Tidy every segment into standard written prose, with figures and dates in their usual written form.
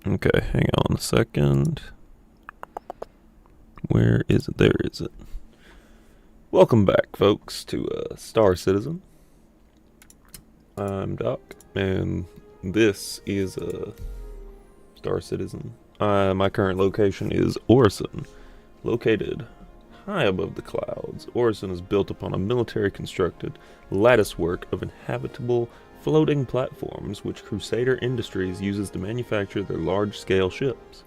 Okay, hang on a second. Where is it? There is it. Welcome back, folks, to Star Citizen. I'm Doc, and this is Star Citizen. My current location is Orison, located high above the clouds. Orison is built upon a military-constructed latticework of inhabitable floating platforms which Crusader Industries uses to manufacture their large-scale ships.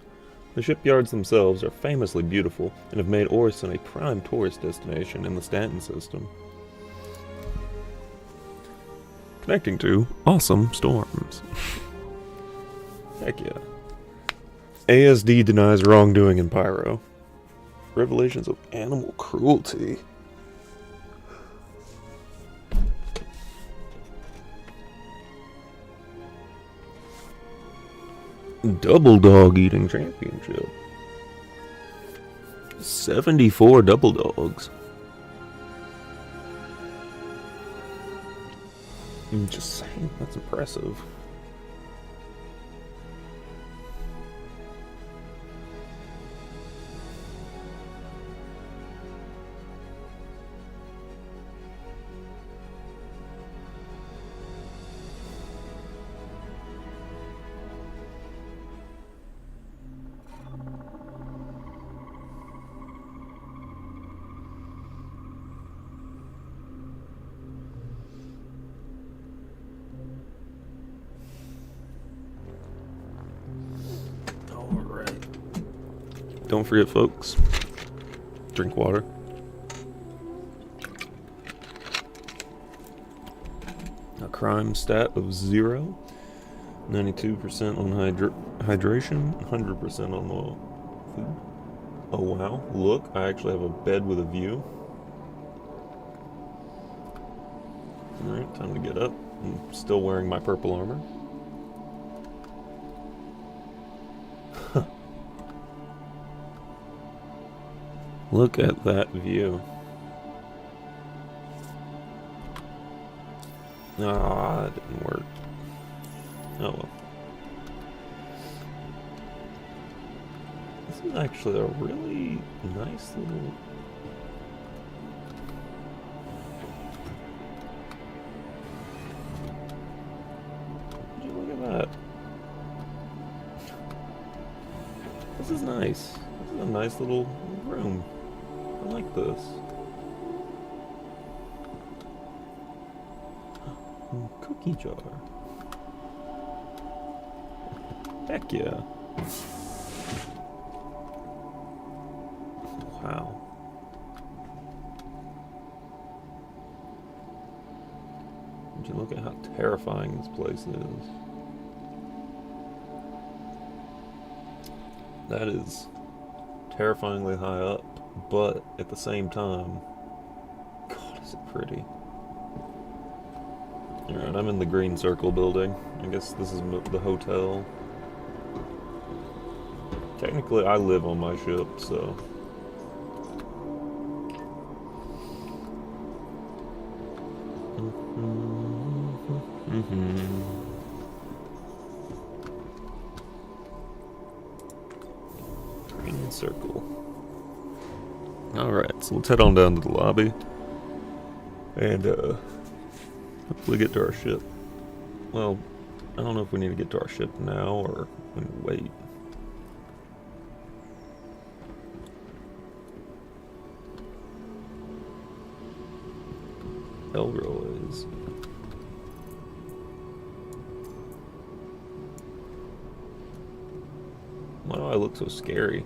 The shipyards themselves are famously beautiful and have made Orison a prime tourist destination in the Stanton system. Connecting to awesome storms. Heck yeah. ASD denies wrongdoing in Pyro. Revelations of animal cruelty. Double dog eating championship. 74 double dogs. I'm just saying, that's impressive. Don't forget, folks, drink water. A crime stat of 0, 92% on hydration, 100% on the food. Oh wow, look, I actually have a bed with a view. Alright, time to get up. I'm still wearing my purple armor. Look at that view. Ah, that didn't work. Oh well. This is actually a really nice little... Would you look at that? This is nice. This is a nice little room. I like this. Cookie jar. Heck yeah. Wow. Would you look at how terrifying this place is? That is terrifyingly high up. But at the same time, God, is it pretty. Alright, I'm in the green circle building. I guess this is the hotel. Technically, I live on my ship, so... Green circle. Alright, so let's head on down to the lobby and hopefully get to our ship. Well, I don't know if we need to get to our ship now or we need to wait. Elroy's. Why do I look so scary?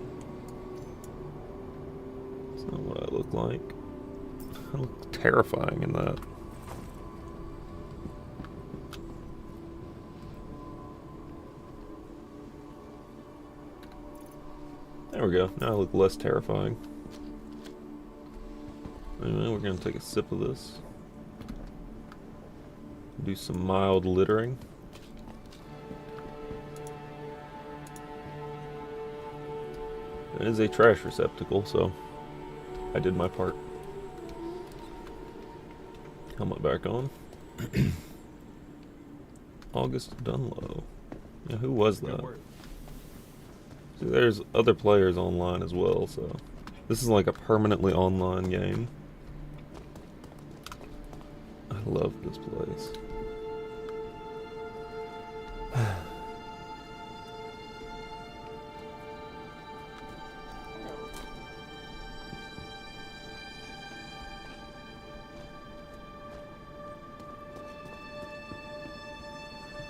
Not what I look like. I look terrifying in that. There we go. Now I look less terrifying. Anyway, we're going to take a sip of this. Do some mild littering. It is a trash receptacle, so I did my part. Helmet back on. August Dunlow. Yeah, who was that? See, there's other players online as well, so this is like a permanently online game. I love this place.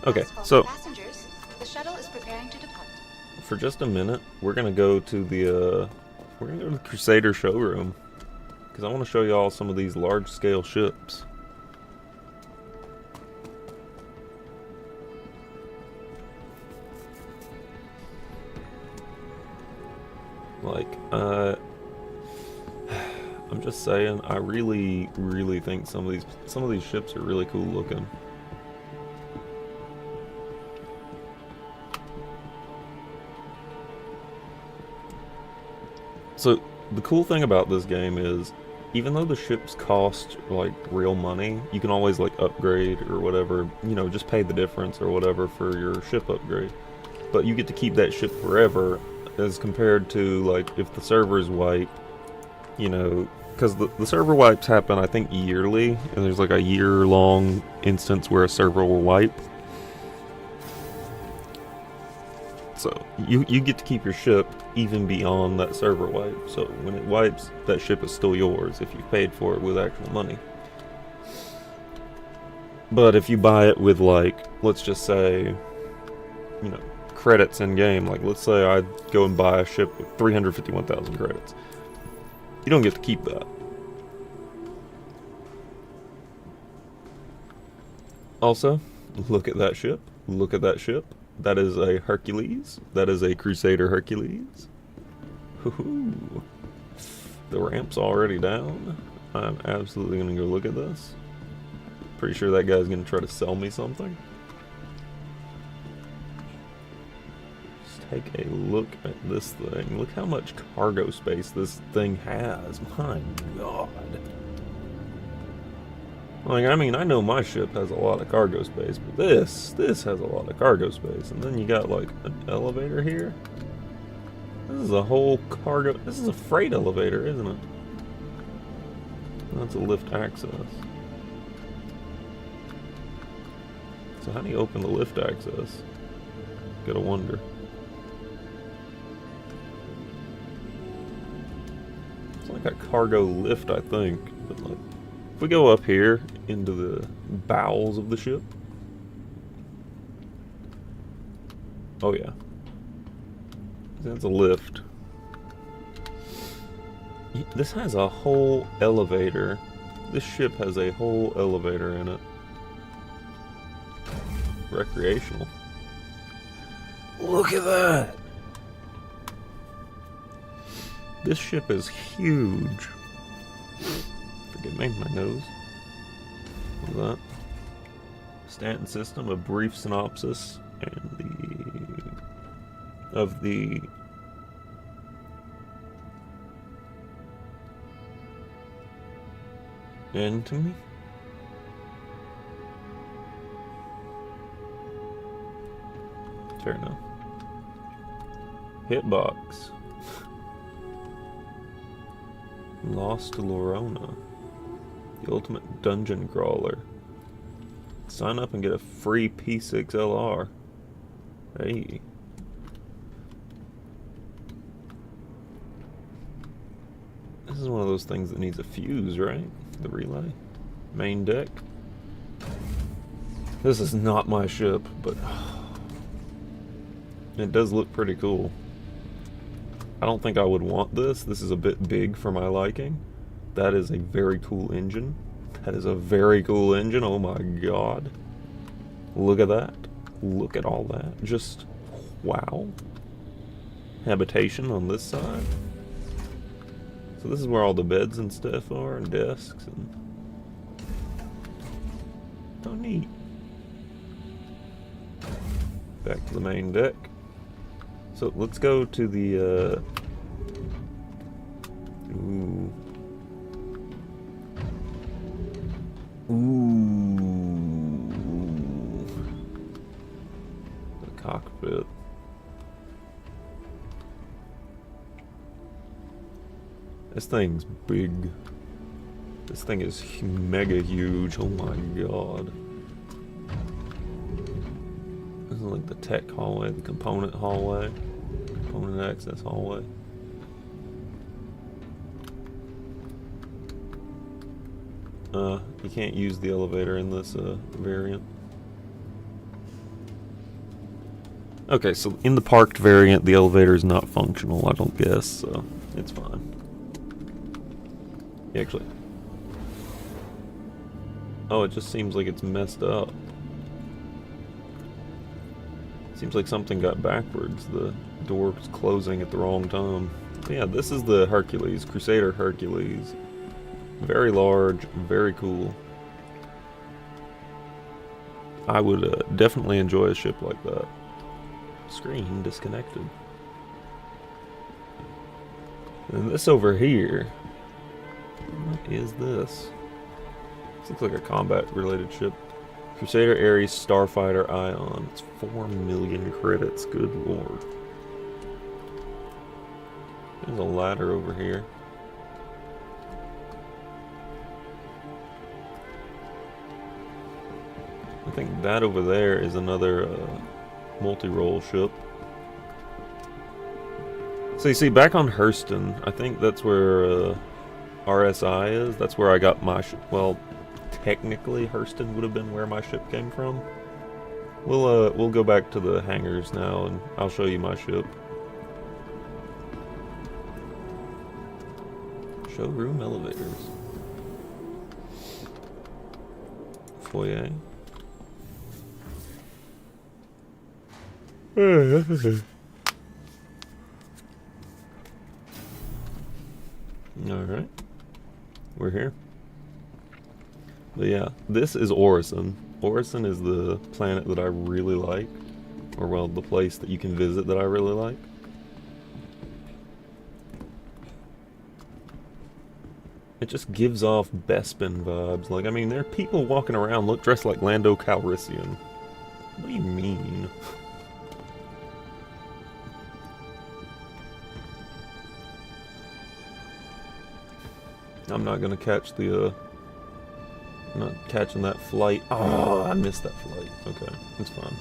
Okay, so the shuttle is preparing to depart. For just a minute, we're gonna go to the Crusader showroom because I want to show y'all some of these large-scale ships. Like, I'm just saying, I really think some of these ships are really cool looking. So the cool thing about this game is, even though the ships cost like real money, you can always like upgrade or whatever, you know, just pay the difference or whatever for your ship upgrade. But you get to keep that ship forever, as compared to like if the servers wipe, you know, because the server wipes happen I think yearly, and there's like a year-long instance where a server will wipe. So you get to keep your ship even beyond that server wipe. So when it wipes, that ship is still yours if you paid for it with actual money. But if you buy it with, like, let's just say, you know, credits in game, like let's say I go and buy a ship with 351,000 credits, you don't get to keep that. Also, look at that ship. Look at that ship. That is a Hercules. That is a Crusader Hercules. Hoo-hoo. The ramp's already down. I'm absolutely gonna go look at this. Pretty sure that guy's gonna try to sell me something. Just take a look at this thing. Look how much cargo space this thing has. My God. Like, I mean, I know my ship has a lot of cargo space, but this has a lot of cargo space. And then you got, like, an elevator here. This is a whole cargo... This is a freight elevator, isn't it? That's a lift access. So how do you open the lift access? Gotta wonder. It's like a cargo lift, I think, but like... If we go up here into the bowels of the ship. Oh yeah. That's a lift. This has a whole elevator. This ship has a whole elevator in it. Recreational. Look at that! This ship is huge. Forgive me, my nose. What's that? Stanton system, a brief synopsis, and of the anatomy. Fair enough. Hitbox. Lost to Lorona. The ultimate dungeon crawler. Sign up and get a free P6LR. Hey. This is one of those things that needs a fuse, right? The relay. Main deck. This is not my ship, but it does look pretty cool. I don't think I would want this. This is a bit big for my liking. That is a very cool engine. That is a very cool engine. Oh my God. Look at that. Look at all that. Just wow. Habitation on this side. So this is where all the beds and stuff are, and desks, and oh neat. Back to the main deck. So let's go to the ooh. The cockpit. This thing's big. This thing is mega huge. Oh my god. This is like the tech hallway, the component hallway, component access hallway. You can't use the elevator in this variant. Okay, so in the parked variant, the elevator is not functional, I don't guess, so it's fine. Actually. Oh, it just seems like it's messed up. Seems like something got backwards. The door was closing at the wrong time. But yeah, this is the Hercules, Crusader Hercules. Very large, very cool. I would definitely enjoy a ship like that. Screen disconnected. And this over here, what is this? This looks like a combat-related ship. Crusader Ares Starfighter Ion. It's 4 million credits. Good lord. There's a ladder over here. I think that over there is another multi-role ship. So you see, back on Hurston, I think that's where RSI is. That's where I got my ship. Well, technically, Hurston would have been where my ship came from. We'll go back to the hangars now, and I'll show you my ship. Showroom elevators. Foyer. Alright. We're here. But yeah, this is Orison. Orison is the planet that I really like. Or well, the place that you can visit that I really like. It just gives off Bespin vibes. Like, I mean, there are people walking around look dressed like Lando Calrissian. What do you mean? I'm not gonna catch the, I'm not catching that flight. Oh, I missed that flight. Okay, it's fine.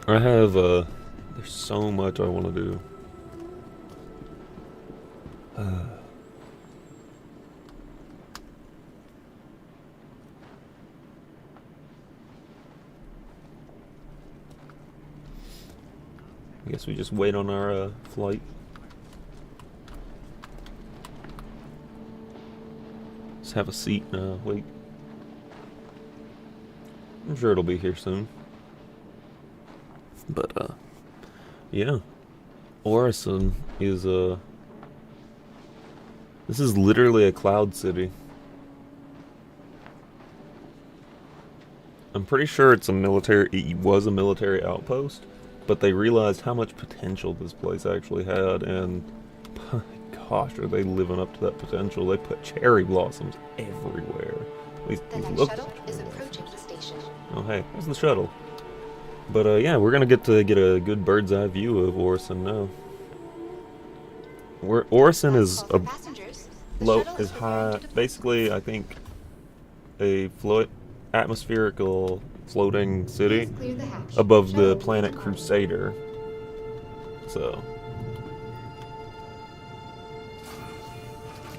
I have, there's so much I want to do. I guess we just wait on our flight. Just have a seat and wait. I'm sure it'll be here soon. But yeah. Orison is this is literally a cloud city. I'm pretty sure it's a military, it was a military outpost, but they realized how much potential this place actually had, and my gosh, are they living up to that potential? They put cherry blossoms everywhere. The next shuttle is approaching the station. Oh hey, there's the shuttle. But yeah, we're gonna get a good bird's eye view of Orison now. Orison is a low, is high, basically I think a atmospherical floating city above the planet Crusader. So,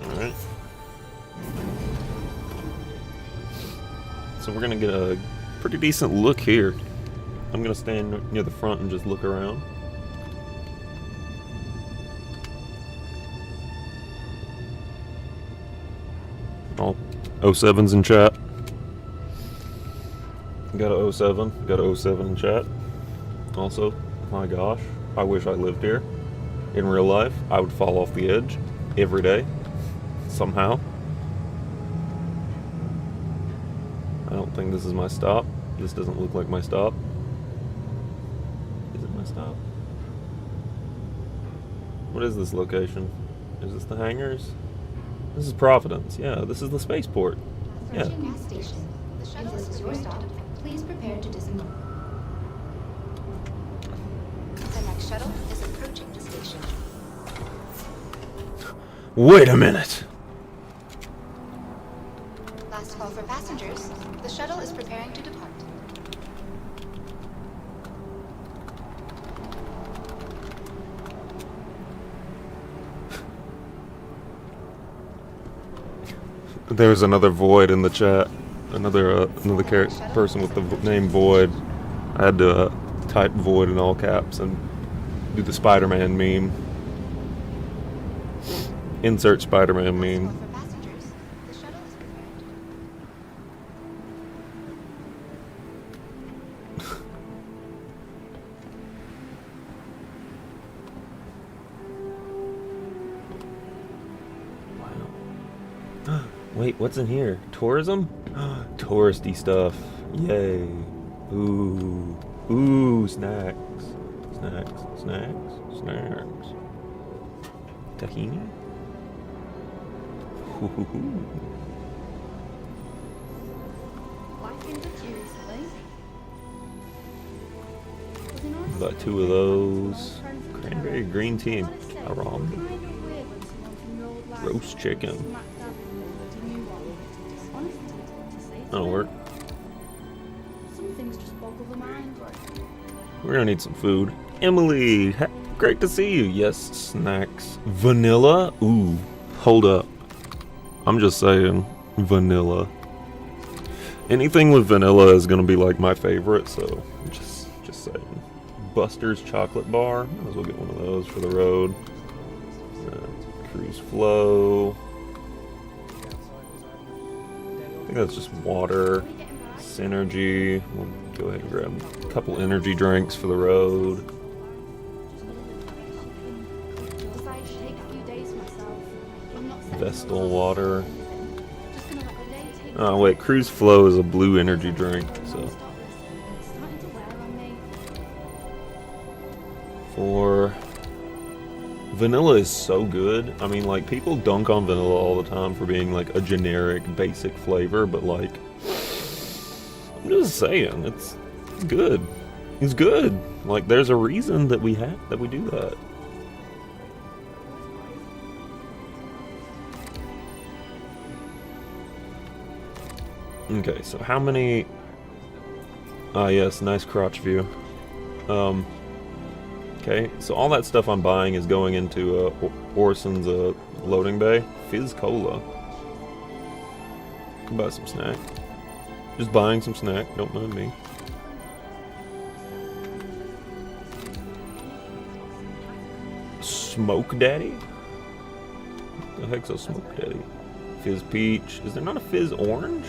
all right. So we're gonna get a pretty decent look here. I'm gonna stand near the front and just look around. All 07's in chat. Got a 07. Got a 07 in chat. Also, my gosh, I wish I lived here. In real life, I would fall off the edge every day. Somehow. I don't think this is my stop. This doesn't look like my stop. Is it my stop? What is this location? Is this the hangars? This is Providence. Yeah, this is the spaceport. Yeah. Gas station. The shuttle is your stop. Please prepare to disembark. next shuttle is approaching the station. Wait a minute. Last call for passengers. The shuttle is preparing to depart. There's another Void in the chat. Another person with the name Void. I had to type Void in all caps and do the Spider-Man meme. Insert Spider-Man meme. For passengers, the shuttle is preparing to Wow. Wait, what's in here? Tourism? Touristy stuff. Yay. Ooh. Ooh, snacks. Snacks. Snacks. Snacks. Tahini? Ooh. Got 2 of those. Cranberry green tea and caramel. Roast chicken. That'll work. Some things just boggle the mind. We're gonna need some food. Emily, great to see you. Yes, snacks. Vanilla? Ooh, hold up. I'm just saying, vanilla. Anything with vanilla is gonna be like my favorite, so just saying. Buster's chocolate bar. Might as well get one of those for the road. Cruise flow. I think that's just water. Synergy. We'll go ahead and grab a couple energy drinks for the road. Vestal water. Oh wait, Cruise Flow is a blue energy drink, so. For vanilla is so good. I mean, like, people dunk on vanilla all the time for being like a generic, basic flavor, but like, I'm just saying, it's good. It's good. Like, there's a reason that we do that. Okay, so how many? Ah, yes, nice crotch view. Okay, so all that stuff I'm buying is going into Orson's loading bay. Fizz Cola. Can buy some snack. Just buying some snack, don't mind me. Smoke Daddy? What the heck's a Smoke Daddy? Fizz Peach. Is there not a Fizz Orange?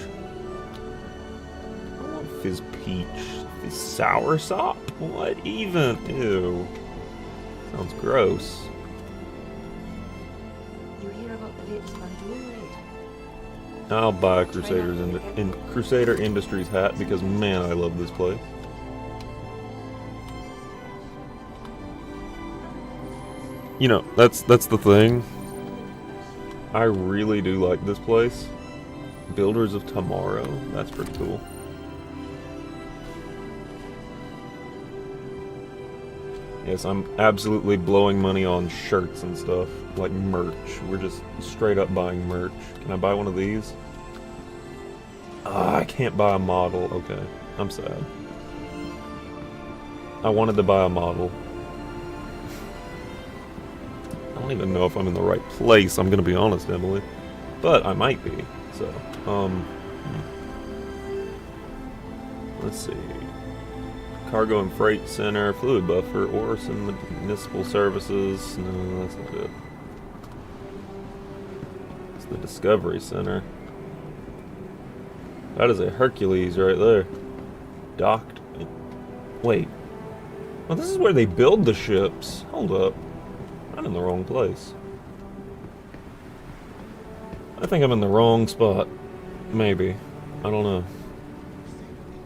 I want Fizz Peach. Fizz Soursop? What even? Ew. Sounds gross. You hear about the latest Pandora raid? I'll buy a Crusader Industries hat because, man, I love this place. You know, that's the thing. I really do like this place. Builders of Tomorrow. That's pretty cool. Yes, I'm absolutely blowing money on shirts and stuff, like merch. We're just straight up buying merch. Can I buy one of these? I can't buy a model. Okay, I'm sad. I wanted to buy a model. I don't even know if I'm in the right place, I'm gonna be honest, Emily. But I might be, so, let's see. Cargo and Freight Center, Fluid Buffer, Orson, Municipal Services. No, that's not it. It's the Discovery Center. That is a Hercules right there. Docked. Wait. Well, this is where they build the ships. Hold up. I'm in the wrong place. I think I'm in the wrong spot. Maybe. I don't know.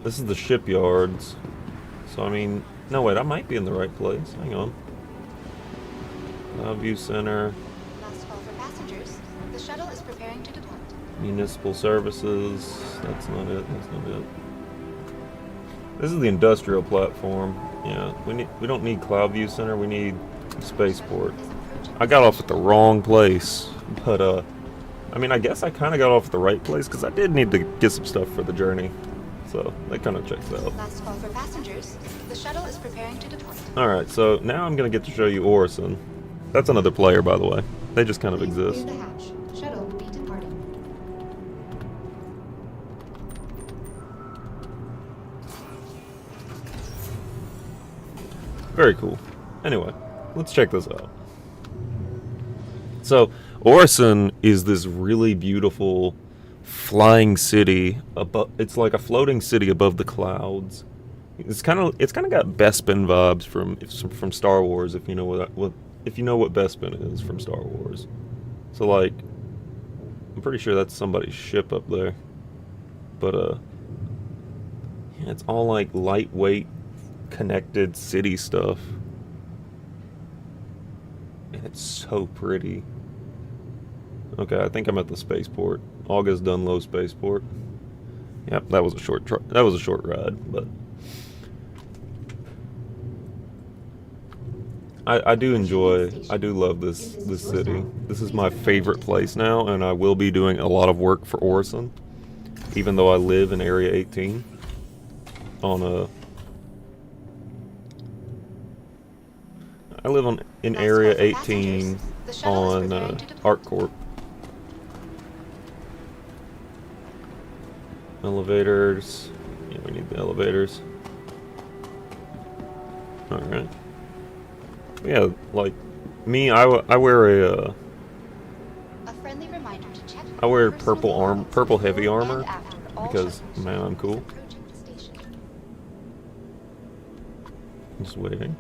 This is the shipyards. So, I mean, no, wait, I might be in the right place. Hang on. View Center. Last call for passengers. The shuttle is preparing to depart. Municipal Services. That's not it. That's not it. This is the industrial platform. Yeah, we don't need Cloud View Center. We need spaceport. I got off at the wrong place, but I mean, I guess I kind of got off at the right place because I did need to get some stuff for the journey. So that kind of checks out. Last call for passengers. The shuttle is preparing to depart. All right, so now I'm gonna get to show you Orison. That's another player, by the way. They just kind of Please clear exist. the hatch. Shuttle will be departing. Very cool. Anyway, let's check this out. So, Orison is this really beautiful flying city above. It's like a floating city above the clouds. It's kind of got Bespin vibes from Star Wars, if you know what Bespin is from Star Wars. So like, I'm pretty sure that's somebody's ship up there. But yeah, it's all like lightweight, connected city stuff. And it's so pretty. Okay, I think I'm at the spaceport. August Dunlow spaceport. Yep, that was a short ride, but I do love this city. This is my favorite place now, and I will be doing a lot of work for Orison, even though I live in Area 18 in Area 18 on ArcCorp. Elevators. Yeah, we need the elevators. Alright. Yeah, like, me, I wear A friendly reminder to check I wear personal purple belongings heavy before and armor, after all because, shuttles man, I'm cool. approaching the station. Just waiting.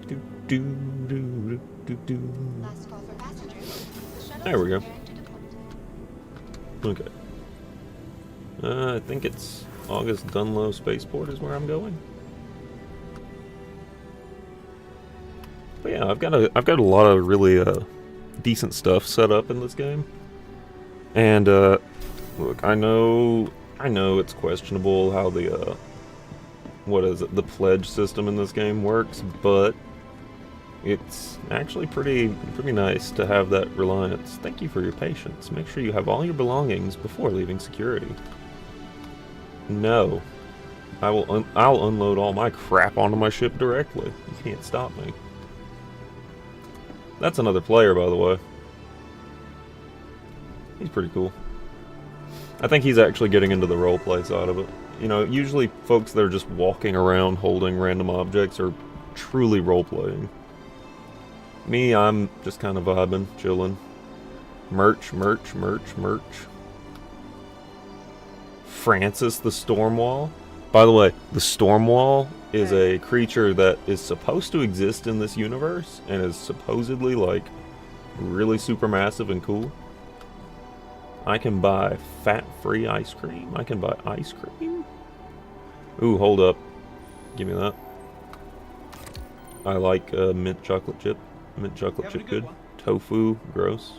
Do, do, do, do, do. Last call for passengers. The shuttle There we is go. preparing to depart. Okay. I think it's August Dunlow Spaceport is where I'm going. But yeah, I've got a lot of really decent stuff set up in this game. And look, I know it's questionable how the the pledge system in this game works, but it's actually pretty nice to have that reliance. Thank you for your patience. Make sure you have all your belongings before leaving security. No. I'll unload all my crap onto my ship directly. You can't stop me. That's another player, by the way. He's pretty cool. I think he's actually getting into the roleplay side of it. You know, usually folks that are just walking around holding random objects are truly roleplaying. Me, I'm just kind of vibing, chilling. Merch. Francis the Stormwall. By the way, the Stormwall is a creature that is supposed to exist in this universe and is supposedly like really super massive and cool. I can buy fat-free ice cream. I can buy ice cream. Ooh, hold up. Give me that. I like mint chocolate chip. Mint chocolate chip good. Tofu, gross.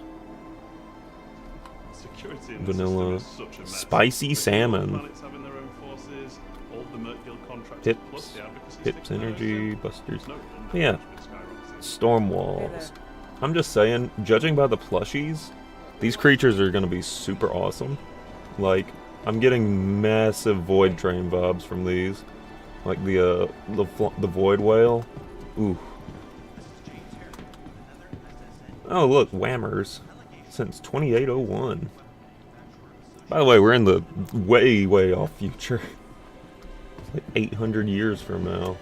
Vanilla. Spicy salmon. Hips energy, busters. But yeah. Storm walls. I'm just saying, judging by the plushies, these creatures are going to be super awesome. Like, I'm getting massive Void Train vibes from these. Like the Void Whale. Ooh. Oh, look, Whammers. Since 2801. By the way, we're in the way off future. It's like 800 years from now.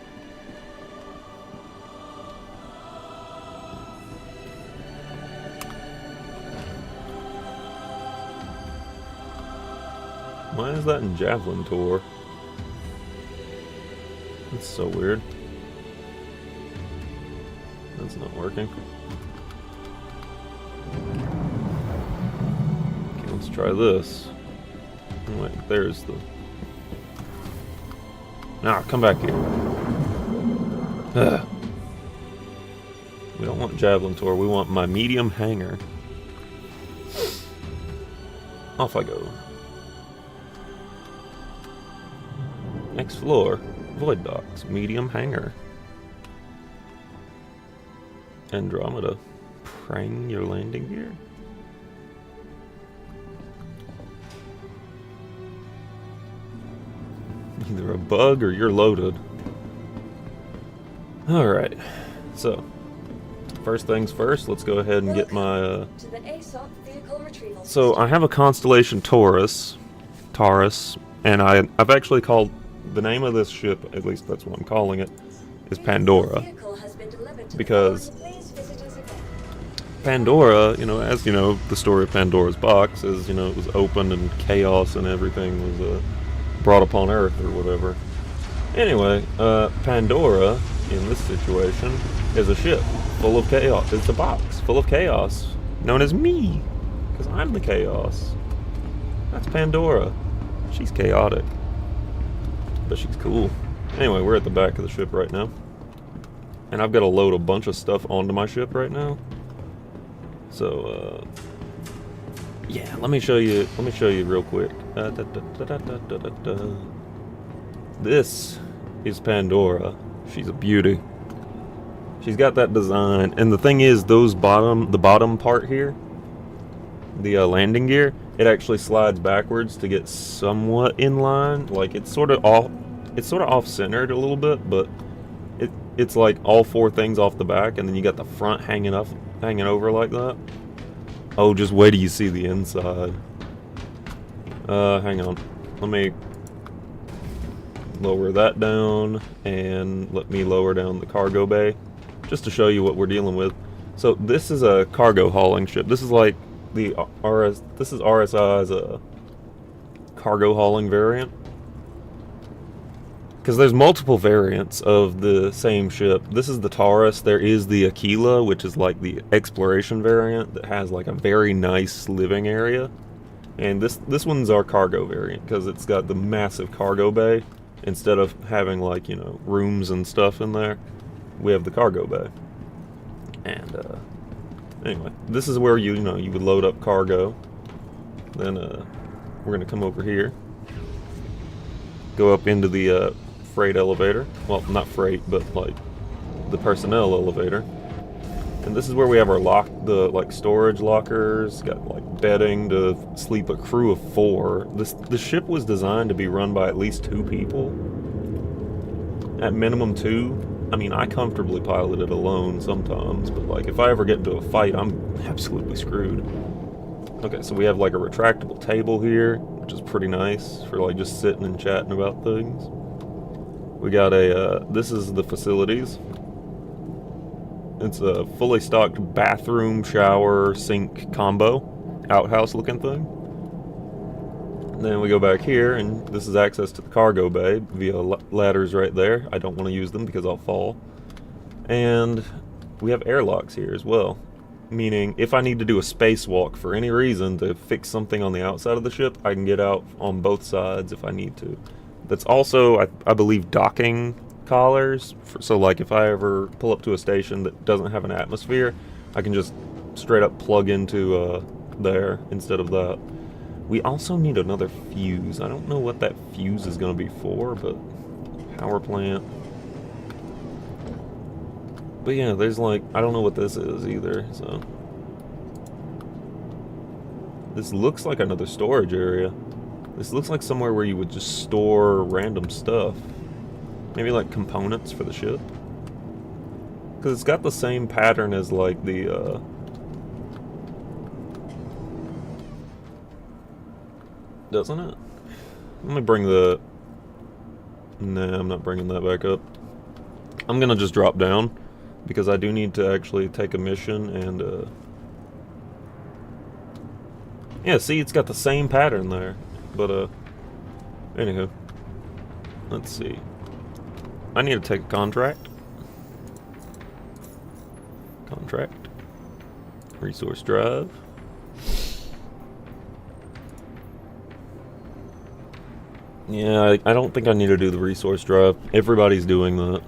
Why is that in Javelin Tour? That's so weird. That's not working. Okay, let's try this. Wait, there's the... Nah, come back here. Ugh. We don't want Javelin Tour, we want my medium hanger. Off I go. Next floor, void docks, medium hangar. Andromeda, praying your landing gear. Either a bug or you're loaded. Alright, so first things first, let's go ahead and get my To the ASOP vehicle retrieval so I have a constellation Taurus, and I've actually called the name of this ship, at least that's what I'm calling it, is Pandora. Because Pandora, you know, as you know, the story of Pandora's box is, you know, it was opened and chaos and everything was brought upon Earth or whatever. Anyway, Pandora, in this situation, is a ship full of chaos. It's a box full of chaos, known as me, because I'm the chaos. That's Pandora. She's chaotic, but she's cool. Anyway, we're at the back of the ship right now, and I've got to load a bunch of stuff onto my ship right now. So, yeah, let me show you real quick. This is Pandora. She's a beauty. She's got that design, and the thing is, the bottom part here, the landing gear, it actually slides backwards to get somewhat in line. Like it's sort of off-centered a little bit, but it's like all four things off the back, and then you got the front hanging over like that. Oh, just wait till you see the inside. Hang on. Let me lower that down, and let me lower down the cargo bay, just to show you what we're dealing with. So this is a cargo hauling ship. This is like the this is RSI's cargo hauling variant. Because there's multiple variants of the same ship. This is the Taurus. There is the Aquila, which is like the exploration variant that has like a very nice living area. And this one's our cargo variant because it's got the massive cargo bay. Instead of having like, you know, rooms and stuff in there, we have the cargo bay. And anyway, this is where you would load up cargo. Then we're gonna come over here, go up into the freight elevator. Well, not freight, but like the personnel elevator. And this is where we have our like storage lockers, got like bedding to sleep a crew of 4. The ship was designed to be run by at least 2 people. At minimum 2. I mean, I comfortably pilot it alone sometimes, but like if I ever get into a fight, I'm absolutely screwed. Okay, so we have like a retractable table here, which is pretty nice for like just sitting and chatting about things. We got this is the facilities. It's a fully stocked bathroom, shower, sink combo, outhouse looking thing. Then we go back here, and this is access to the cargo bay via ladders right there. I don't want to use them because I'll fall. And we have airlocks here as well. Meaning, if I need to do a spacewalk for any reason to fix something on the outside of the ship, I can get out on both sides if I need to. That's also, I believe, docking collars. So like if I ever pull up to a station that doesn't have an atmosphere, I can just straight up plug into there instead of that. We also need another fuse. I don't know what that fuse is going to be for, but power plant. But yeah, there's like, I don't know what this is either, so. This looks like another storage area. This looks like somewhere where you would just store random stuff. Maybe like components for the ship. Because it's got the same pattern as like the, doesn't it? Let me bring the... Nah, I'm not bringing that back up. I'm gonna just drop down, because I do need to actually take a mission and, yeah, see, it's got the same pattern there. But, anywho. Let's see. I need to take a contract. Contract. Resource drive. Yeah, I don't think I need to do the resource drive. Everybody's doing that.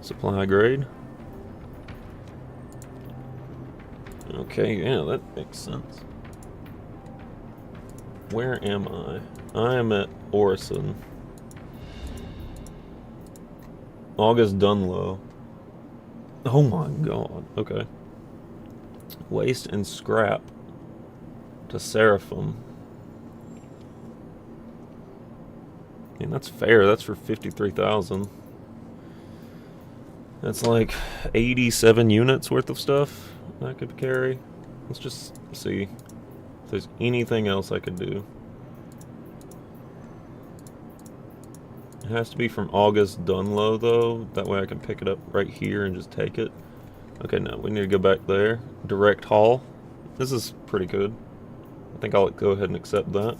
Supply grade. Okay, yeah, that makes sense. Where am I? I am at Orison. August Dunlow. Oh my god. Okay. Waste and scrap to Seraphim. And that's fair. That's for 53,000. That's like 87 units worth of stuff I could carry. Let's just see if there's anything else I could do. It has to be from August Dunlow, though. That way I can pick it up right here and just take it. Okay, no, we need to go back there. Direct haul. This is pretty good. I think I'll go ahead and accept that.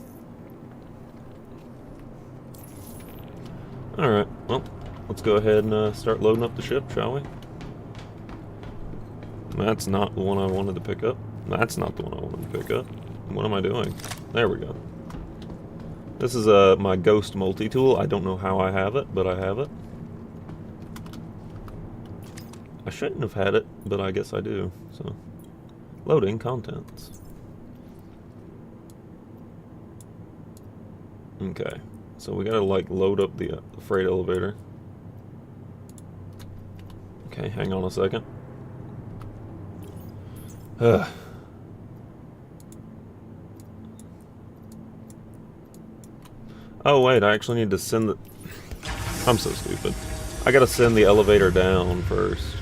Alright, well, let's go ahead and start loading up the ship, shall we? That's not the one I wanted to pick up. That's not the one I wanted to pick up. What am I doing? There we go. This is my Ghost multi-tool. I don't know how I have it, but I have it. I shouldn't have had it, but I guess I do. So, loading contents. Okay, so we gotta like load up the freight elevator. Okay, hang on a second. Oh wait, I actually need to send the... I'm so stupid. I gotta send the elevator down first.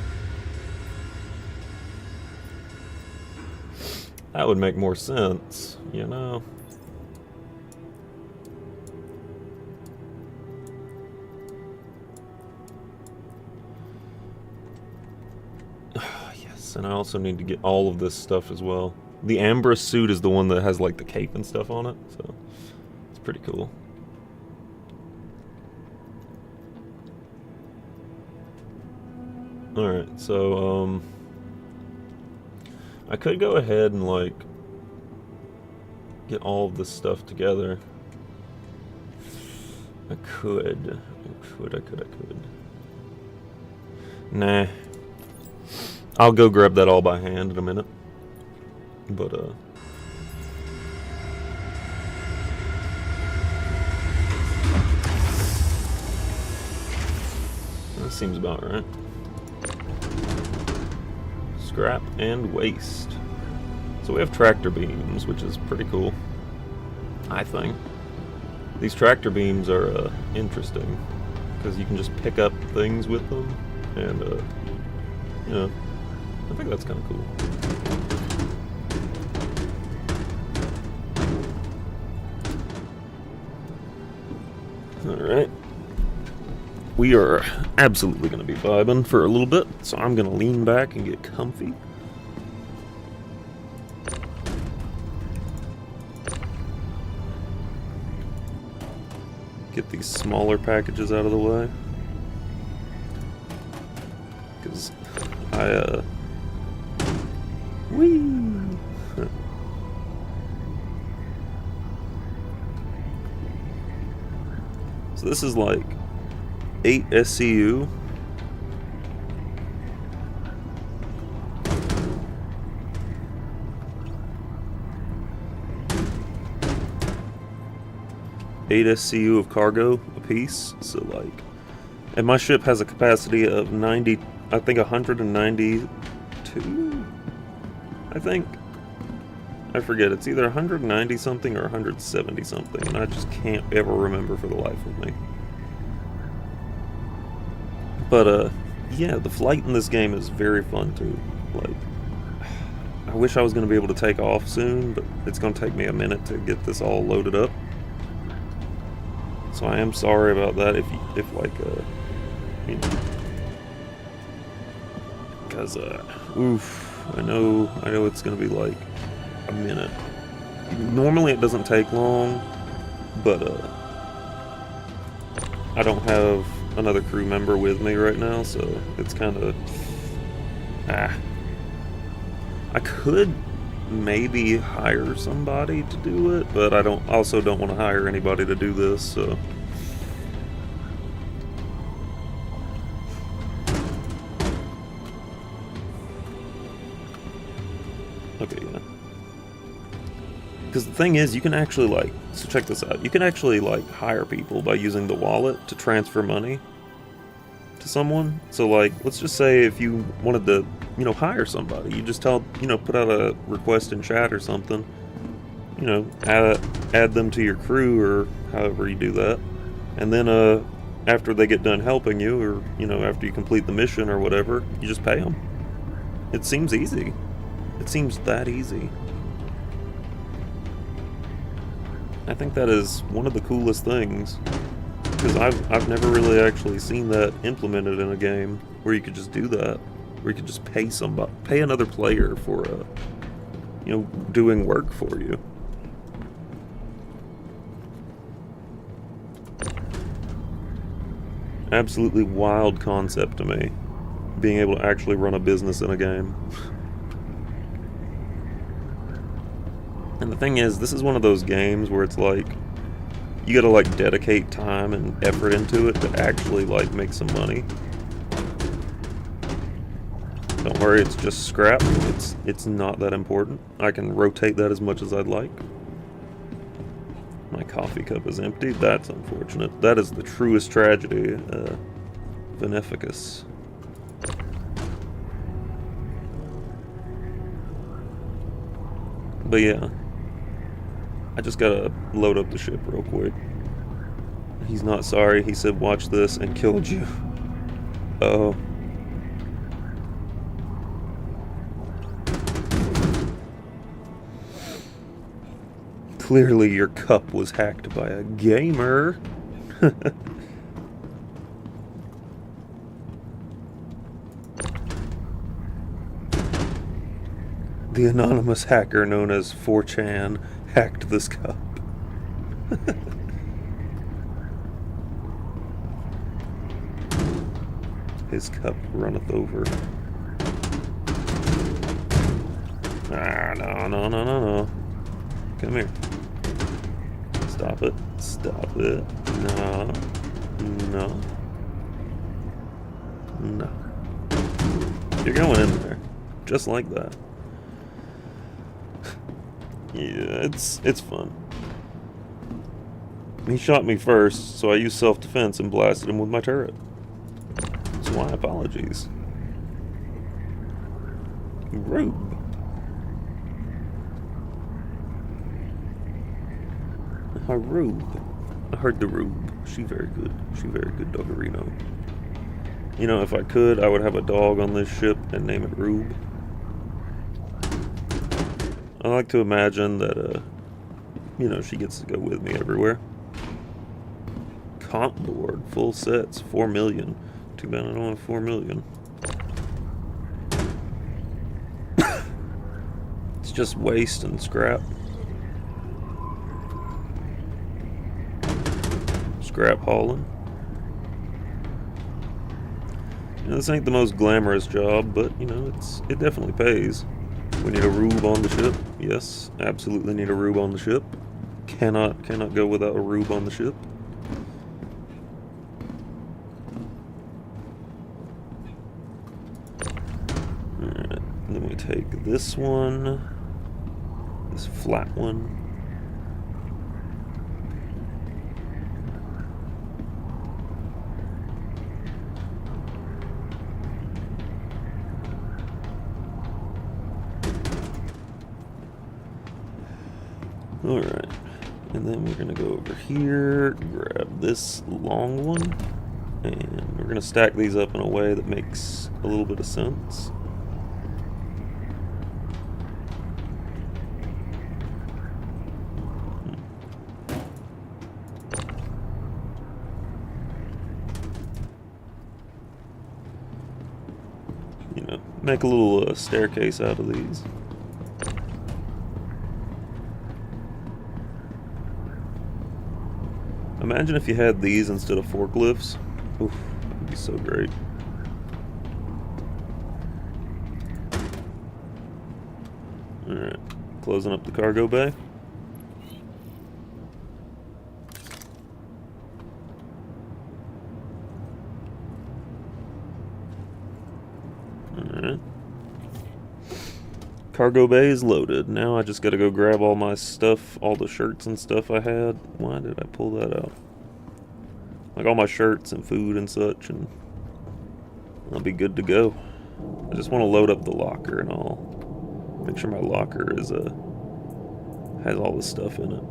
That would make more sense, you know? Yes, and I also need to get all of this stuff as well. The Ambrose suit is the one that has like the cape and stuff on it, so it's pretty cool. Alright, so, I could go ahead and, like, get all of this stuff together. I could. Nah. I'll go grab that all by hand in a minute. But, that seems about right. Scrap and waste. So we have tractor beams, which is pretty cool, I think. These tractor beams are interesting because you can just pick up things with them, and you know, I think that's kind of cool. All right. We are absolutely going to be vibing for a little bit, so I'm going to lean back and get comfy. Get these smaller packages out of the way. Because whee! So this is like 8 SCU. Eight SCU of cargo apiece. So like, and my ship has a capacity of 90, I think 192. I think. I forget. It's either 190 something or 170 something, and I just can't ever remember for the life of me. But, yeah, the flight in this game is very fun, too. Like, I wish I was going to be able to take off soon, but it's going to take me a minute to get this all loaded up. So I am sorry about that if like, you know, because, oof, I know it's going to be, like, a minute. Normally it doesn't take long, but, I don't have another crew member with me right now, so it's kind of I could maybe hire somebody to do it, but I also don't want to hire anybody to do this, so okay, yeah, Because the thing is, you can actually, like, so check this out. You can actually, like, hire people by using the wallet to transfer money to someone. So, like, let's just say if you wanted to, you know, hire somebody, you just tell, you know, put out a request in chat or something, you know, add them to your crew or however you do that. And then, after they get done helping you, or, you know, after you complete the mission or whatever, you just pay them. It seems easy. It seems that easy. I think that is one of the coolest things, because I've never really actually seen that implemented in a game where you could just do that, where you could just pay another player for, you know, doing work for you. Absolutely wild concept to me, being able to actually run a business in a game. And the thing is, this is one of those games where it's like, you gotta like dedicate time and effort into it to actually like make some money. Don't worry, it's just scrap. It's not that important. I can rotate that as much as I'd like. My coffee cup is empty. That's unfortunate. That is the truest tragedy. Beneficus. But yeah. I just gotta load up the ship real quick. He's not sorry. He said, watch this, and killed you. Uh-oh. Clearly your cup was hacked by a gamer. The anonymous hacker known as 4chan hacked this cup. His cup runneth over. Ah, no. Come here. Stop it. Stop it. No. You're going in there. Just like that. Yeah, it's fun. He shot me first, so I used self-defense and blasted him with my turret. So my apologies. Rude. Rube. I heard the Rube. She very good. She very good doggerino. You know, if I could, I would have a dog on this ship and name it Rube. I like to imagine that, you know, she gets to go with me everywhere. Comp board, full sets, 4 million. Too bad I don't have 4 million. It's just waste and scrap. Scrap hauling. You know, this ain't the most glamorous job, but, you know, it definitely pays. We need a rube on the ship. Yes, absolutely need a rube on the ship. Cannot go without a rube on the ship. Alright, then we take this one. This flat one. Alright, and then we're going to go over here, grab this long one, and we're going to stack these up in a way that makes a little bit of sense. You know, make a little staircase out of these. Imagine if you had these instead of forklifts. Oof, that'd be so great. Alright, closing up the cargo bay. Alright. Cargo bay is loaded. Now I just gotta go grab all my stuff, all the shirts and stuff I had. Why did I pull that out? Like all my shirts and food and such, and I'll be good to go. I just want to load up the locker and all. Make sure my locker is has all the stuff in it.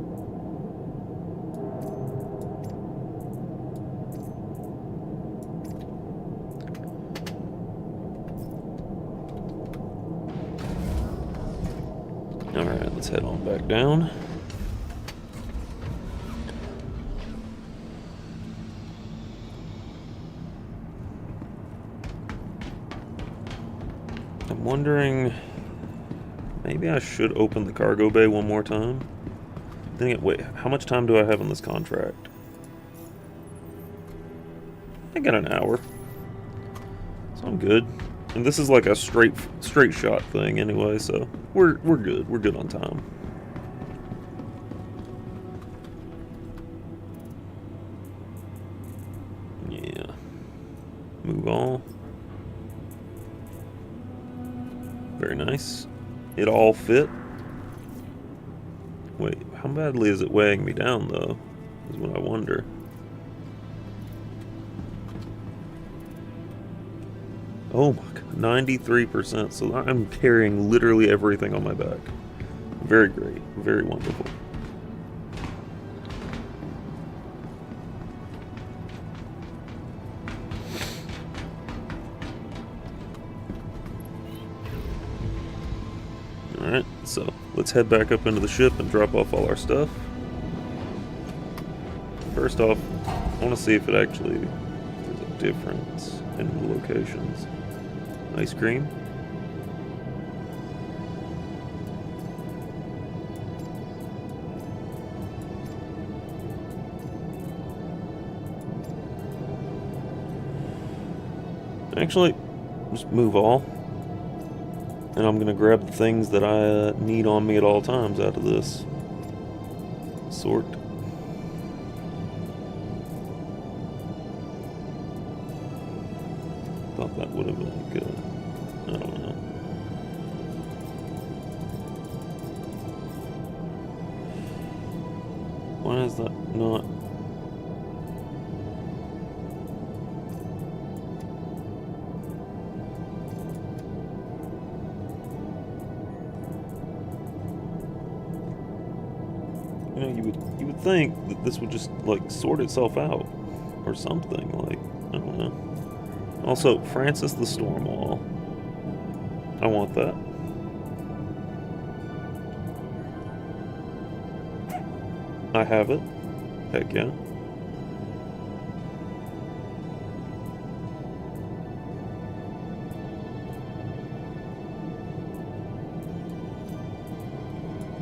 Alright, let's head on back down. I'm wondering, maybe I should open the cargo bay one more time. Wait, how much time do I have on this contract? I got an hour, so I'm good. And this is like a straight shot thing anyway, so we're good. We're good on time. Yeah. Move on. Very nice. It all fit. Wait, how badly is it weighing me down though? Is what I wonder. Oh my god, 93%. So I'm carrying literally everything on my back. Very great. Very wonderful. Alright, so let's head back up into the ship and drop off all our stuff. First off, I want to see if it actually there's a difference in the locations. Ice cream. Actually, just move all. And I'm gonna grab the things that I need on me at all times out of this. Sort. Thought that would have been good. I don't know. Why is that not? You know, you would think that this would just like sort itself out or something. Like, I don't know. Also, Francis the Stormwall. I want that. I have it. Heck yeah.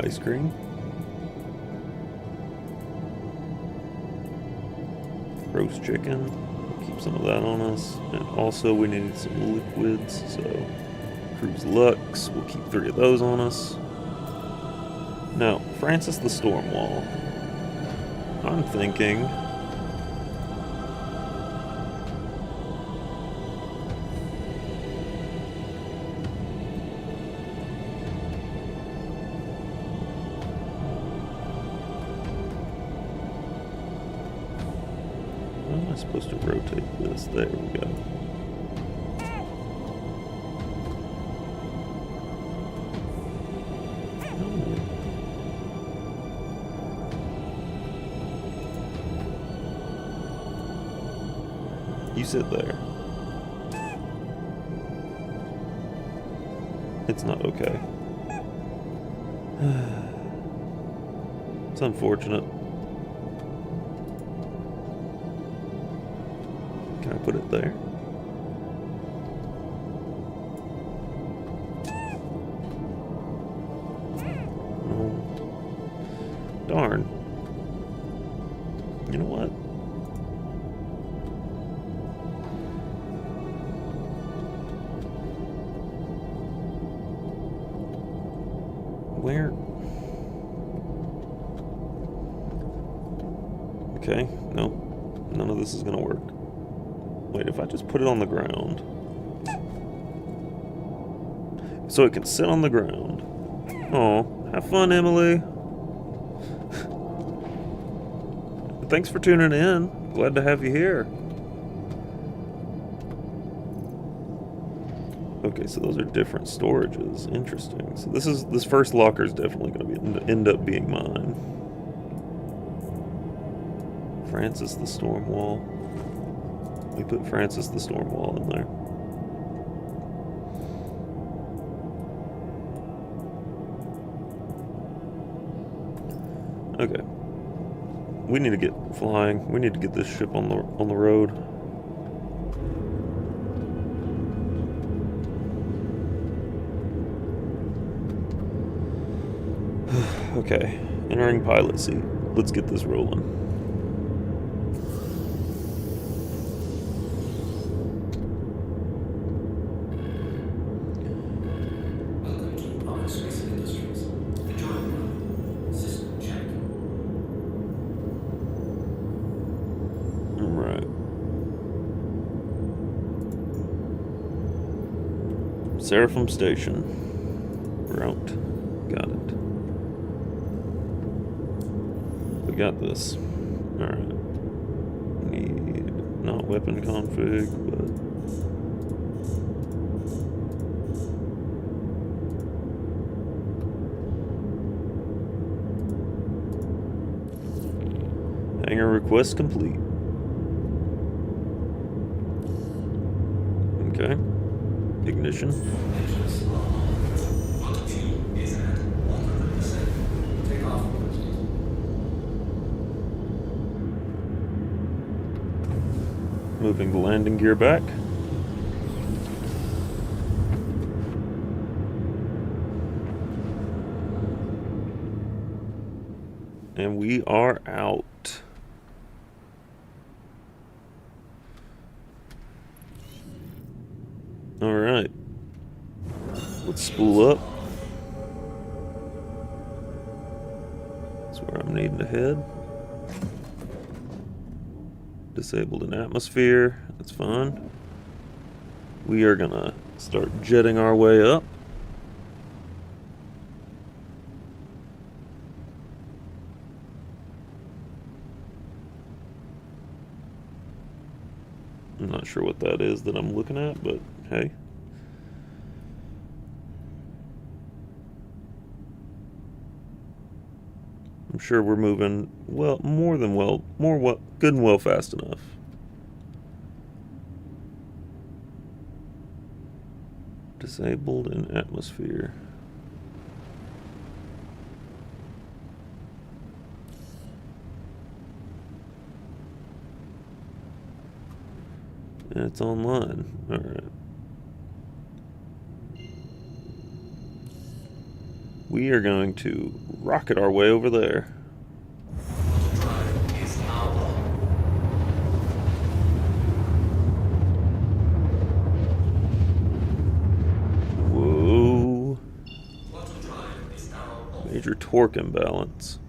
Ice cream. Roast chicken. Keep some of that on us. And also we need some liquids, so Cruise Lux. We'll keep 3 of those on us. Now, Francis the Stormwall. I'm thinking how am I supposed to rotate this? There we go. You sit there. It's not okay. It's unfortunate. Can I put it there? No. Darn. You know what? Where? Okay, no. None of this is gonna work. Wait, if I just put it on the ground. so it can sit on the ground. Oh, have fun, Emily. Thanks for tuning in. Glad to have you here. Okay, so those are different storages. Interesting. So this first locker is definitely going to end up being mine. Francis the Stormwall. We put Francis the Stormwall in there. Okay. We need to get flying. We need to get this ship on the road. Okay. Entering pilot seat. Let's get this rolling. Seraphim Station. Route. Got it. We got this. Alright. Need not weapon config, but hangar request complete. Okay. Ignition. Moving the landing gear back. And we are out. Alright. Let's spool up. That's where I'm needing to head. Disabled an atmosphere. That's fine. We are gonna start jetting our way up. I'm not sure what that is that I'm looking at, but hey. I'm sure we're moving well, good and well fast enough. Disabled in atmosphere. And it's online. All right. We are going to rocket our way over there. Whoa. Major torque imbalance.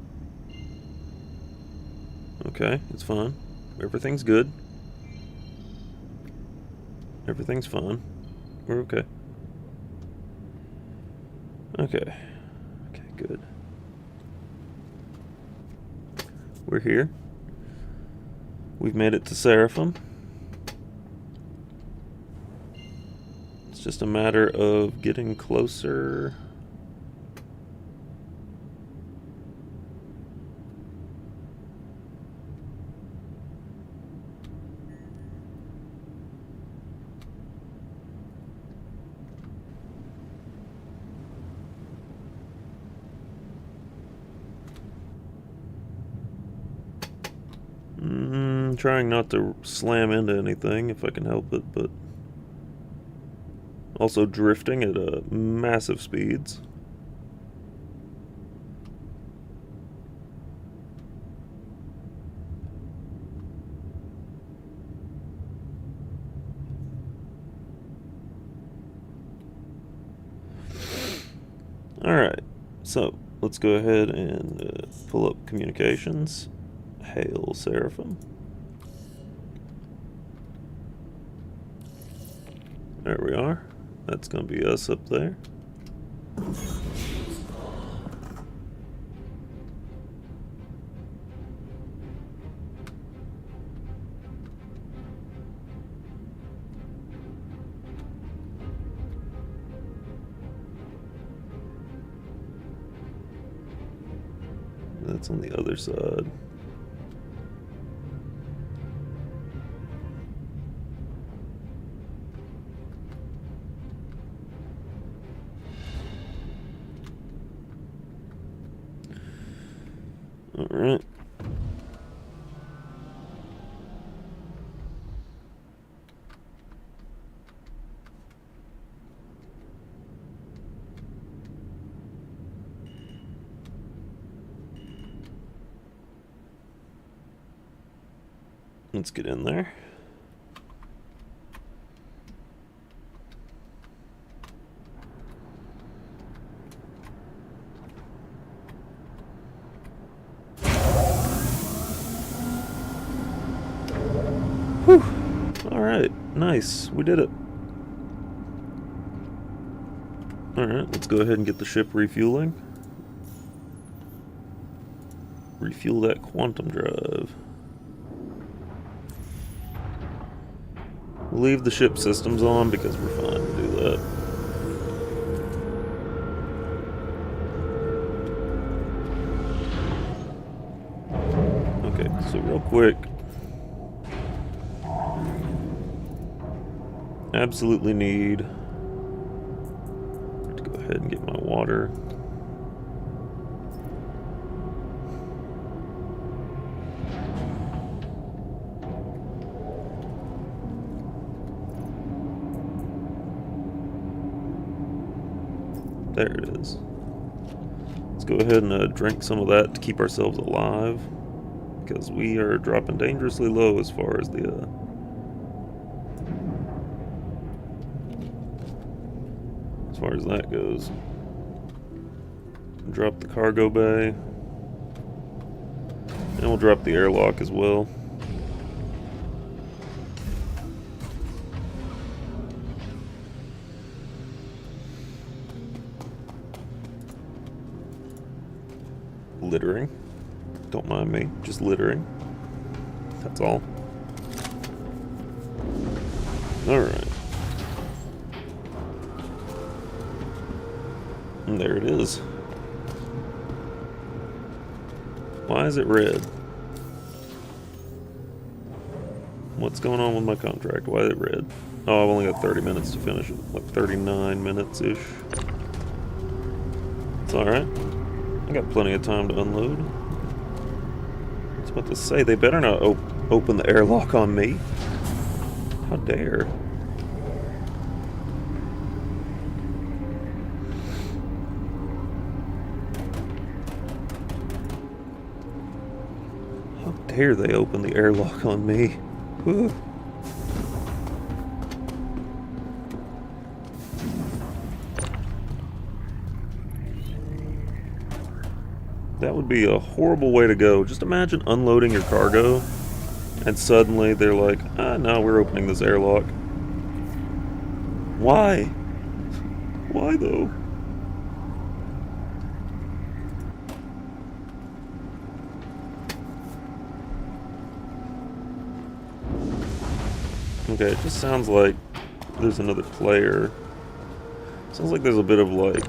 Okay, it's fine. Everything's good. Everything's fine. We're okay. Okay. Okay, good. We're here. We've made it to Seraphim. It's just a matter of getting closer. Trying not to slam into anything if I can help it, but also drifting at massive speeds. Alright, so let's go ahead and pull up communications. Hail Seraphim. There we are. That's going to be us up there. That's on the other side. All right. Let's get in there. Whew. Alright, nice. We did it. Alright, let's go ahead and get the ship refueling. Refuel that quantum drive. We'll leave the ship systems on because we're fine to do that. Okay, so real quick. Absolutely need to go ahead and get my water. There it is. Let's go ahead and drink some of that to keep ourselves alive, because we are dropping dangerously low as far as the that goes. Drop the cargo bay, and we'll drop the airlock as well. Littering. Don't mind me, just littering. That's all. Alright. And there it is. Why is it red? What's going on with my contract? Why is it red? Oh, I've only got 30 minutes to finish it. Like 39 minutes-ish. It's alright. I got plenty of time to unload. I was about to say, they better not open the airlock on me. How dare. How dare they open the airlock on me. Whew. That would be a horrible way to go. Just imagine unloading your cargo and suddenly they're like, ah, no, we're opening this airlock. Why? Why though? Okay, it just sounds like there's another player. Sounds like there's a bit of like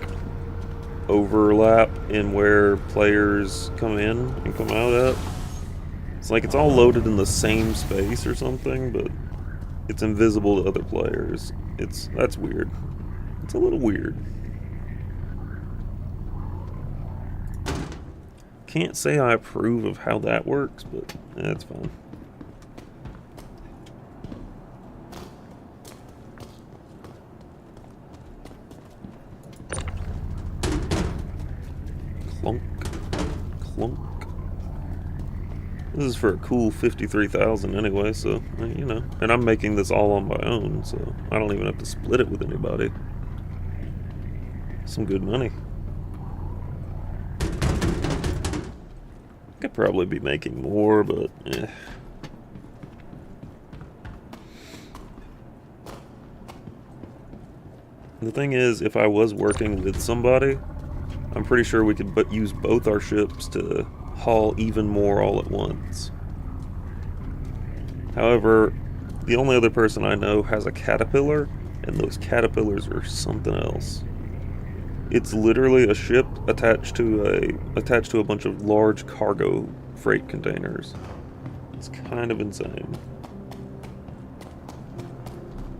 overlap in where players come in and come out at. It's like it's all loaded in the same space or something, but it's invisible to other players. That's weird. It's a little weird. Can't say I approve of how that works, but that's fine. Clunk, clunk. This is for a cool 53,000 anyway, so, you know. And I'm making this all on my own, so I don't even have to split it with anybody. Some good money. Could probably be making more, but eh. The thing is, if I was working with somebody, I'm pretty sure we could use both our ships to haul even more all at once. However, the only other person I know has a caterpillar, and those caterpillars are something else. It's literally a ship attached to a bunch of large cargo freight containers. It's kind of insane.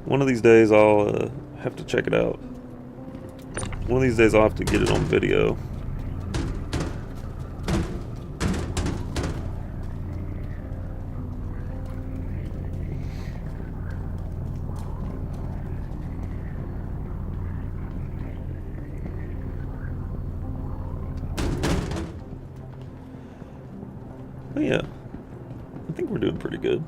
One of these days I'll have to check it out. One of these days I'll have to get it on video. But yeah, I think we're doing pretty good.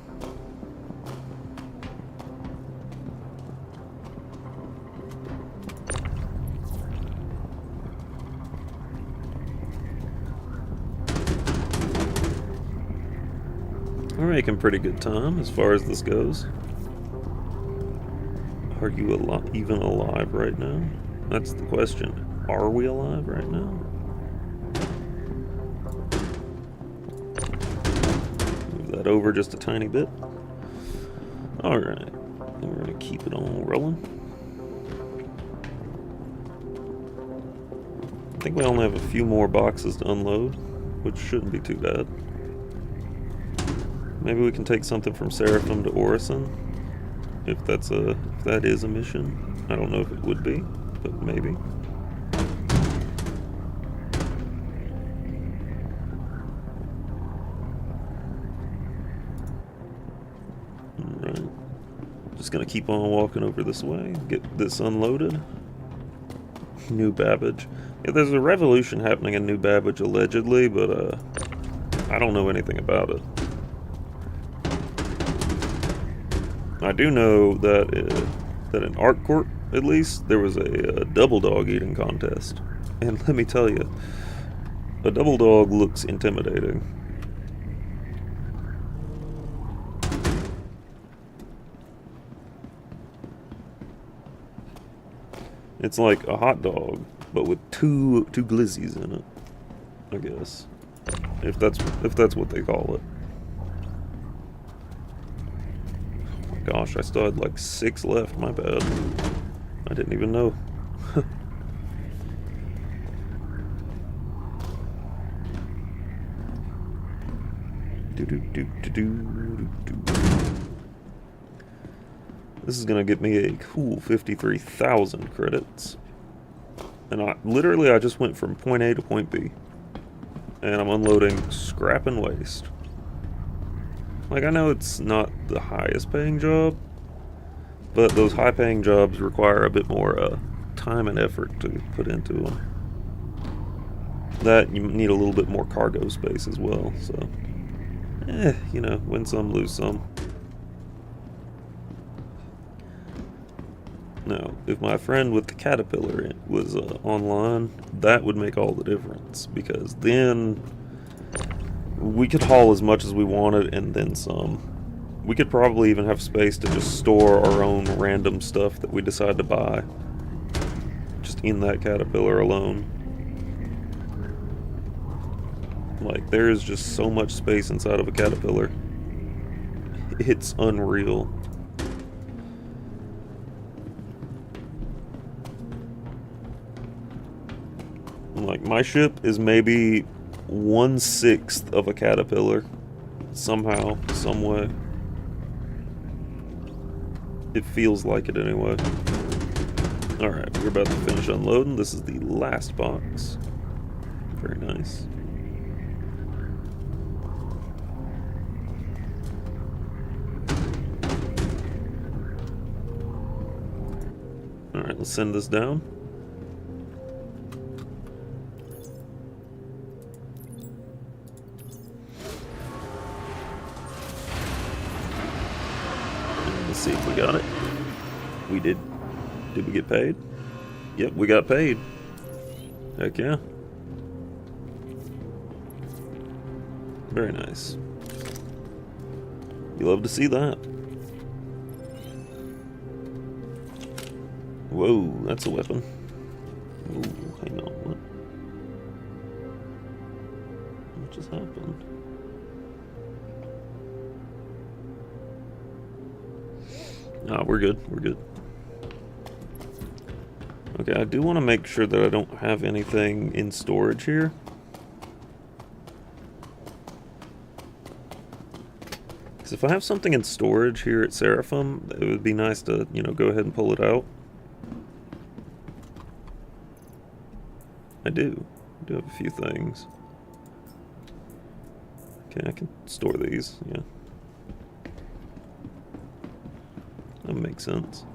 We're making pretty good time as far as this goes. Are you even alive right now? That's the question. Are we alive right now? Move that over just a tiny bit. Alright. We're going to keep it on rolling. I think we only have a few more boxes to unload, which shouldn't be too bad. Maybe we can take something from Seraphim to Orison, if that is a mission. I don't know if it would be, but maybe. Alright. Just gonna keep on walking over this way, get this unloaded. New Babbage. Yeah, there's a revolution happening in New Babbage allegedly, but I don't know anything about it. I do know that that in ArcCorp, at least, there was a double dog eating contest. And let me tell you, a double dog looks intimidating. It's like a hot dog, but with two glizzies in it, I guess. If that's what they call it. Gosh, I still had like 6 left, my bad. I didn't even know. This is gonna get me a cool 53,000 credits. And I just went from point A to point B. And I'm unloading scrap and waste. Like, I know it's not the highest paying job, but those high paying jobs require a bit more time and effort to put into them. That, you need a little bit more cargo space as well, so... you know, win some, lose some. Now, if my friend with the caterpillar was online, that would make all the difference, because then... we could haul as much as we wanted, and then some. We could probably even have space to just store our own random stuff that we decide to buy. Just in that caterpillar alone. Like, there is just so much space inside of a caterpillar. It's unreal. Like, my ship is maybe 1/6 of a caterpillar, somehow, some way. It feels like it anyway. Alright, we're about to finish unloading. This is the last box. Very nice. Alright, let's send this down. Let's see if we got it. We did. Did we get paid? Yep, we got paid. Heck yeah. Very nice. You love to see that. Whoa, that's a weapon. Ooh, hang on, what? What just happened? Ah, we're good, we're good. Okay, I do want to make sure that I don't have anything in storage here. Because if I have something in storage here at Seraphim, it would be nice to, you know, go ahead and pull it out. I do. I do have a few things. Okay, I can store these, yeah. That makes sense.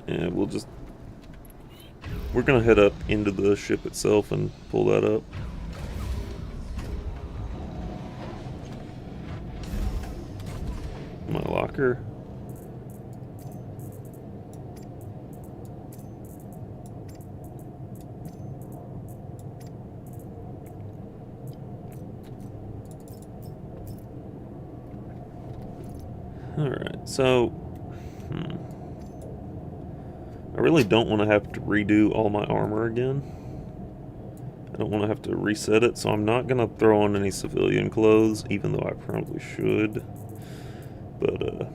Yeah, we're gonna head up into the ship itself and pull that up. My locker. Alright, so I really don't want to have to redo all my armor again. I don't want to have to reset it, so I'm not going to throw on any civilian clothes, even though I probably should. But,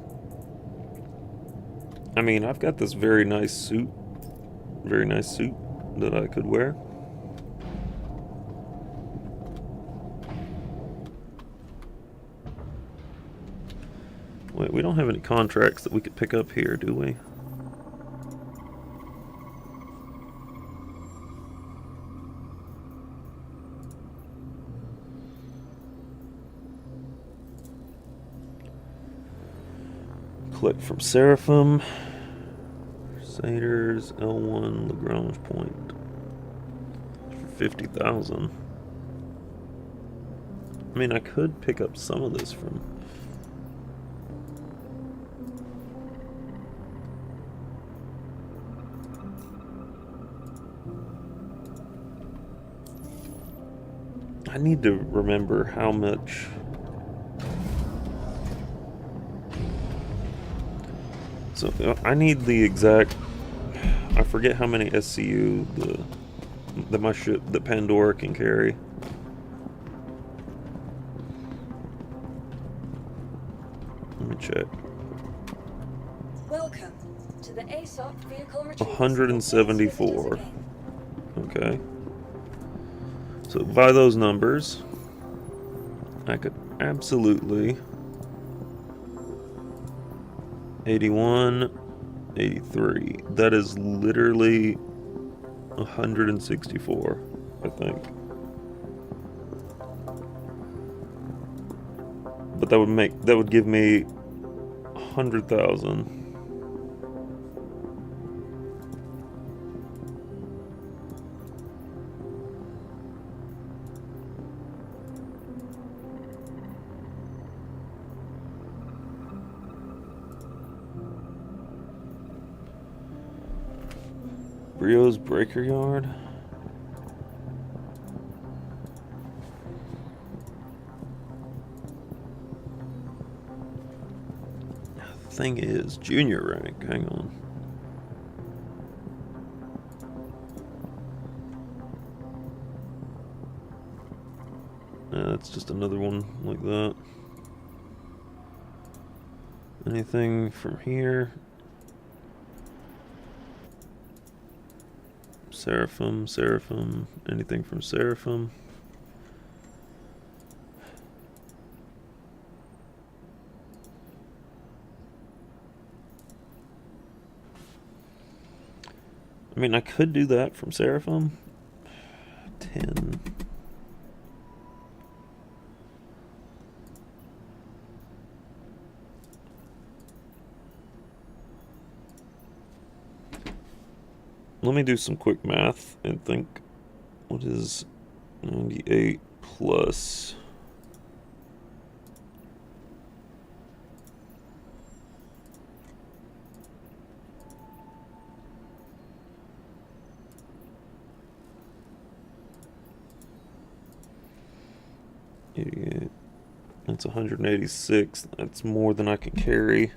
I mean, I've got this very nice suit that I could wear. Wait, we don't have any contracts that we could pick up here, do we? Collect from Seraphim. Crusaders, L1, Lagrange Point. For 50,000. I mean, I could pick up some of this from... I need to remember how much... So, I need the exact... I forget how many SCU that my ship, that Pandora can carry. Let me check. Welcome to the ASOP vehicle retrieval. 174. Okay. So by those numbers, I could absolutely 81, 83. That is literally 164, I think. But that would give me 100,000. Brio's Breaker Yard. The thing is, junior rank. Hang on. That's just another one like that. Anything from here? Seraphim, anything from Seraphim? I mean, I could do that from Seraphim. 10. Let me do some quick math and think, what is 98 plus... That's 186. That's more than I can carry.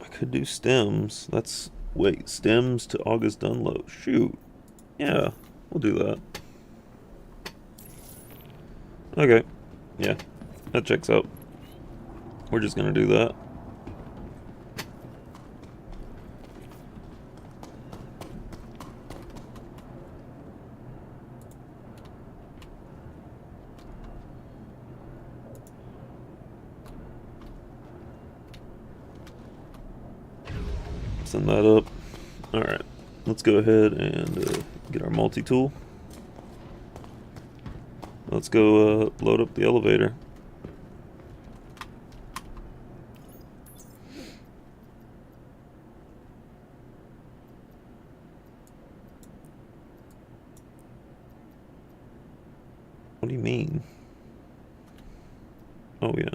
I could do stems. That's... Wait, stems to August Dunlow. Shoot. Yeah, we'll do that. Okay. Yeah, that checks out. We're just gonna do that. Send that up. Alright, let's go ahead and get our multi-tool. Let's go load up the elevator. What do you mean? Oh yeah.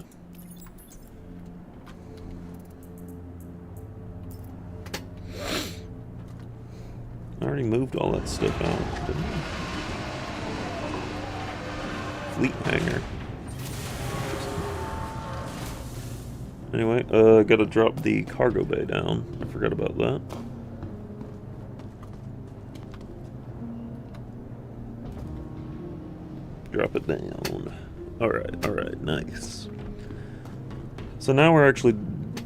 I already moved all that stuff out, didn't I? Fleet hangar. Anyway, gotta drop the cargo bay down. I forgot about that. Drop it down. Alright, nice. So now we're actually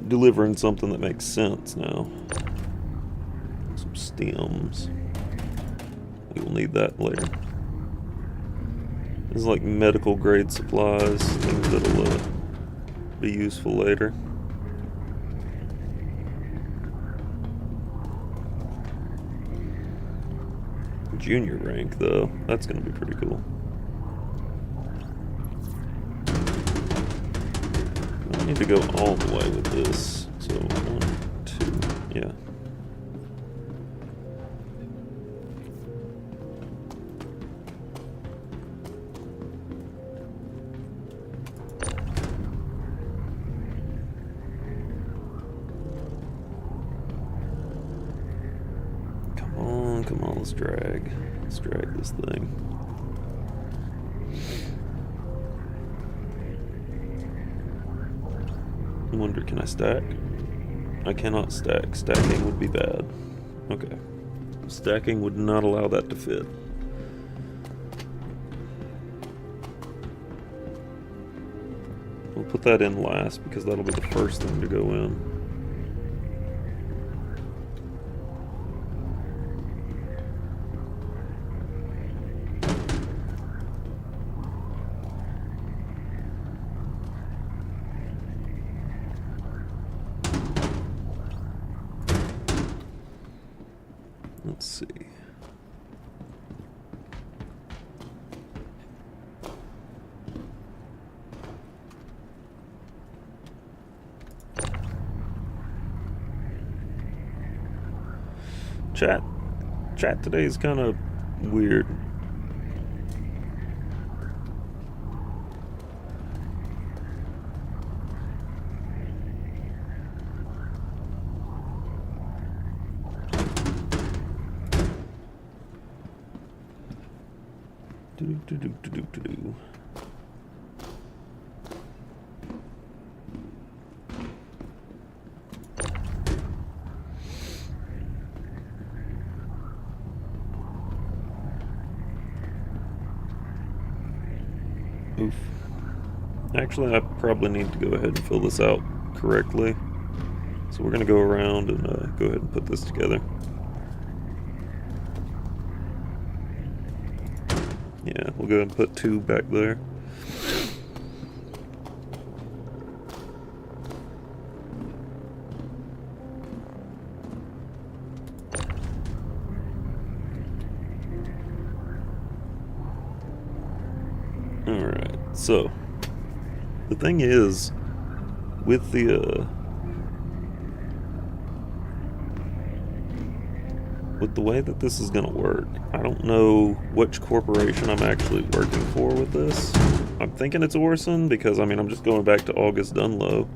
delivering something that makes sense now. Some stems. We will need that later. This is like medical grade supplies, things that'll be useful later. Junior rank though, that's gonna be pretty cool. I need to go all the way with this. So 1, 2, yeah. Come on, let's drag this thing. I wonder, can I stack? I cannot stack. Stacking would be bad. Okay. Stacking would not allow that to fit. We'll put that in last because that'll be the first thing to go in. Let's see. Chat today is kind of weird. Do. Oof. Actually, I probably need to go ahead and fill this out correctly. So we're going to go around and go ahead and put this together. Yeah, we'll go ahead and put 2 back there. Alright, so the thing is, with the way that this is going to work, I don't know which corporation I'm actually working for with this. I'm thinking it's Orson because, I mean, I'm just going back to August Dunlow,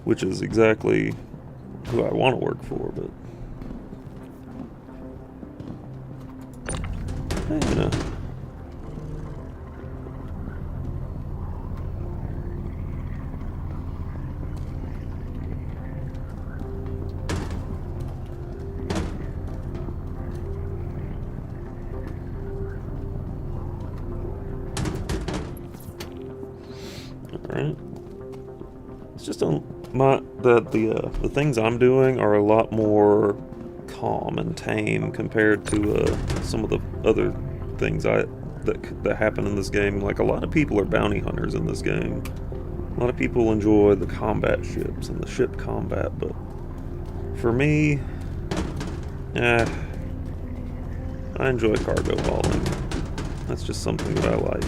which is exactly who I want to work for, but Yeah. Alright. It's just the things I'm doing are a lot more calm and tame compared to some of the other things that happen in this game. Like, a lot of people are bounty hunters in this game. A lot of people enjoy the combat ships and the ship combat, but for me, I enjoy cargo hauling. That's just something that I like.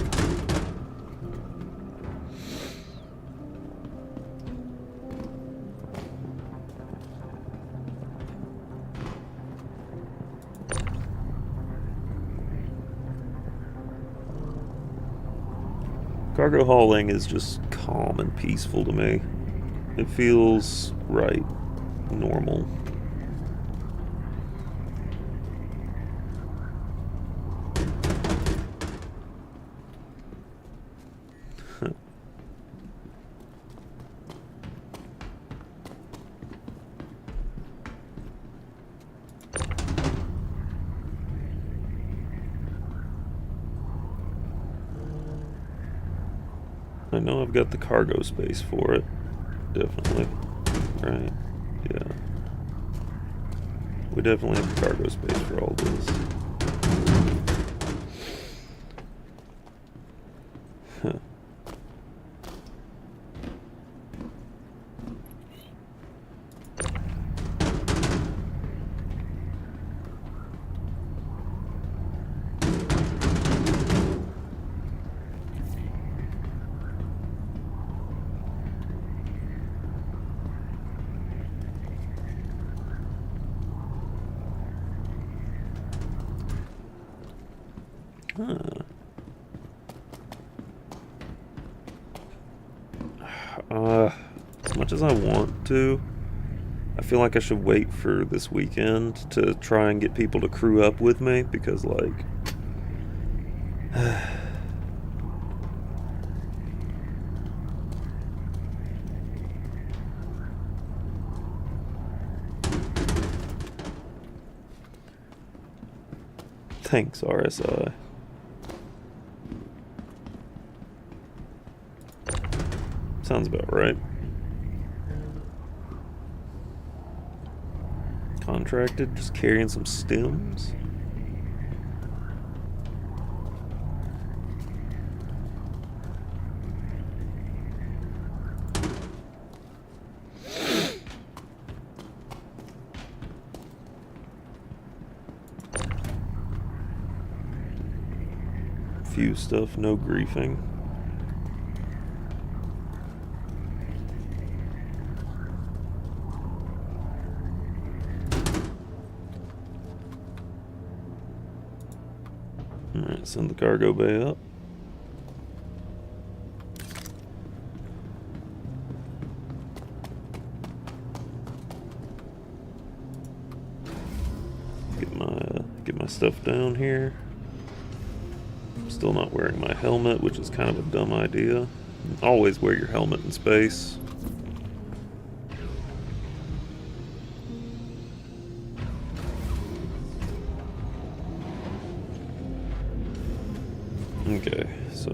Cargo hauling is just calm and peaceful to me. It feels right, normal. I know I've got the cargo space for it. Definitely. Right. Yeah. We definitely have the cargo space for all this. Huh. As much as I want to, I feel like I should wait for this weekend to try and get people to crew up with me, because, like, thanks, RSI. Sounds about right. Contracted, just carrying some stems. Few stuff, no griefing. Alright, send the cargo bay up. Get my stuff down here. I'm still not wearing my helmet, which is kind of a dumb idea. Always wear your helmet in space. Okay, so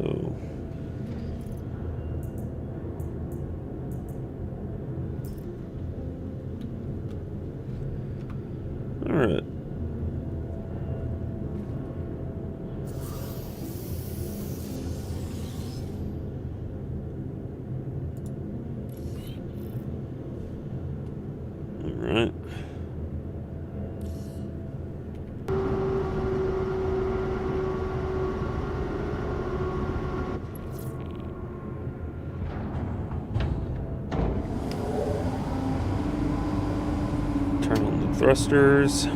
all right. All right. Turn on the thrusters.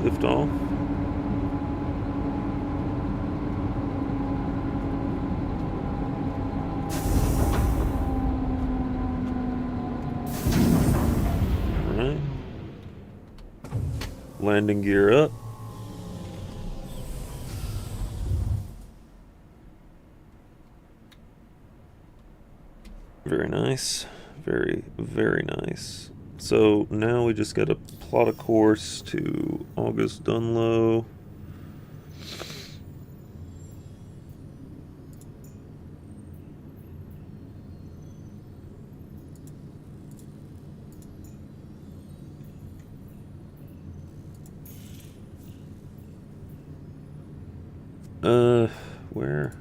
Lift off. Alright. Landing gear up. Very nice. Very, very nice. So now we just gotta plot a course to August Dunlow. Where?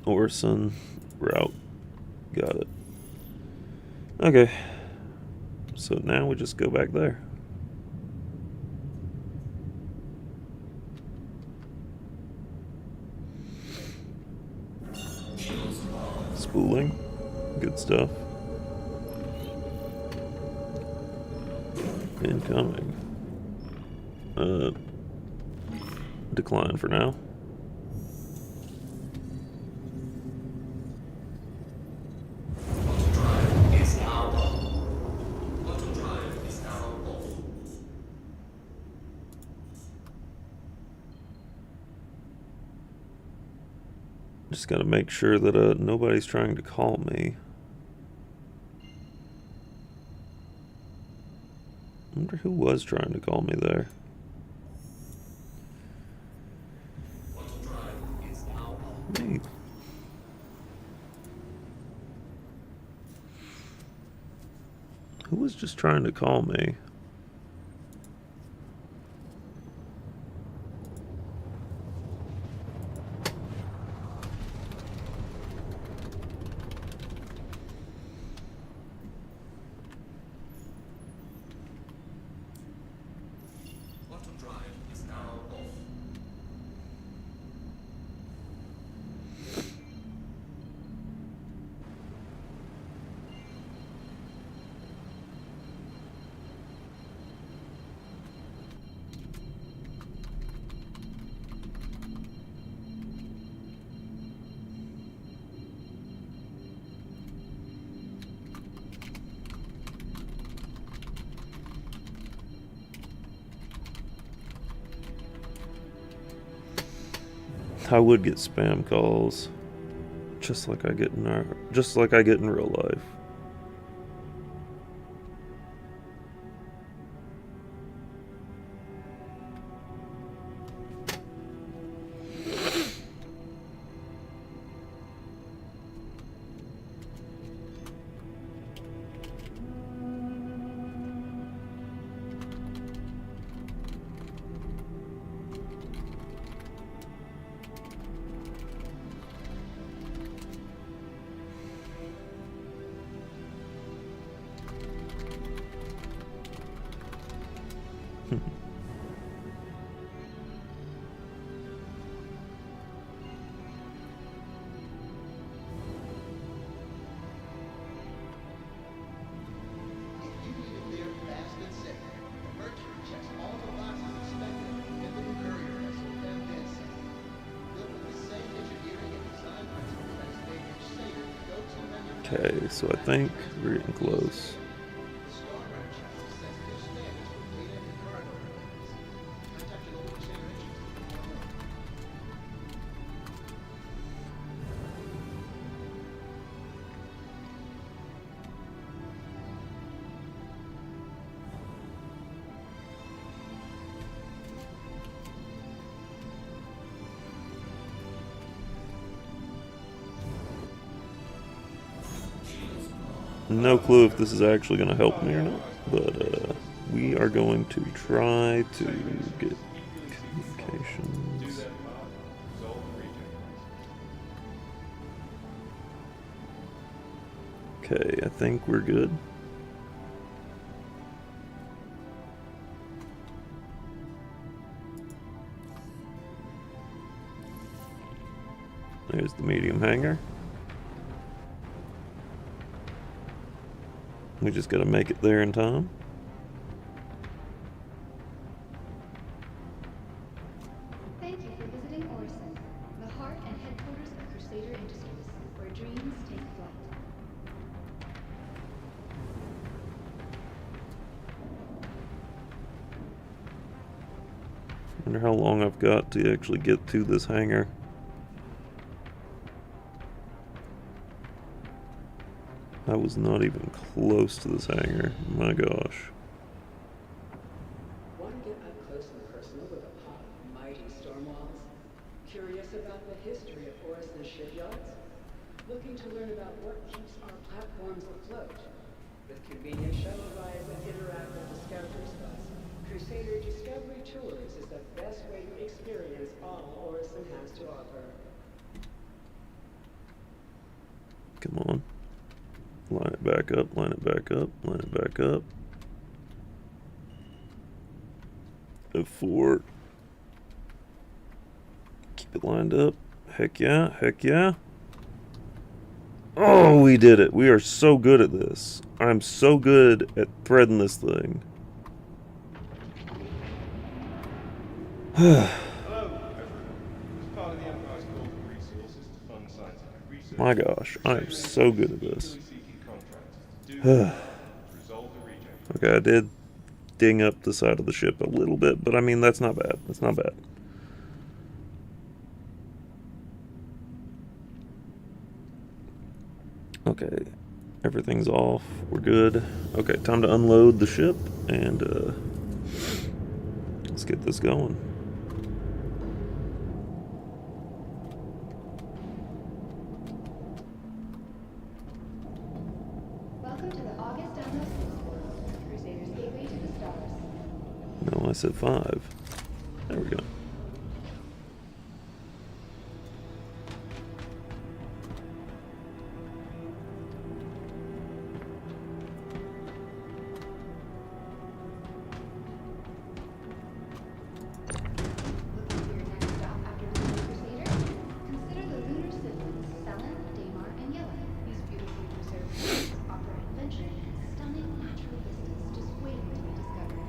Orson route. Got it. Okay. So now we just go back there. Spooling. Good stuff. Incoming. Decline for now. Just gotta make sure that nobody's trying to call me. I wonder who was trying to call me there. Me. Who was just trying to call me? I would get spam calls, just like I get in real life. Okay, so I think we're getting close. No clue if this is actually going to help me or not, but we are going to try to get communications. Okay, I think we're good. There's the medium hangar. We just gotta make it there in time. Thank you for visiting Orson, the heart and headquarters of Crusader Industries, where dreams take flight. Wonder how long I've got to actually get to this hangar. I was not even close to this hangar. My gosh. Want to get up close and personal with a pot of mighty storm walls? Curious about the history of Orison shipyards? Looking to learn about what keeps our platforms afloat? With convenient shuttle rides and interactive Discovery spots, Crusader Discovery Tours is the best way to experience all Orison has to offer. Come on. Line it back up, line it back up, line it back up. F4. Keep it lined up. Heck yeah, heck yeah. Oh, we did it. We are so good at this. I'm so good at threading this thing. Hello, everyone. As part of the Empire's call for resources to fund scientific research, My gosh, I am so good at this. seeking contractors to do to resolve the reject. Okay, I did ding up the side of the ship a little bit, but I mean, that's not bad. That's not bad. Okay, everything's off. We're good. Okay, time to unload the ship, and let's get this going. Welcome to the August download spaceport, Crusader's gateway to the stars. No, I said 5. There we go. Looking for your next stop after visiting Crusader? Consider the lunar siblings, Selen, Daymar, and Yellen. These beautifully preserved planets offer adventure and stunning natural vistas just waiting to be discovered.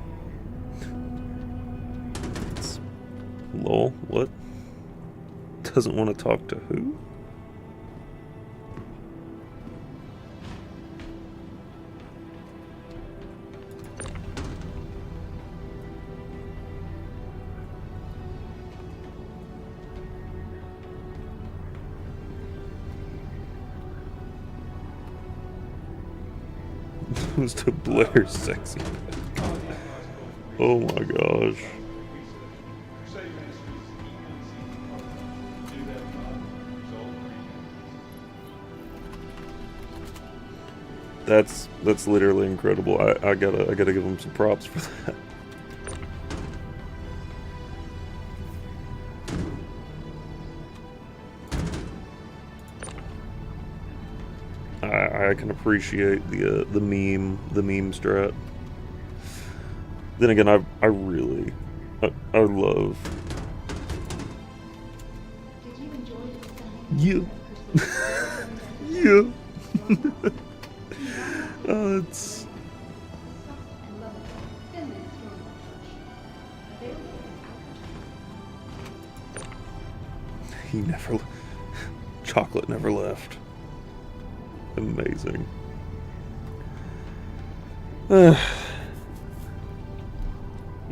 Lol, what? Doesn't want to talk to who? Mr. Blair's sexy. Oh my gosh. That's literally incredible. I gotta give him some props for that. I can appreciate the meme strat. Then again, I really I love Did you enjoy the stunning you. Crusader? Yeah. It's Soft and lovable, thinly strong touch. Available without he never chocolate never left. Amazing. You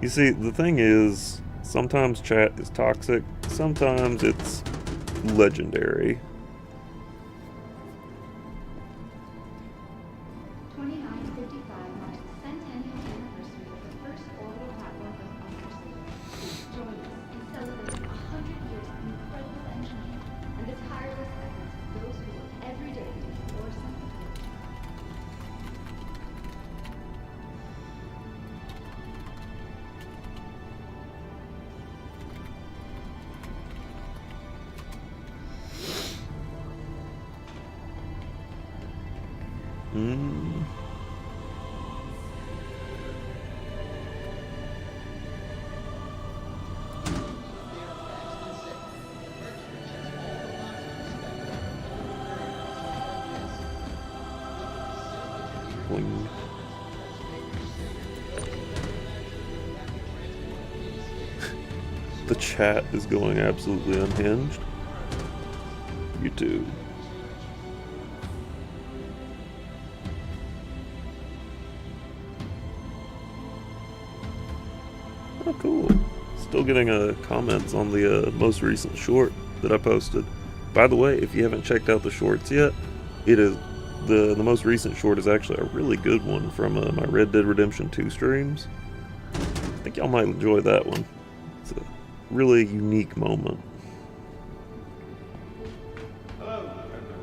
see, the thing is, sometimes chat is toxic, sometimes it's legendary. 2955 marks the centennial anniversary of the first orbital platform built on Crusader. Join us in celebrating 100 years of incredible engineering and the tireless efforts of those who work every day to keep Orson afloat. Boing. The chat is going absolutely unhinged. You too. Oh, cool. Still getting comments on the most recent short that I posted. By the way, if you haven't checked out the shorts yet, it is the most recent short is actually a really good one from my Red Dead Redemption 2 streams. I think y'all might enjoy that one. It's a really unique moment. Hello, Pandora.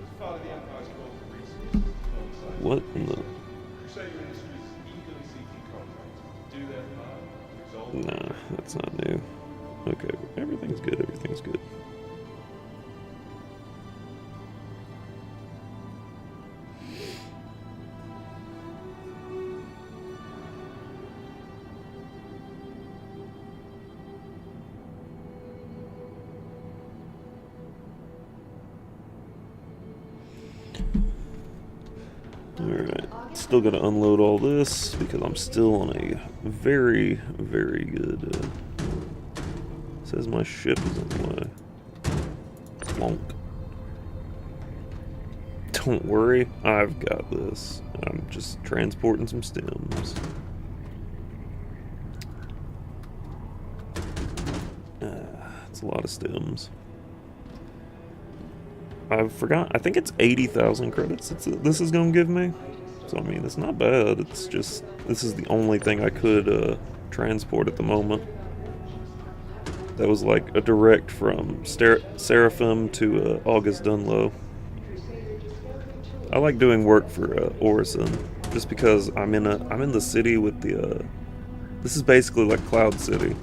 As part of the Empire's call for resources to fund science What in the... Crusader Industries is eagerly seeking contracts to do their part to resolve... Nah, that's not new. Okay, everything's good, everything's good. Alright, still gotta unload all this because I'm still on a very, very good... says my ship is in the way. Plonk. Don't worry, I've got this. I'm just transporting some stems. It's a lot of stems. I forgot. I think it's 80,000 credits this is going to give me. So, I mean, it's not bad. It's just, this is the only thing I could transport at the moment. That was like a direct from Seraphim to August Dunlow. I like doing work for Orison just because I'm in the city with the this is basically like Cloud City.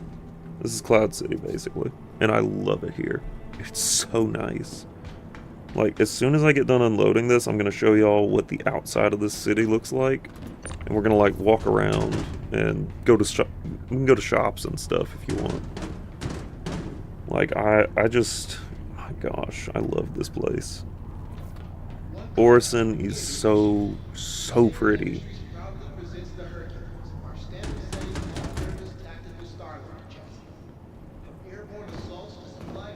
This is Cloud City basically, and I love it here. It's so nice. Like, as soon as I get done unloading this, I'm gonna show y'all what the outside of this city looks like, and we're gonna like walk around and go to we can go to shops and stuff if you want. Like, I just, my gosh, I love this place. Orison is so pretty.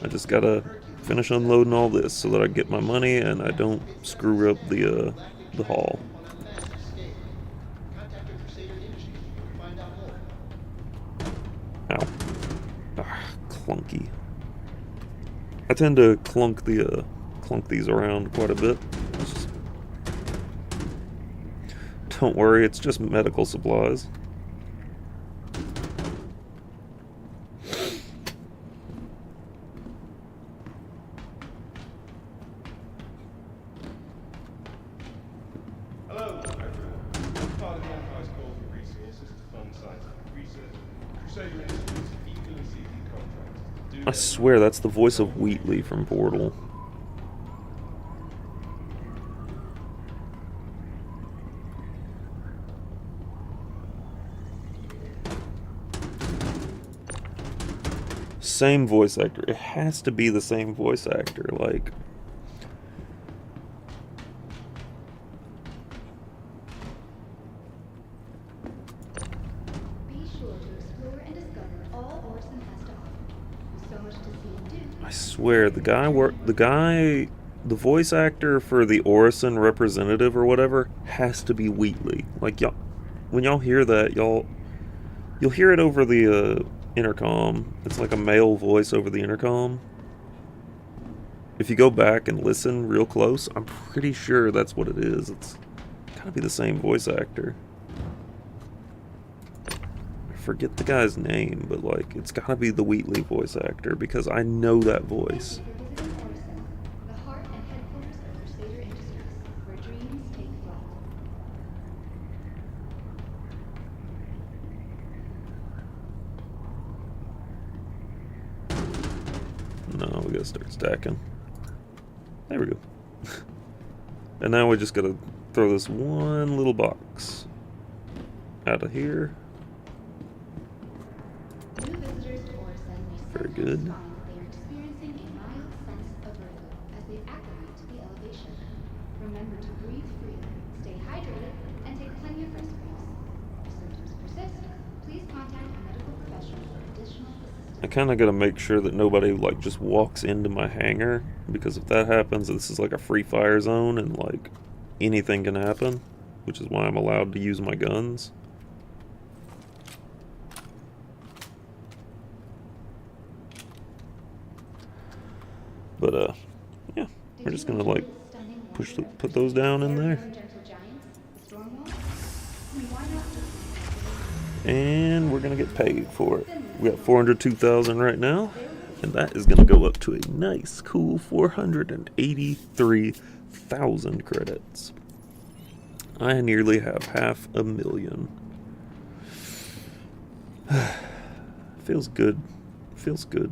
I just gotta finish unloading all this so that I get my money and I don't screw up the haul. Ow. Ah, clunky. I tend to clunk these around quite a bit. Don't worry, it's just medical supplies. Hello, everyone. As part of the Empire's call for resources to fund scientific research, Crusader Industries is eagerly seeking contracts to do I swear that's the voice of Wheatley from Portal. Same voice actor. It has to be the same voice actor, like... Be sure to explore and discover all Orson has to offer. With so much to see and do. I swear, the voice actor for the Orison representative or whatever has to be Wheatley. Like, y'all, when y'all hear that, you'll hear it over the intercom. It's like a male voice over the intercom. If you go back and listen real close, I'm pretty sure that's what it is. It's gotta be the same voice actor. I forget the guy's name, but like, it's gotta be the Wheatley voice actor because I know that voice. Thank you for visiting Orson, the heart and headquarters of Crusader Industries, where dreams take flight. No, we gotta start stacking. There we go. And now we just gotta throw this one little box out of here. New visitors to Orson may Very sometimes good. find that they are experiencing a mild sense of vertigo as they acclimate to the elevation. Remember to breathe freely, stay hydrated, and take plenty of rest breaks. If symptoms persist, please contact a medical professional for additional assistance. I kind of got to make sure that nobody like just walks into my hangar, because if that happens, this is like a free fire zone and like anything can happen, which is why I'm allowed to use my guns. But yeah, we're just gonna like put those down in there, and we're gonna get paid for it. We got 402,000 right now, and that is gonna go up to a nice, cool 483,000 credits. I nearly have 500,000. Feels good. Feels good.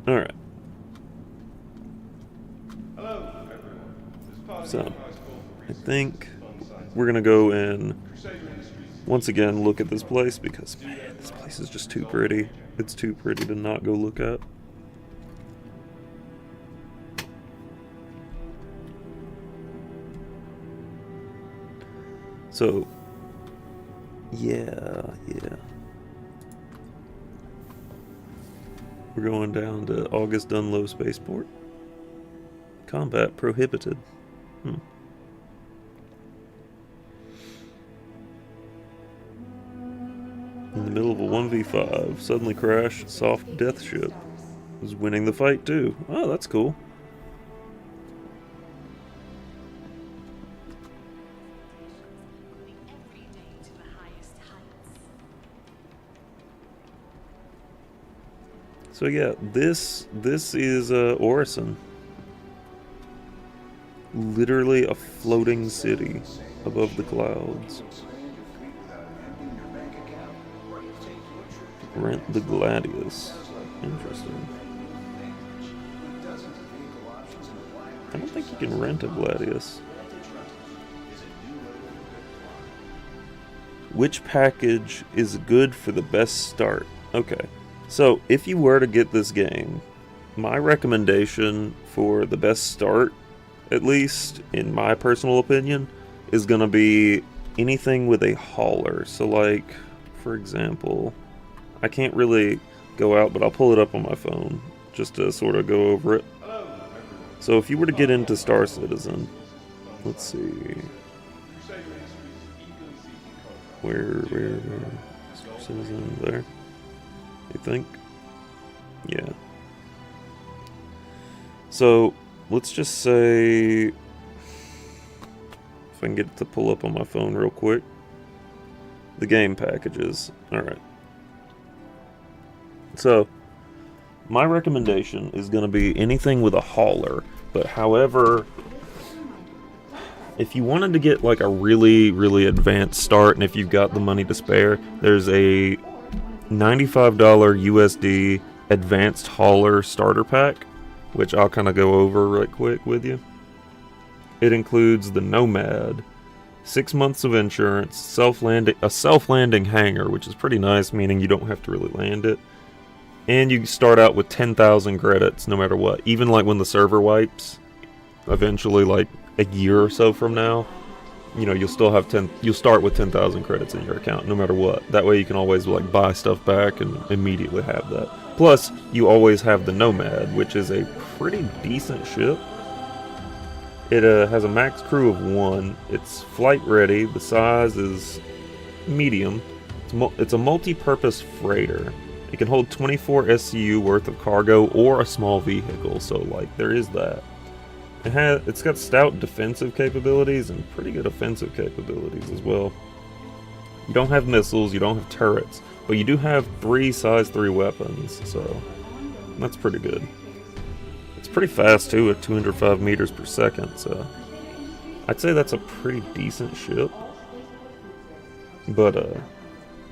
Alright. Hello, everyone. This part of So, the Empire School for I Research think is fun science. we're gonna go and Crusader Industries once again look at this place because, man, this place is just too pretty. It's too pretty to not go look at. So, yeah. We're going down to August Dunlow Spaceport. Combat prohibited. In the middle of a 1v5, suddenly crash, soft death ship. Was winning the fight too. Oh, that's cool. So yeah, this is Orison. Literally a floating city above the clouds. Rent the Gladius. Interesting. I don't think you can rent a Gladius. Which package is good for the best start? Okay. So, if you were to get this game, my recommendation for the best start, at least in my personal opinion, is going to be anything with a hauler. So, like, for example, I can't really go out, but I'll pull it up on my phone just to sort of go over it. So, if you were to get into Star Citizen, let's see. Where? Star Citizen, there. I think. Yeah. So, let's just say, if I can get it to pull up on my phone real quick. The game packages. Alright. So, my recommendation is going to be anything with a hauler. But however, if you wanted to get like a really, really advanced start, and if you've got the money to spare, there's a $95 USD advanced hauler starter pack, which I'll kind of go over right quick with you. It includes the Nomad, 6 months of insurance, a self-landing hangar, which is pretty nice, meaning you don't have to really land it, and you start out with 10,000 credits no matter what. Even like when the server wipes, eventually, like a year or so from now, you know, you'll start with 10,000 credits in your account no matter what. That way you can always like buy stuff back and immediately have that. Plus, you always have the Nomad, which is a pretty decent ship. It has a max crew of 1. It's flight ready. The size is medium. It's a multi-purpose freighter. It can hold 24 SCU worth of cargo or a small vehicle, so like there is that. It's got stout defensive capabilities and pretty good offensive capabilities as well. You don't have missiles, you don't have turrets, but you do have 3 size 3 weapons, so that's pretty good. It's pretty fast too at 205 meters per second, so I'd say that's a pretty decent ship. But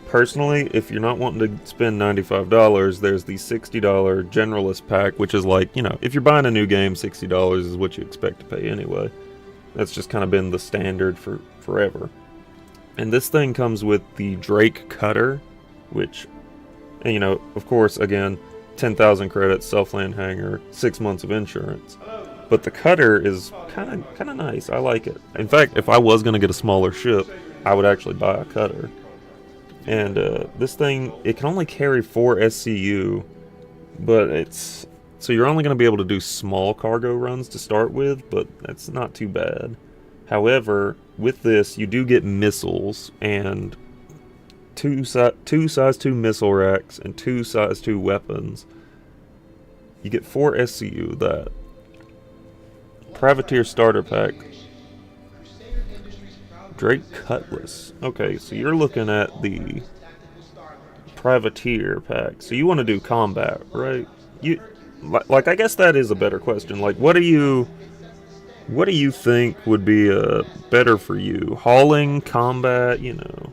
personally, if you're not wanting to spend $95, there's the $60 Generalist pack, which is like, you know, if you're buying a new game, $60 is what you expect to pay anyway. That's just kind of been the standard for forever. And this thing comes with the Drake Cutter, which, you know, of course, again, 10,000 credits, self-land hangar, 6 months of insurance. But the Cutter is kind of nice. I like it. In fact, if I was going to get a smaller ship, I would actually buy a Cutter. And this thing, it can only carry 4 SCU, but so you're only going to be able to do small cargo runs to start with, but that's not too bad. However, with this, you do get missiles, and two size 2 missile racks, and 2 size 2 weapons. You get 4 SCU. That privateer starter pack. Drake Cutlass. Okay, so you're looking at the privateer pack. So you want to do combat, right? You like I guess that is a better question. Like what do you think would be better for you? Hauling, combat, you know.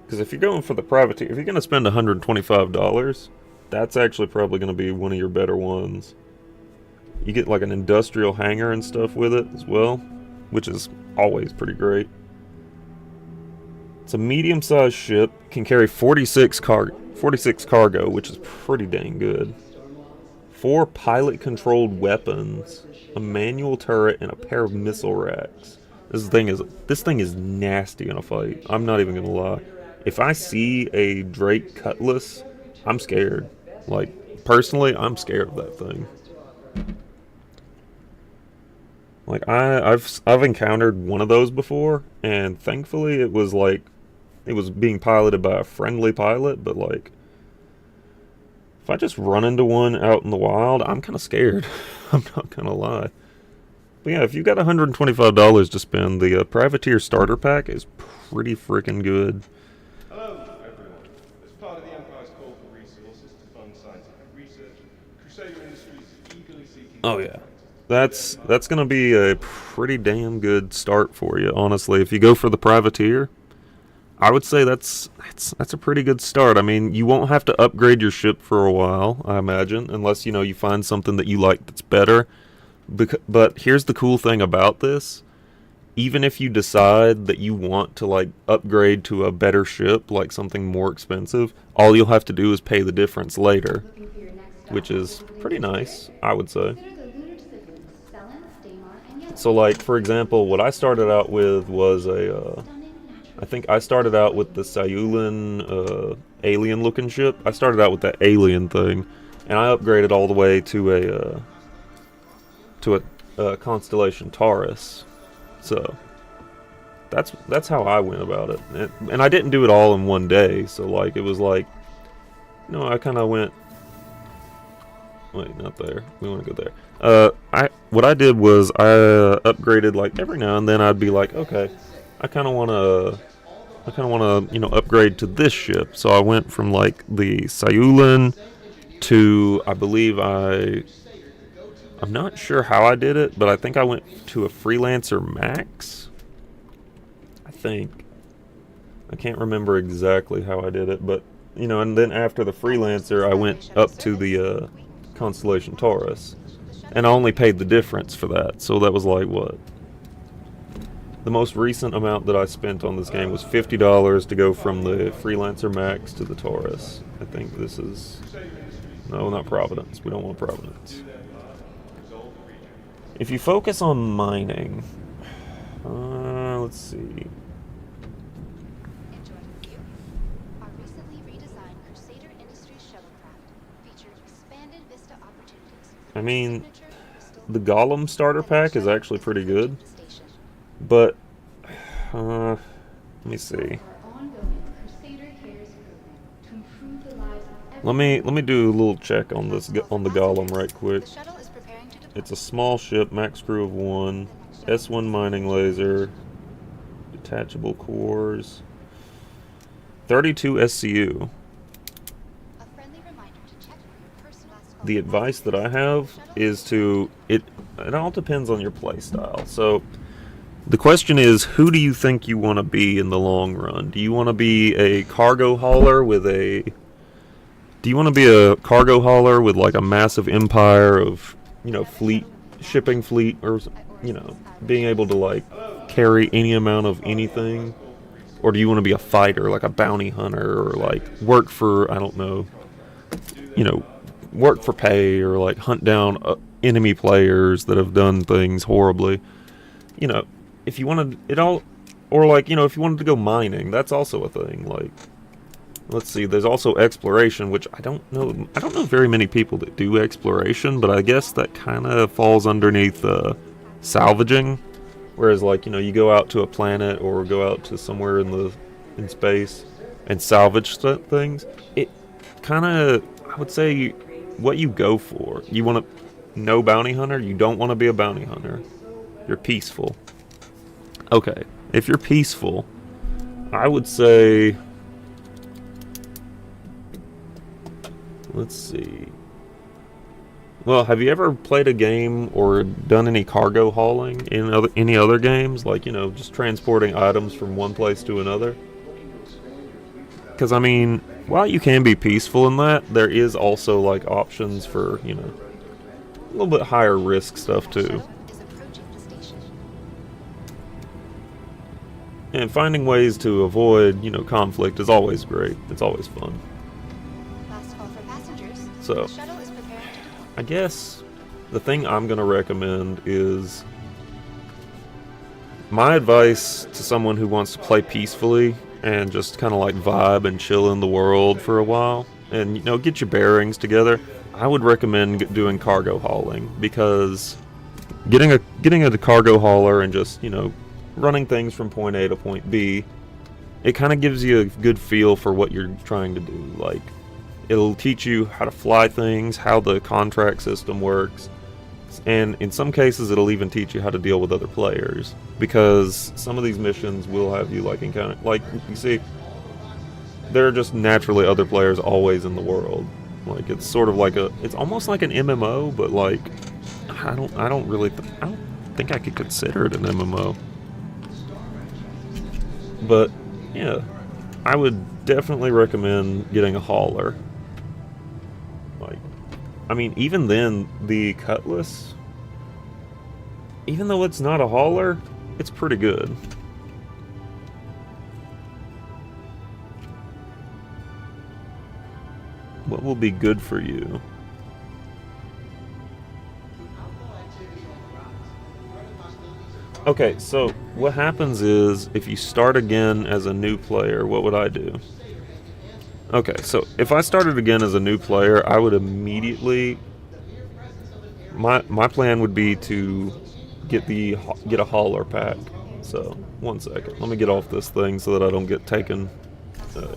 Because if you're going for the privateer, if you're going to spend $125, that's actually probably going to be one of your better ones. You get like an industrial hangar and stuff with it as well, which is always pretty great. It's a medium-sized ship, can carry 46 cargo, which is pretty dang good. 4 pilot-controlled weapons, a manual turret, and a pair of missile racks. This thing is nasty in a fight. I'm not even gonna lie. If I see a Drake Cutlass, I'm scared. Like personally, I'm scared of that thing. Like I've encountered one of those before, and thankfully it was being piloted by a friendly pilot, but like if I just run into one out in the wild, I'm kind of scared. I'm not gonna lie. But yeah, if you've got $125 to spend, the Privateer Starter Pack is pretty freaking good. Hello, everyone. As part of the Empire's call for resources to fund scientific research, Crusader Industries is eagerly seeking... Oh yeah. That's gonna be a pretty damn good start for you, honestly. If you go for the Privateer, I would say that's a pretty good start. I mean, you won't have to upgrade your ship for a while, I imagine, unless you find something that you like that's better. But here's the cool thing about this: even if you decide that you want to like upgrade to a better ship, like something more expensive, all you'll have to do is pay the difference later, which is pretty nice, I would say. So like, for example, what I started out with was I think I started out with the Sayulan alien-looking ship. I started out with that alien thing, and I upgraded all the way to a constellation Taurus. So that's how I went about it, and I didn't do it all in one day. So like, it was like, I kind of went. Wait, not there. We want to go there. What I did was I upgraded like every now and then. I'd be like, okay, I kind of want to upgrade to this ship. So I went from like the Sayulan to, I believe I'm not sure how I did it, but I think I went to a Freelancer Max. I think. I can't remember exactly how I did it, but and then after the Freelancer, I went up to the Constellation Taurus, and I only paid the difference for that. So that was like what? The most recent amount that I spent on this game was $50 to go from the Freelancer Max to the Taurus. I think this is... No, not Providence. We don't want Providence. If you focus on mining... let's see... Our recently redesigned Crusader Industries shuttlecraft features expanded vista opportunities. I mean, the Golem starter pack is actually pretty good. But, let me see. Let me do a little check on this on the Golem right quick. It's a small ship, max crew of 1, S1 mining laser, detachable cores, 32 SCU. The advice that I have is it all depends on your playstyle. So the question is, who do you think you want to be in the long run? Do you want to be a cargo hauler with like a massive empire of, shipping fleet, or, being able to like carry any amount of anything? Or do you want to be a fighter, like a bounty hunter, or like work for, I don't know, work for pay, or like hunt down enemy players that have done things horribly? If you wanted it all, or like, if you wanted to go mining, that's also a thing. Like, let's see, there's also exploration, which I don't know very many people that do exploration, but I guess that kind of falls underneath salvaging. Whereas, like, you know, you go out to a planet or go out to somewhere in space and salvage things. It kind of, I would say, what you go for. You want to no bounty hunter. You don't want to be a bounty hunter. You're peaceful. Okay, if you're peaceful, I would say, let's see. Well, have you ever played a game or done any cargo hauling in any other games? Like, you know, just transporting items from one place to another? Because, I mean, while you can be peaceful in that, there is also, like, options for, you know, a little bit higher risk stuff, too. And finding ways to avoid, you know, conflict is always great. It's always fun. Last call for passengers. So, The shuttle is preparing to depart. I guess the thing I'm going to recommend is my advice to someone who wants to play peacefully and just kind of like vibe and chill in the world for a while and, you know, get your bearings together. I would recommend doing cargo hauling, because getting a cargo hauler and just, you know, running things from point A to point B, it kind of gives you a good feel for what you're trying to do. Like, it'll teach you how to fly things, how the contract system works, and in some cases it'll even teach you how to deal with other players, because some of these missions will have you like encounter, like, you see, there are just naturally other players always in the world. Like, it's sort of like it's almost like an MMO, but like, I don't think I could consider it an MMO. But yeah, I would definitely recommend getting a hauler. Like, I mean, even then, the Cutlass, even though it's not a hauler, it's pretty good. What will be good for you? Okay, so what happens is, if you start again as a new player, what would I do? Okay, so if I started again as a new player, I would immediately, my plan would be to get a hauler pack. So, one second, let me get off this thing so that I don't get taken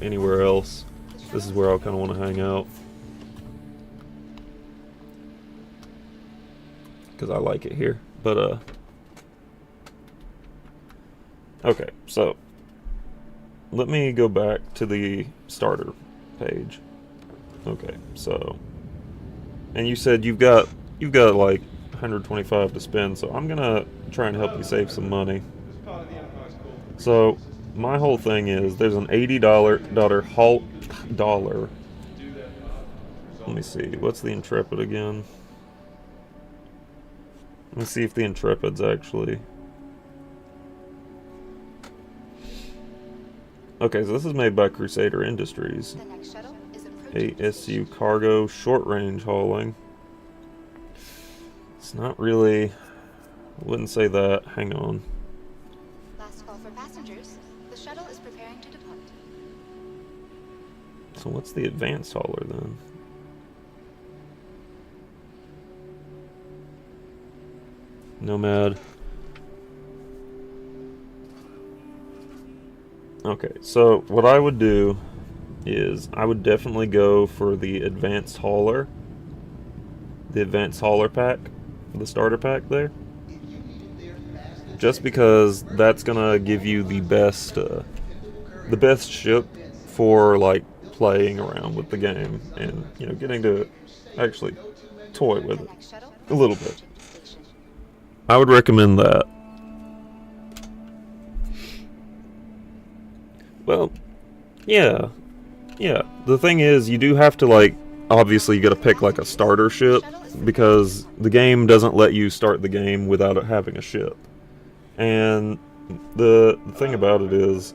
anywhere else. This is where I kind of want to hang out, because I like it here. But okay, so let me go back to the starter page. Okay, so, and you said you've got like 125 to spend, so I'm gonna try and help you save some money. So my whole thing is, there's an $80 dollar. Let me see, what's the Intrepid again? Let me see if the Intrepid's actually. Okay, so this is made by Crusader Industries. The next shuttle is approaching. ASU cargo short range hauling. It's not really, I wouldn't say that. Hang on. Last call for passengers. The shuttle is preparing to depart. So what's the advanced hauler then? Nomad. Okay, so what I would do is I would definitely go for the advanced hauler. The advanced hauler pack, the starter pack there. Just because that's gonna give you the best ship for like playing around with the game and, you know, getting to actually toy with it a little bit. I would recommend that. Well, yeah. The thing is, you do have to, like, obviously you gotta pick like a starter ship, because the game doesn't let you start the game without it having a ship. And the thing about it is,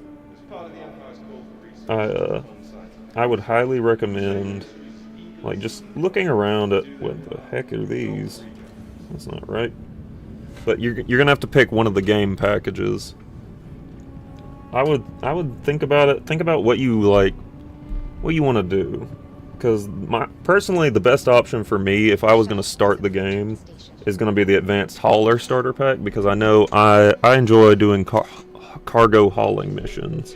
I would highly recommend, like, just looking around at, what the heck are these? That's not right. But you're gonna have to pick one of the game packages. I would think about it. Think about what you like, what you want to do. because personally the best option for me if I was going to start the game is going to be the advanced hauler starter pack, because I know I enjoy doing cargo hauling missions,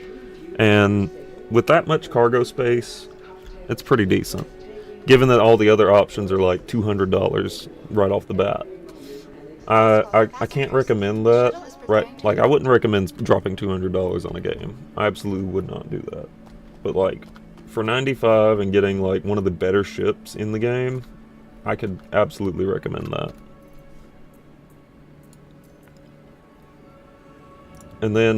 and with that much cargo space, it's pretty decent. Given that all the other options are like $200 right off the bat, I can't recommend that. Right, like I wouldn't recommend dropping $200 on a game. I absolutely would not do that. But like for 95 and getting like one of the better ships in the game, I could absolutely recommend that. And then,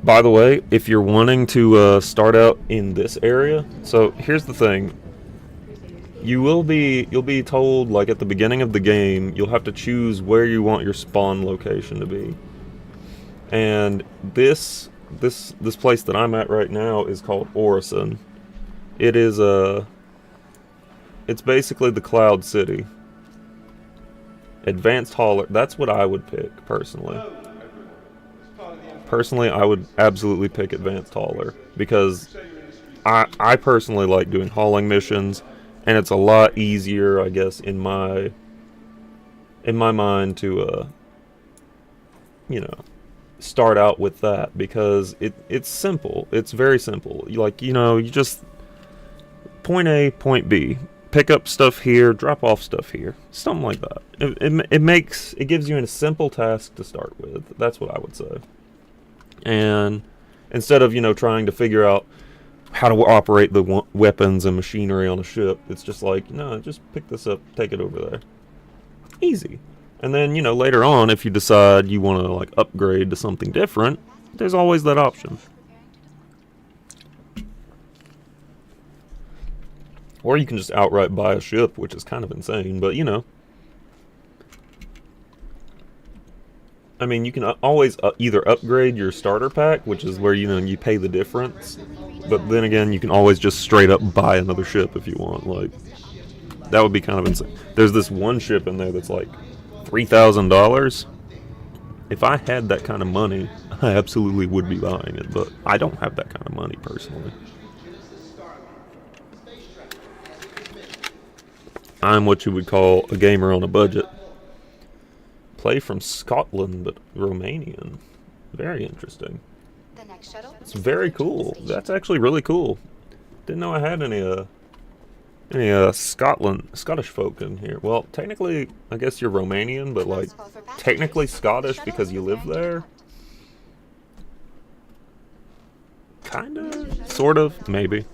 by the way, if you're wanting to start out in this area, so here's the thing. You'll be told, like at the beginning of the game, you'll have to choose where you want your spawn location to be. And this place that I'm at right now is called Orison. It is it's basically the Cloud City. Advanced hauler, that's what I would pick personally. Personally, I would absolutely pick advanced hauler because I personally like doing hauling missions. And it's a lot easier, I guess, in my mind to, you know, start out with that, because it's simple. It's very simple. Like, you know, you just point A, point B, pick up stuff here, drop off stuff here, something like that. It gives you a simple task to start with. That's what I would say. And instead of, you know, trying to figure out how to operate the weapons and machinery on a ship, it's just like, no, just pick this up, take it over there. Easy. And then, you know, later on, if you decide you want to like upgrade to something different, there's always that option. Or you can just outright buy a ship, which is kind of insane, but you know. I mean, you can always either upgrade your starter pack, which is where, you know, you pay the difference. But then again, you can always just straight up buy another ship if you want. Like, that would be kind of insane. There's this one ship in there that's like $3,000. If I had that kind of money, I absolutely would be buying it. But I don't have that kind of money personally. I'm what you would call a gamer on a budget. Play from Scotland, but Romanian. Very interesting. It's very cool. That's actually really cool. Didn't know I had any Scottish folk in here. Well, technically, I guess you're Romanian, but like technically Scottish because you live there. Kinda, sort of, maybe.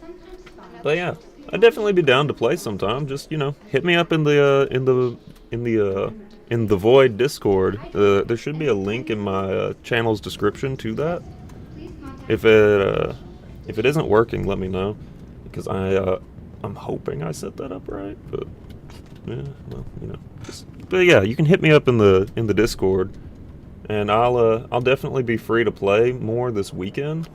But yeah, I'd definitely be down to play sometime. Just, you know, hit me up in the Void Discord. There should be a link in my channel's description to that. If it isn't working, let me know, because I'm hoping I set that up right. But yeah, well, you know. But yeah, you can hit me up in the Discord, and I'll definitely be free to play more this weekend.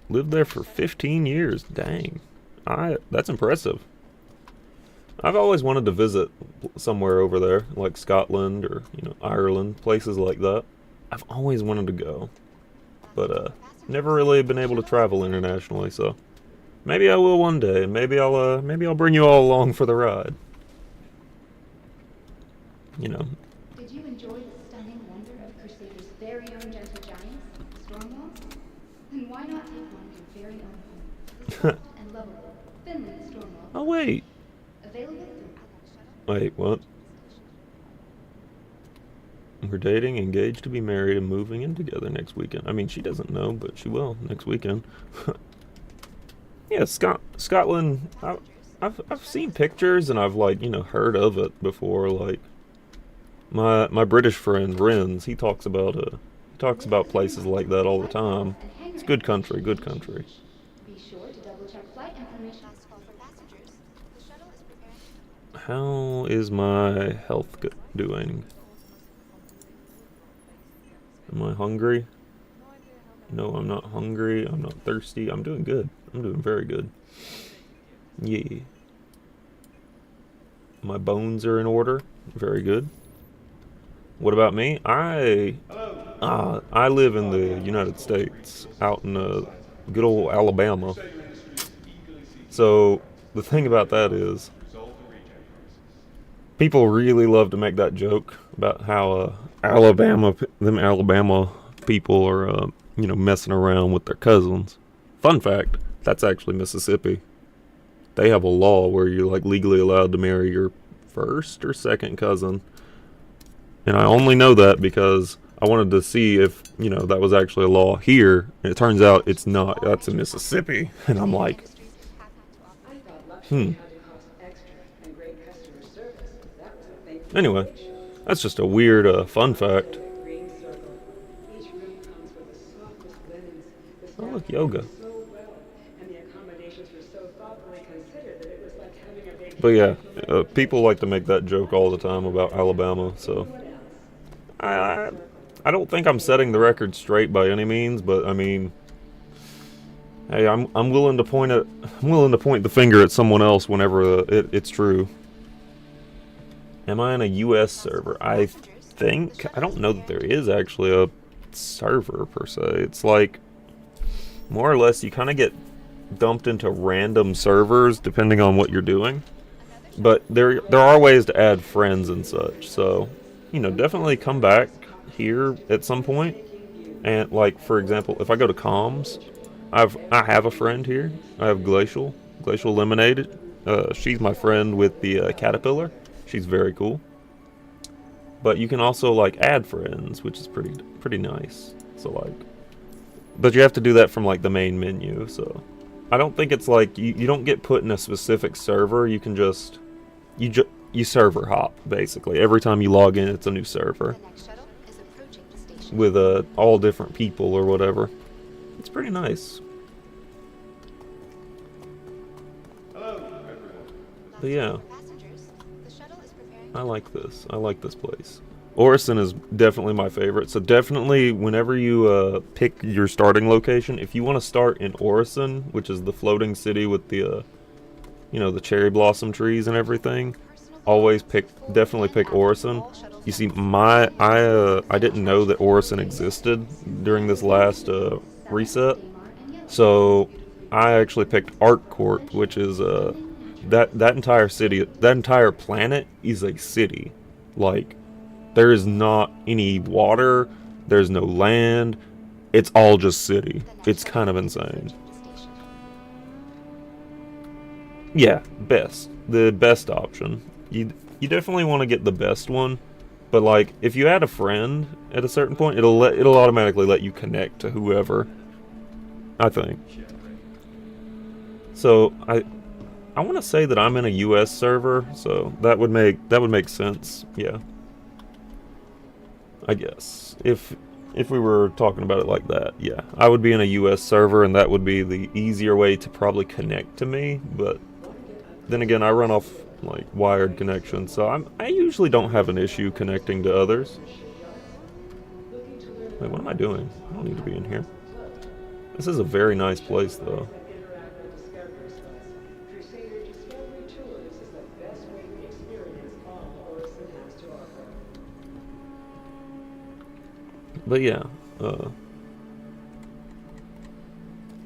Lived there for 15 years. Dang, that's impressive. I've always wanted to visit somewhere over there, like Scotland or, you know, Ireland, places like that. I've always wanted to go, but never really been able to travel internationally. So maybe I will one day, and maybe I'll bring you all along for the ride. You know. Did you enjoy the stunning wonder of Crusader's very own gentle giants, Stormwalls? Then why not take one of your very own home, the soft and lovable Finland Stormwall? Oh wait. Available through. Wait, what? We're dating, engaged to be married, and moving in together next weekend. I mean, she doesn't know, but she will next weekend. Yeah, Scotland. I've seen pictures and I've, like, you know, heard of it before. Like my British friend Renz, he talks about places like that all the time. It's good country, good country. Be sure to double check flight information. How is my health doing? Am I hungry? No, I'm not hungry. I'm not thirsty. I'm doing good. I'm doing very good. Yeah. My bones are in order. Very good. What about me? Hello. I live in the United States, out in good old Alabama. So the thing about that is, people really love to make that joke about how them Alabama people are, messing around with their cousins. Fun fact: that's actually Mississippi. They have a law where you're like legally allowed to marry your first or second cousin, and I only know that because I wanted to see if that was actually a law here, and it turns out it's not. That's in Mississippi, and I'm like, I thought hmm. luxury had to cost extra and great customer service. That was a thing. Anyway, that's just a weird fun fact. Green circle. Each room comes with the softest linens. The Oh, staff look, catered yoga. so well, and the accommodations were so thoughtfully considered that it was like having a vacation. But yeah, people like to make that joke all the time about Alabama. So I I don't think I'm setting the record straight by any means, but I mean, hey, I'm willing to point the finger at someone else whenever it's true. Am I on a U.S. server? I don't know that there is actually a server per se. It's like more or less you kind of get dumped into random servers depending on what you're doing. But there are ways to add friends and such. So, definitely come back here at some point. And like for example, if I go to comms, I have a friend here. I have Glacial Lemonade. She's my friend with the caterpillar. She's very cool. But you can also like add friends, which is pretty nice. So like, but you have to do that from like the main menu. So I don't think it's like you don't get put in a specific server. You can just you server hop basically. Every time you log in, it's a new server with all different people or whatever. It's pretty nice. But yeah, I like this. I like this place. Orison is definitely my favorite. So definitely, whenever you pick your starting location, if you want to start in Orison, which is the floating city with the the cherry blossom trees and everything, definitely pick Orison. You see, I didn't know that Orison existed during this last reset, so I actually picked ArcCorp, which is that entire city, that entire planet is a city. Like, there is not any water, there's no land, it's all just city. It's kind of insane. Yeah, the best option. You definitely want to get the best one, but like if you add a friend at a certain point, it'll automatically let you connect to whoever, I think. So I want to say that I'm in a US server, so that would make sense. Yeah. I guess if we were talking about it like that, yeah, I would be in a US server, and that would be the easier way to probably connect to me. But then again, I run off like wired connection, so I usually don't have an issue connecting to others. Wait, what am I doing? I don't need to be in here. This is a very nice place, though. But yeah,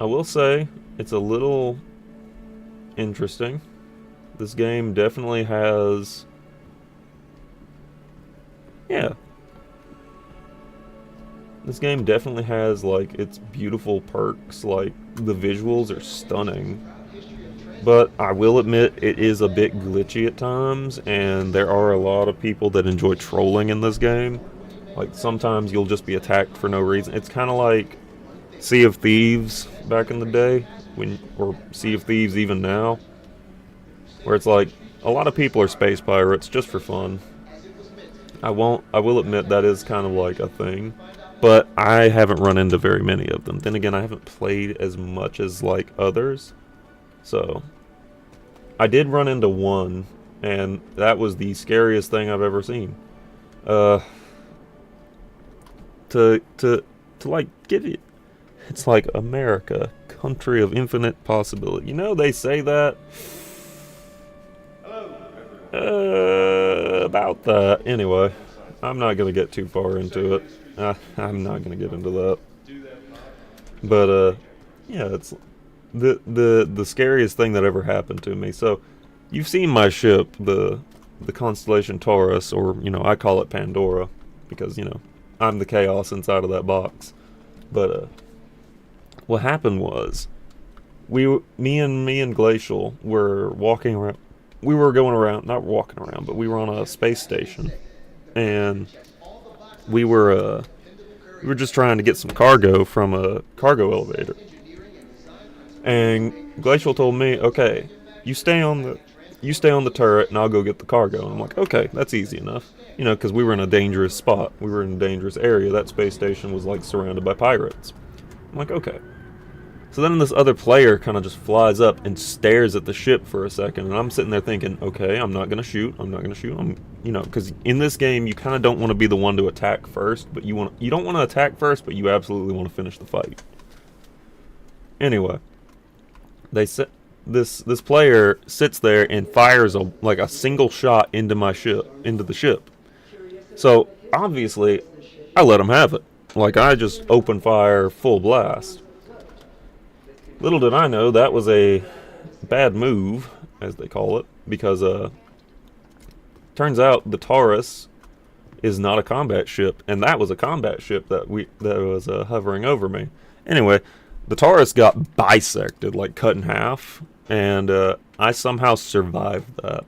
I will say it's a little interesting. This game definitely has, yeah, this game definitely has like its beautiful perks. Like the visuals are stunning, but I will admit it is a bit glitchy at times, and there are a lot of people that enjoy trolling in this game. Like sometimes you'll just be attacked for no reason. It's kind of like Sea of Thieves back in the day, or Sea of Thieves even now, where it's like a lot of people are space pirates just for fun. I will admit that is kind of like a thing, but I haven't run into very many of them. Then again, I haven't played as much as like others, so I did run into one, and that was the scariest thing I've ever seen. To like give it, it's like America, country of infinite possibility. You know, they say that about that. Anyway, I'm not gonna get too far into it. I'm not gonna get into that. Do their part. But yeah, it's the scariest thing that ever happened to me. So, you've seen my ship, the constellation Taurus, or I call it Pandora, because I'm the chaos inside of that box. But what happened was, me and Glacial were walking around. We were going around, not walking around, but we were on a space station, and we were just trying to get some cargo from a cargo elevator. And Glacial told me, "Okay, you stay on the turret, and I'll go get the cargo." And I'm like, "Okay, that's easy enough." Because we were in a dangerous spot. We were in a dangerous area. That space station was like surrounded by pirates. I'm like, "Okay." So then this other player kind of just flies up and stares at the ship for a second, and I'm sitting there thinking, "Okay, I'm not gonna shoot. Because in this game you kind of don't want to be the one to attack first, but you don't want to attack first, but you absolutely want to finish the fight." Anyway, this player sits there and fires a single shot into the ship. So obviously, I let him have it. Like, I just open fire full blast. Little did I know that was a bad move, as they call it, because turns out the Taurus is not a combat ship, and that was a combat ship that was hovering over me. Anyway, the Taurus got bisected, like cut in half, and I somehow survived that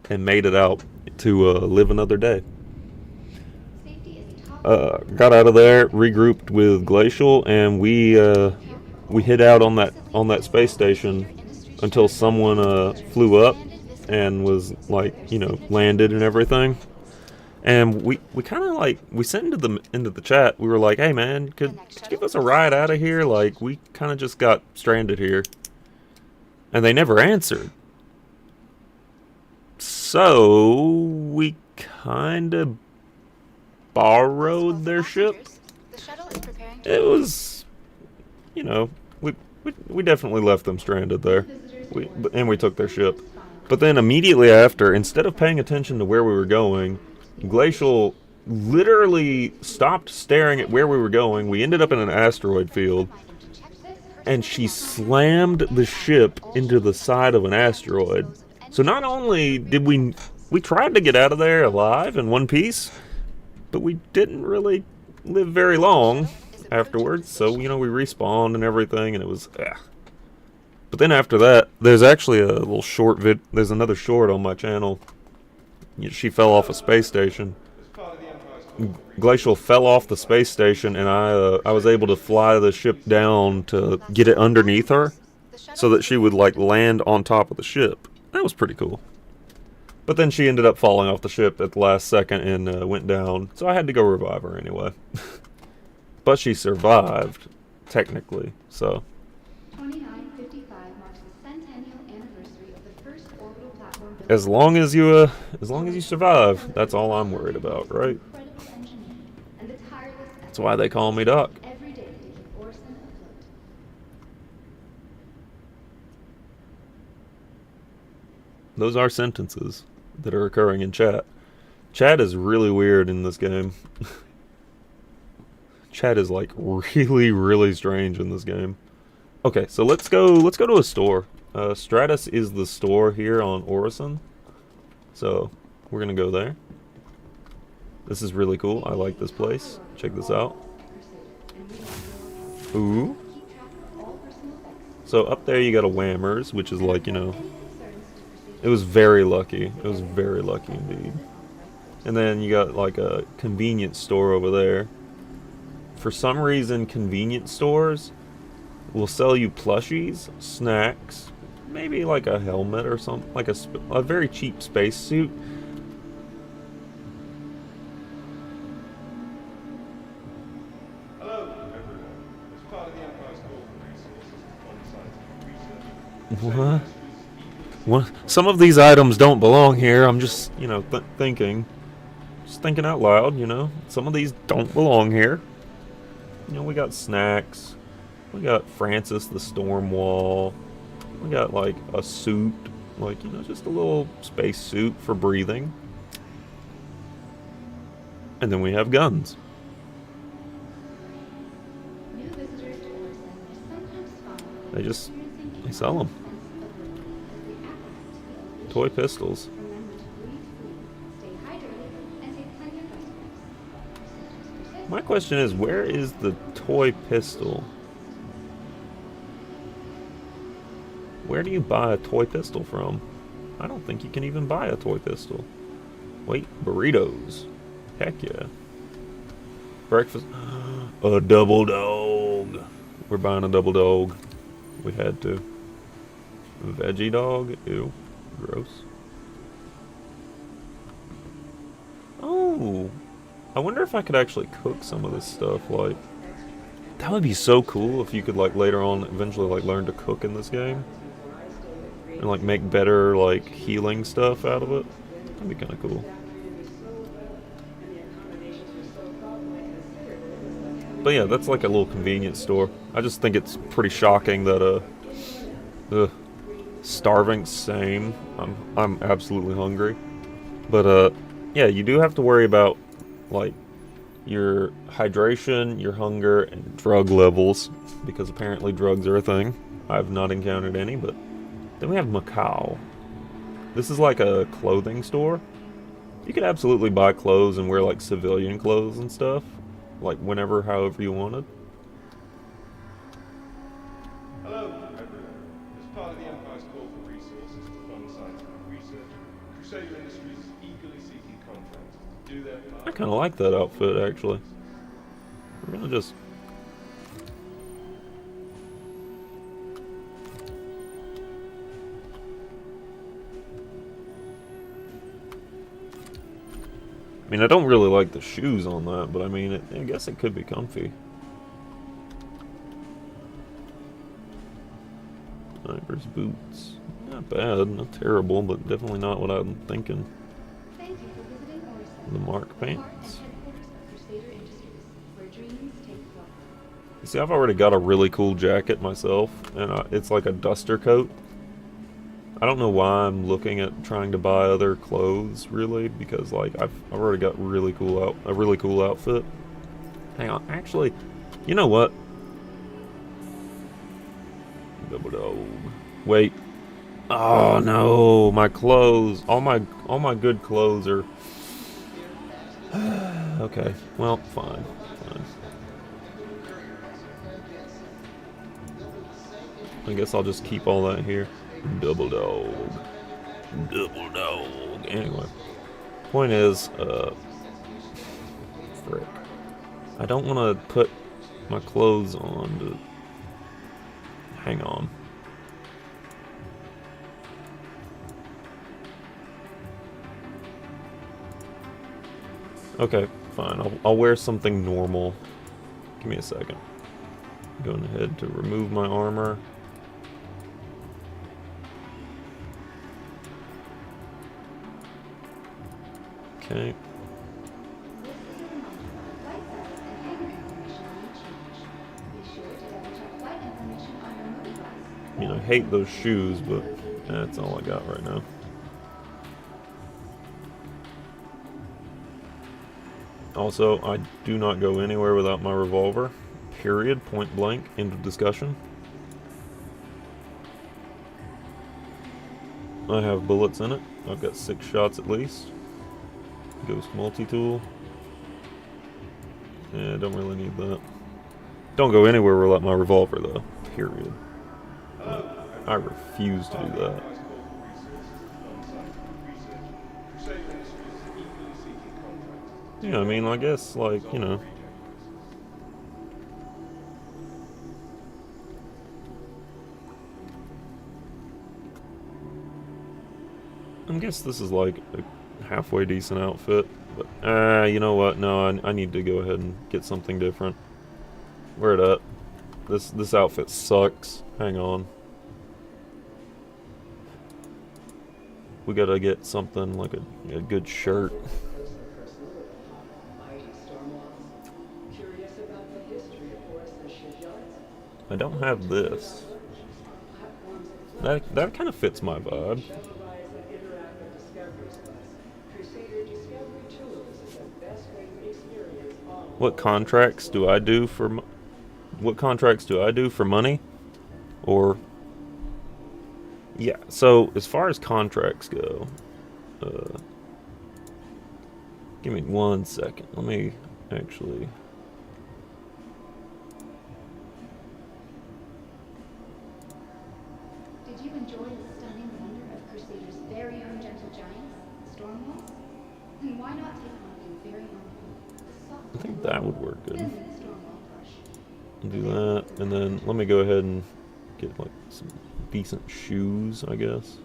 and made it out to live another day. Got out of there, regrouped with Glacial, and we hid out on that space station until someone flew up and was landed and everything. And we kind of we sent into the chat. We were like, "Hey man, could you give us a ride out of here? Like, we kind of just got stranded here." And they never answered. So we kind of borrowed their ship. It was, we definitely left them stranded there. And we took their ship. But then immediately after, instead of paying attention to where we were going, Glacial literally stopped staring at where we were going. We ended up in an asteroid field, and she slammed the ship into the side of an asteroid. So not only did we tried to get out of there alive in one piece, but we didn't really live very long afterwards. So we respawned and everything, and it was But then after that, there's actually a little short there's another short on my channel. She fell off a space station. Glacial fell off the space station, and I was able to fly the ship down to get it underneath her, so that she would land on top of the ship. That was pretty cool. But then she ended up falling off the ship at the last second and went down, so I had to go revive her anyway. But she survived, technically. So 2955 marks the centennial anniversary of the first orbital platform built. as long as you survive, that's all I'm worried about, right? Incredible engineering and the tireless That's why they call me Doc. every day to keep Orson afloat. Those are sentences that are occurring in chat. Chat is really weird in this game. Chat is really, really strange in this game. Okay, so let's go to a store. Stratus is the store here on Orison. So we're gonna go there. This is really cool. I like this place. Check this out. Ooh. So up there you got a Whammers, which is it was very lucky. It was very lucky indeed. And then you got a convenience store over there. For some reason, convenience stores will sell you plushies, snacks, maybe a helmet or something, a very cheap space suit. Hello, everyone. As part of the Empire's call for resources to fund scientific research. What? Some of these items don't belong here. I'm just, thinking. Just thinking out loud, Some of these don't belong here. We got snacks. We got Francis the Stormwall. We got, a suit. Just a little space suit for breathing. And then we have guns. New visitors to Orison may sometimes find that They just experiencing they sell them. sense of relief as they acclimate to the Toy elevation. pistols. Remember to breathe freely, stay hydrated, and take plenty of rest breaks. If symptoms persist, My question is, where is the toy pistol? Where do you buy a toy pistol from? I don't think you can even buy a toy pistol. Wait, burritos. Heck yeah. Breakfast. A double dog. We're buying a double dog. We had to. Veggie dog? Ew. Gross. Oh. I wonder if I could actually cook some of this stuff. Like, that would be so cool if you could, like, later on eventually, like, learn to cook in this game. And, like, make better, like, healing stuff out of it. That'd be kind of cool. But yeah, that's like a little convenience store. I just think it's pretty shocking that starving, same. I'm absolutely hungry. But yeah, you do have to worry about like your hydration, your hunger, and drug levels, because apparently drugs are a thing. I've not encountered any, but then we have Macau. This is like a clothing store. You could absolutely buy clothes and wear like civilian clothes and stuff. Like whenever, however you wanted. Hello, everyone. As part of the Empire's call for resources to fund scientific research, Crusader Industries is eagerly seeking contractors to do their part. I kind of like that outfit, actually. We're gonna just... I mean, I don't really like the shoes on that, but I mean, I guess it could be comfy. Sniper's boots. Not bad, not terrible, but definitely not what I'm thinking. thank you for visiting Orison. The Mark the heart pants. and headquarters of Crusader Industries, where dreams take flight. You see, I've already got a really cool jacket myself, and it's like a duster coat. I don't know why I'm looking at trying to buy other clothes, really, because like I've already got a really cool outfit. Hang on, actually, you know what? Double dog. Wait. Oh no, my clothes. All my good clothes are. Okay, well, fine. I guess I'll just keep all that here. Double dog. Double dog. Anyway. Point is, frick. I don't want to put my clothes on to... Hang on. Okay, fine. I'll wear something normal. Give me a second. Going ahead to remove my armor. Okay. This is a reminder. Flight status and hangar information may change. Be sure to double check flight information on your movie glass. I mean, I hate those shoes, but that's all I got right now. Also, I do not go anywhere without my revolver. Period. Point blank. End of discussion. I have bullets in it. I've got 6 shots at least. Ghost multi-tool. Yeah, don't really need that. Don't go anywhere without my revolver, though. Period. I refuse to do that. Yeah, I mean, I guess, like, you know. I guess this is like a halfway decent outfit. But, you know what? No, I need to go ahead and get something different. Where it at? This outfit sucks. Hang on. We gotta get something like a good shirt. I don't have this. That kind of fits my vibe. What contracts do I do for money? Or yeah, so as far as contracts go, give me 1 second. Let me actually. Did you enjoy the stunning wonder of Crusader's very own gentle giants, storm walls? Then why not take on your very own, the soft I think that would work good. storm wall brush? Do that, and then let me go ahead and get like some decent shoes, I guess.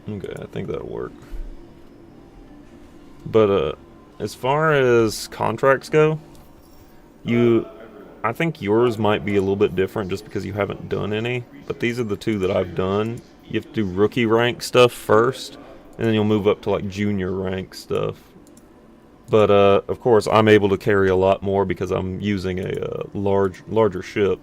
Okay, I think that'll work. But as far as contracts go, I think yours might be a little bit different just because you haven't done any, but these are the two that I've done. You have to do rookie rank stuff first, and then you'll move up to like junior rank stuff. But of course, I'm able to carry a lot more because I'm using a larger ship.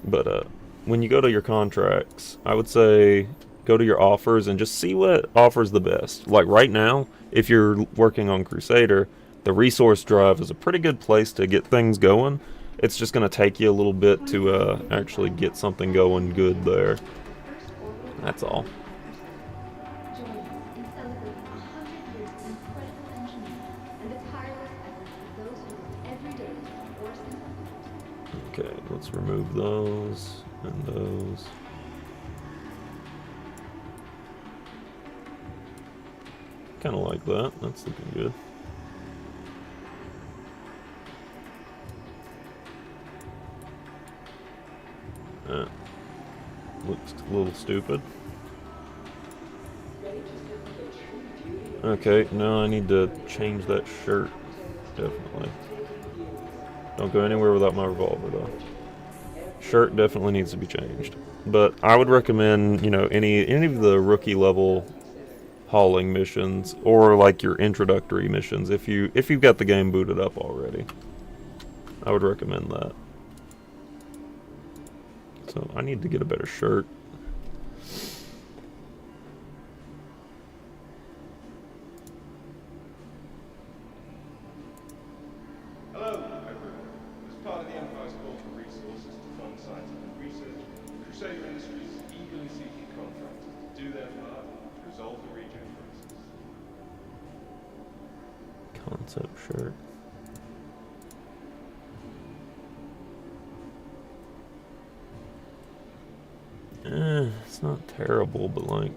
But when you go to your contracts, I would say go to your offers and just see what offers the best. Like right now, if you're working on Crusader, the resource drive is a pretty good place to get things going. It's just going to take you a little bit to actually get something going good there. That's all. Join us in celebrating 100 years of incredible engineering and the tireless efforts of those who work every day to keep Orson afloat. Okay, let's remove those and those. Kind of like that. That's looking good. Looks a little stupid. Okay, now I need to change that shirt. Definitely. Don't go anywhere without my revolver, though. Shirt definitely needs to be changed. But I would recommend, you know, any of the rookie level hauling missions or like your introductory missions if you've got the game booted up already. I would recommend that. So I need to get a better shirt. Hello, everyone. As part of the Empire's call for resources to fund scientific research, Crusader Industries is eagerly seeking contractors to do their part to resolve the region crisis. Concept shirt. It's not terrible, but like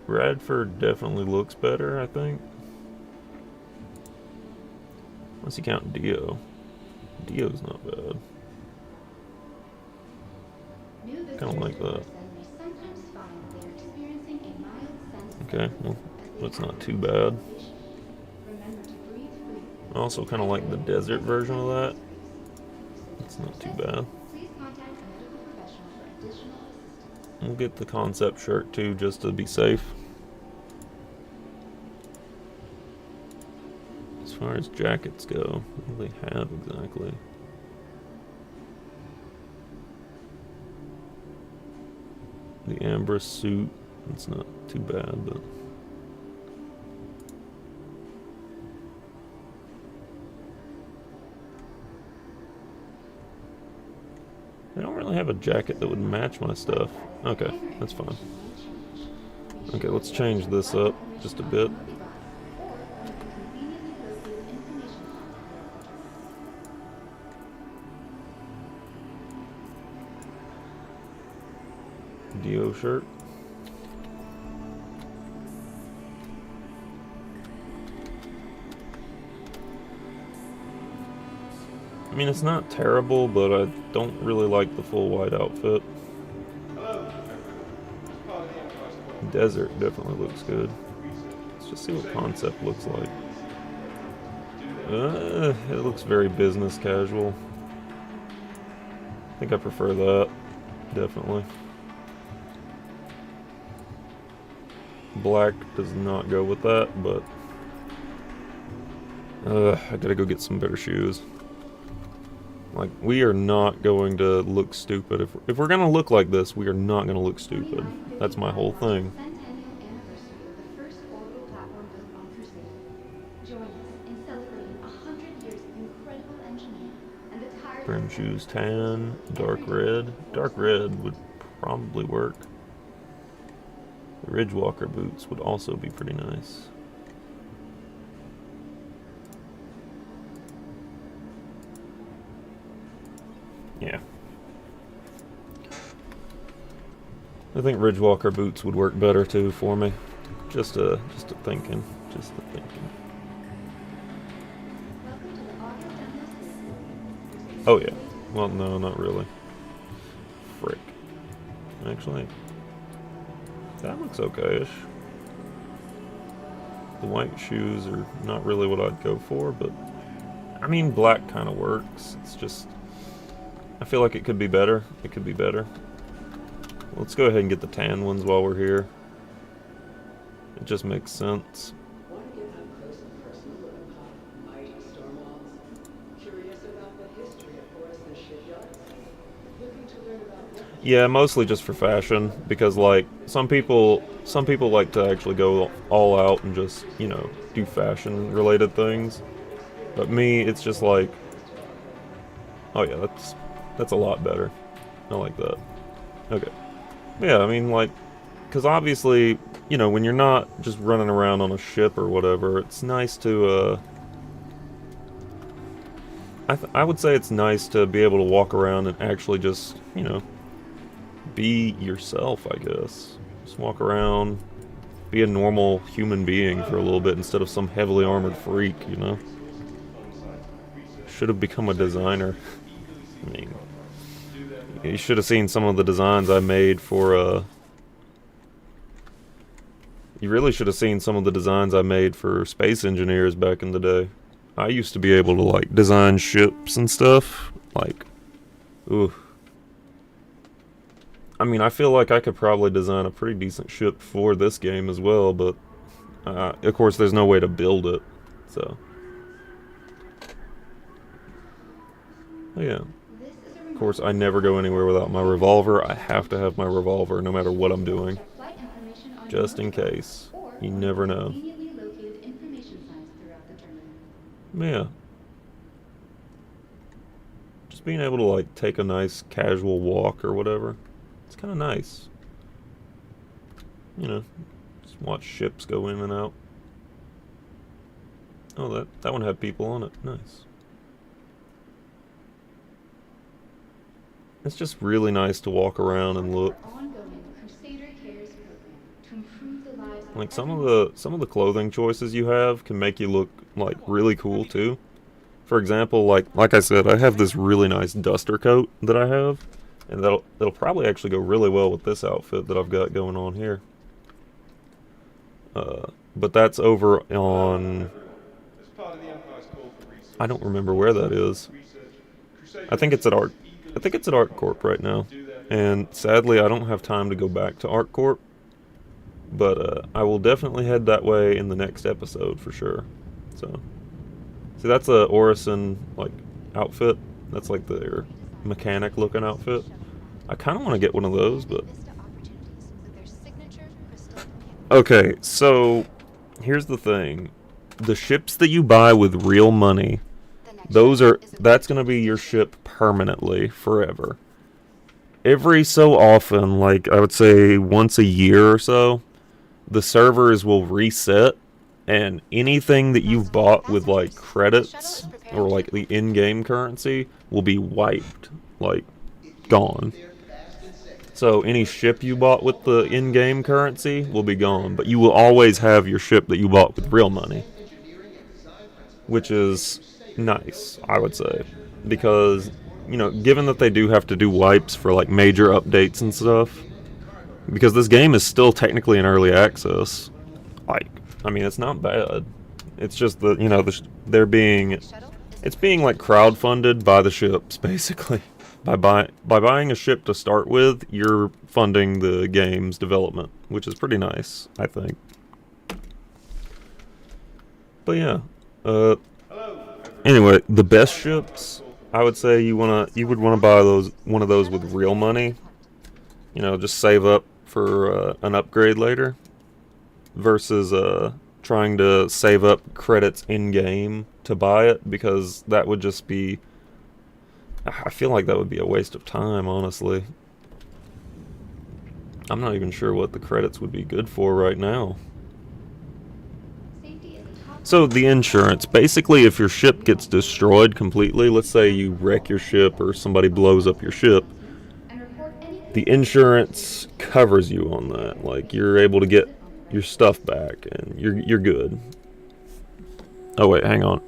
Radford definitely looks better, I think. Unless you count Dio. Dio's not bad. Kind of like that. Okay, well, that's not too bad. I also kind of like the desert version of that. It's not too bad. We'll get the concept shirt too, just to be safe. As far as jackets go, what do they have exactly? The Ambrose suit, it's not too bad, but they don't really have a jacket that would match my stuff. Okay, that's fine. Okay, let's change this up just a bit. Dio shirt. I mean, it's not terrible, but I don't really like the full white outfit. Desert definitely looks good. Let's just see what concept looks like. It looks very business casual. I think I prefer that. Definitely. Black does not go with that, but I gotta go get some better shoes. Like, we are not going to look stupid. If we're gonna look like this, we are not gonna look stupid. That's my whole thing. Centennial anniversary of the first orbital platform built on Crusader. Join us in celebrating 100 years of incredible engineering and the tireless Brim shoes, tan, dark red. Dark red would probably work. The Ridgewalker boots would also be pretty nice. Yeah. I think Ridgewalker boots would work better too for me. Just a thinking. Just a thinking. Welcome to the audio demo series. Oh yeah. Well, no, not really. Frick. Actually, that looks okay-ish. The white shoes are not really what I'd go for, but I mean, black kind of works. It's just, I feel like it could be better. It could be better. Let's go ahead and get the tan ones while we're here. It just makes sense. Want to get up close and personal with a pot of mighty storm walls? Curious about the history of Forrest's shipyards? Looking to learn about what Yeah, mostly just for fashion, because like some people like to actually go all out and just, you know, do fashion related things. But me, it's just like, oh yeah, that's a lot better. I like that. Okay. Yeah, I mean, like, because obviously, you know, when you're not just running around on a ship or whatever, it's nice to, I would say it's nice to be able to walk around and actually just, you know, be yourself, I guess. Just walk around, be a normal human being for a little bit instead of some heavily armored freak, you know? Should have become a designer. I mean, you should have seen some of the designs I made for, you really should have seen some of the designs I made for space engineers back in the day. I used to be able to, like, design ships and stuff. Like, ooh. I mean, I feel like I could probably design a pretty decent ship for this game as well, but, of course, there's no way to build it, so. Oh, yeah. Of course, I never go anywhere without my revolver. I have to have my revolver no matter what I'm doing. Just in case. You never know. Yeah. Just being able to, like, take a nice casual walk or whatever. It's kind of nice. You know, just watch ships go in and out. Oh, that one had people on it. Nice. It's just really nice to walk around and look. Like some of the clothing choices you have can make you look like really cool too. For example, like I said, I have this really nice duster coat that I have, and that'll probably actually go really well with this outfit that I've got going on here. But that's over on, I don't remember where that is. I think it's at ArcCorp right now, and sadly I don't have time to go back to ArcCorp, but I will definitely head that way in the next episode for sure. So, see, that's a Orison like outfit. That's like their mechanic looking outfit. I kind of want to get one of those, but okay. So here's the thing: the ships that you buy with real money, that's gonna be your ship permanently, forever. Every so often, like I would say once a year or so, the servers will reset, and anything that you've bought with like credits or like the in-game currency will be wiped, like gone. So any ship you bought with the in-game currency will be gone, but you will always have your ship that you bought with real money, which is nice, I would say, because, you know, given that they do have to do wipes for like major updates and stuff, because this game is still technically in early access, like, I mean, it's not bad. It's just that, you know, it's being like crowdfunded by the ships, basically. By buying a ship to start with, you're funding the game's development, which is pretty nice, I think. But yeah, anyway, the best ships, I would say you would wanna buy one of those with real money. You know, just save up for an upgrade later, versus trying to save up credits in game to buy it, because that would just be. I feel like that would be a waste of time, honestly. I'm not even sure what the credits would be good for right now. Safety is a top So the insurance, basically if your ship gets destroyed completely, let's say you wreck your ship or somebody blows up your ship, and report any the insurance covers you on that. Like, you're able to get your stuff back and you're good. Oh wait, hang on.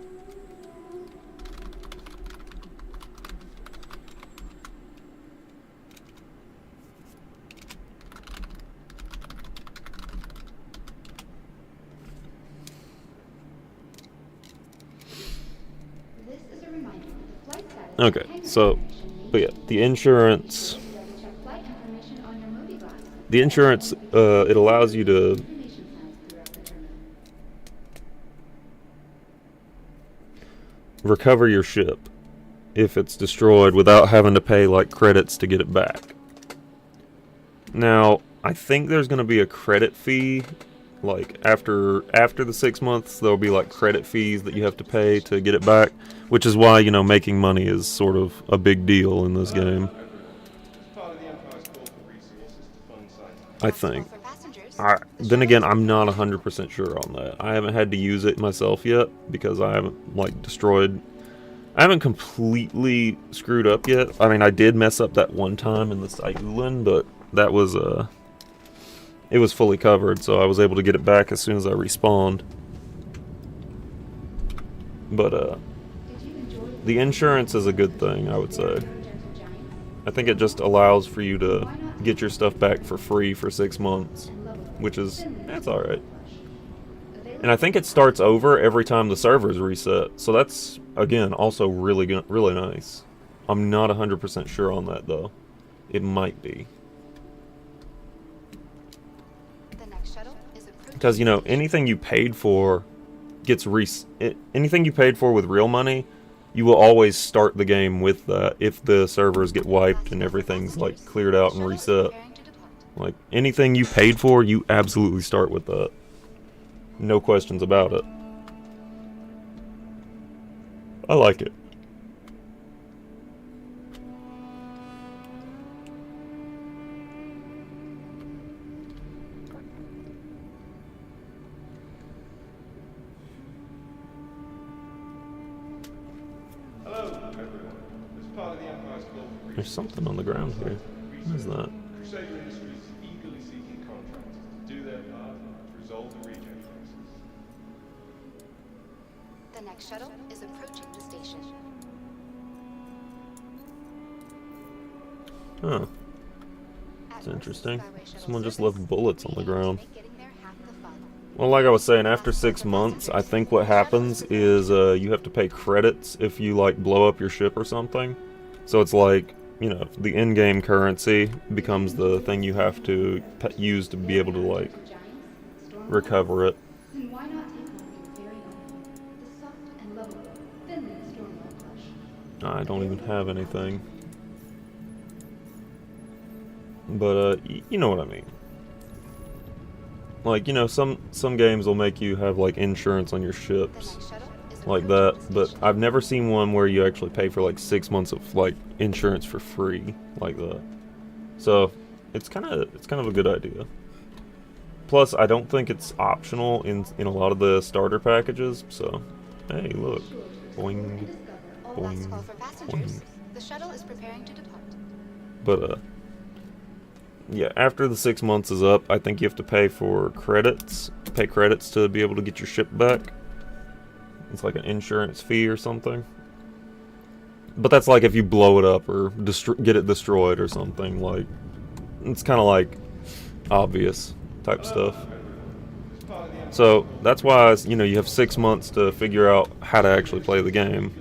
This is a reminder that the flight status Okay, and hangar so, information may but yeah, the insurance, double-check flight information on your movie glass. it allows you to Information sounds throughout the terminal. recover your ship if it's destroyed without having to pay like credits to get it back. Now, I think there's going to be a credit fee, like after the 6 months there'll be like credit fees that you have to pay to get it back, which is why, you know, making money is sort of a big deal in this game, As part of the Empire's call for resources to fund science. I think. Then again, I'm not 100% sure on that. I haven't had to use it myself yet because I haven't like destroyed. I haven't completely screwed up yet. I mean, I did mess up that one time in the Sayulan, but that was it was fully covered, so I was able to get it back as soon as I respawned. But Did you enjoy the insurance is a good thing, I would say. Gentle Giants? I think it just allows for you to get your stuff back for free for 6 months, which is, that's alright. And I think it starts over every time the servers reset, so that's, again, also really good, really nice. I'm not 100% sure on that, though. It might be. The next shuttle is approaching. Because, you know, anything you paid for gets anything you paid for with real money, you will always start the game with that if the servers get wiped and everything's like cleared out and reset. Like, anything you paid for, you absolutely start with that. No questions about it. I like it. Hello, everyone. As part of the Empire's call for There's something on the ground here. What is that? Crusader Industries is eagerly seeking contractors to do their part to resolve the reject crisis. The next shuttle is approaching the station. Huh. At It's Orson interesting. Skyway Shuttle Someone just service, left bullets on the we aim to ground. make getting there half the fun. Well, like I was saying, after 6 months, I think what happens is you have to pay credits if you like blow up your ship or something. So it's like, you know, the in-game currency becomes the thing you have to use to be able to like recover it. Then why not take one of your very own? The soft and lovable Finland Stormwall plush. I don't even have anything. But you know what I mean. Like, you know, some games will make you have like insurance on your The ships next shuttle is like approaching that, the but station. I've never seen one where you actually pay for like 6 months of like insurance for free like that. So it's kind of a good idea. Plus, I don't think it's optional in a lot of the starter packages. So, hey, look, boing, All last boing, call for passengers. boing. The shuttle is preparing to depart. But yeah, after the 6 months is up, I think you have to pay for credits. Pay credits to be able to get your ship back. It's like an insurance fee or something. But that's like if you blow it up or get it destroyed or something. Like, it's kind of like obvious type stuff. So that's why, you know, you have 6 months to figure out how to actually play the game.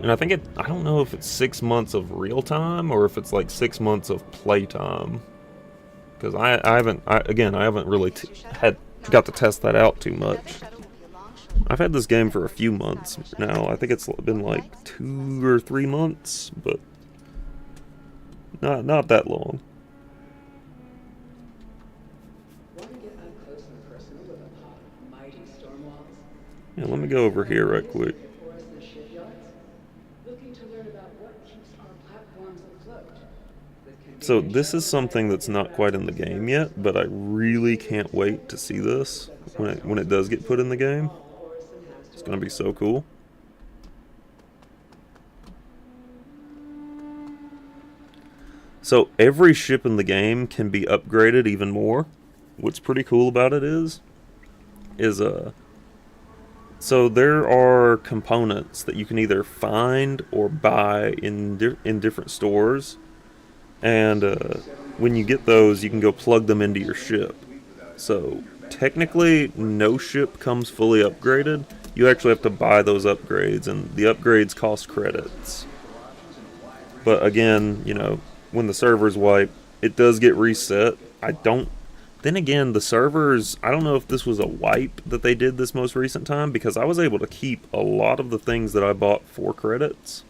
And I think I don't know if it's 6 months of real time or if it's like 6 months of play time. Because I haven't really got to test that out too Another much. shuttle will be along shortly. I've had this game for a few months now. I think it's been like 2 or 3 months, but not that long. Want to get up close and personal with a pod of mighty storm walls? Yeah, let me go over here right quick. Orson shipyards? Looking to learn about what keeps our platforms afloat? So this is something that's not quite in the game yet, but I really can't wait to see this when it does get put in the game. It's gonna be so cool. So every ship in the game can be upgraded even more. What's pretty cool about it is so there are components that you can either find or buy in different stores, and when you get those, you can go plug them into your ship. So technically, no ship comes fully upgraded. You actually have to buy those upgrades, and the upgrades cost credits. But again, you know, when the servers wipe, it does get reset. Then again, the servers, I don't know if this was a wipe that they did this most recent time, because I was able to keep a lot of the things that I bought for credits.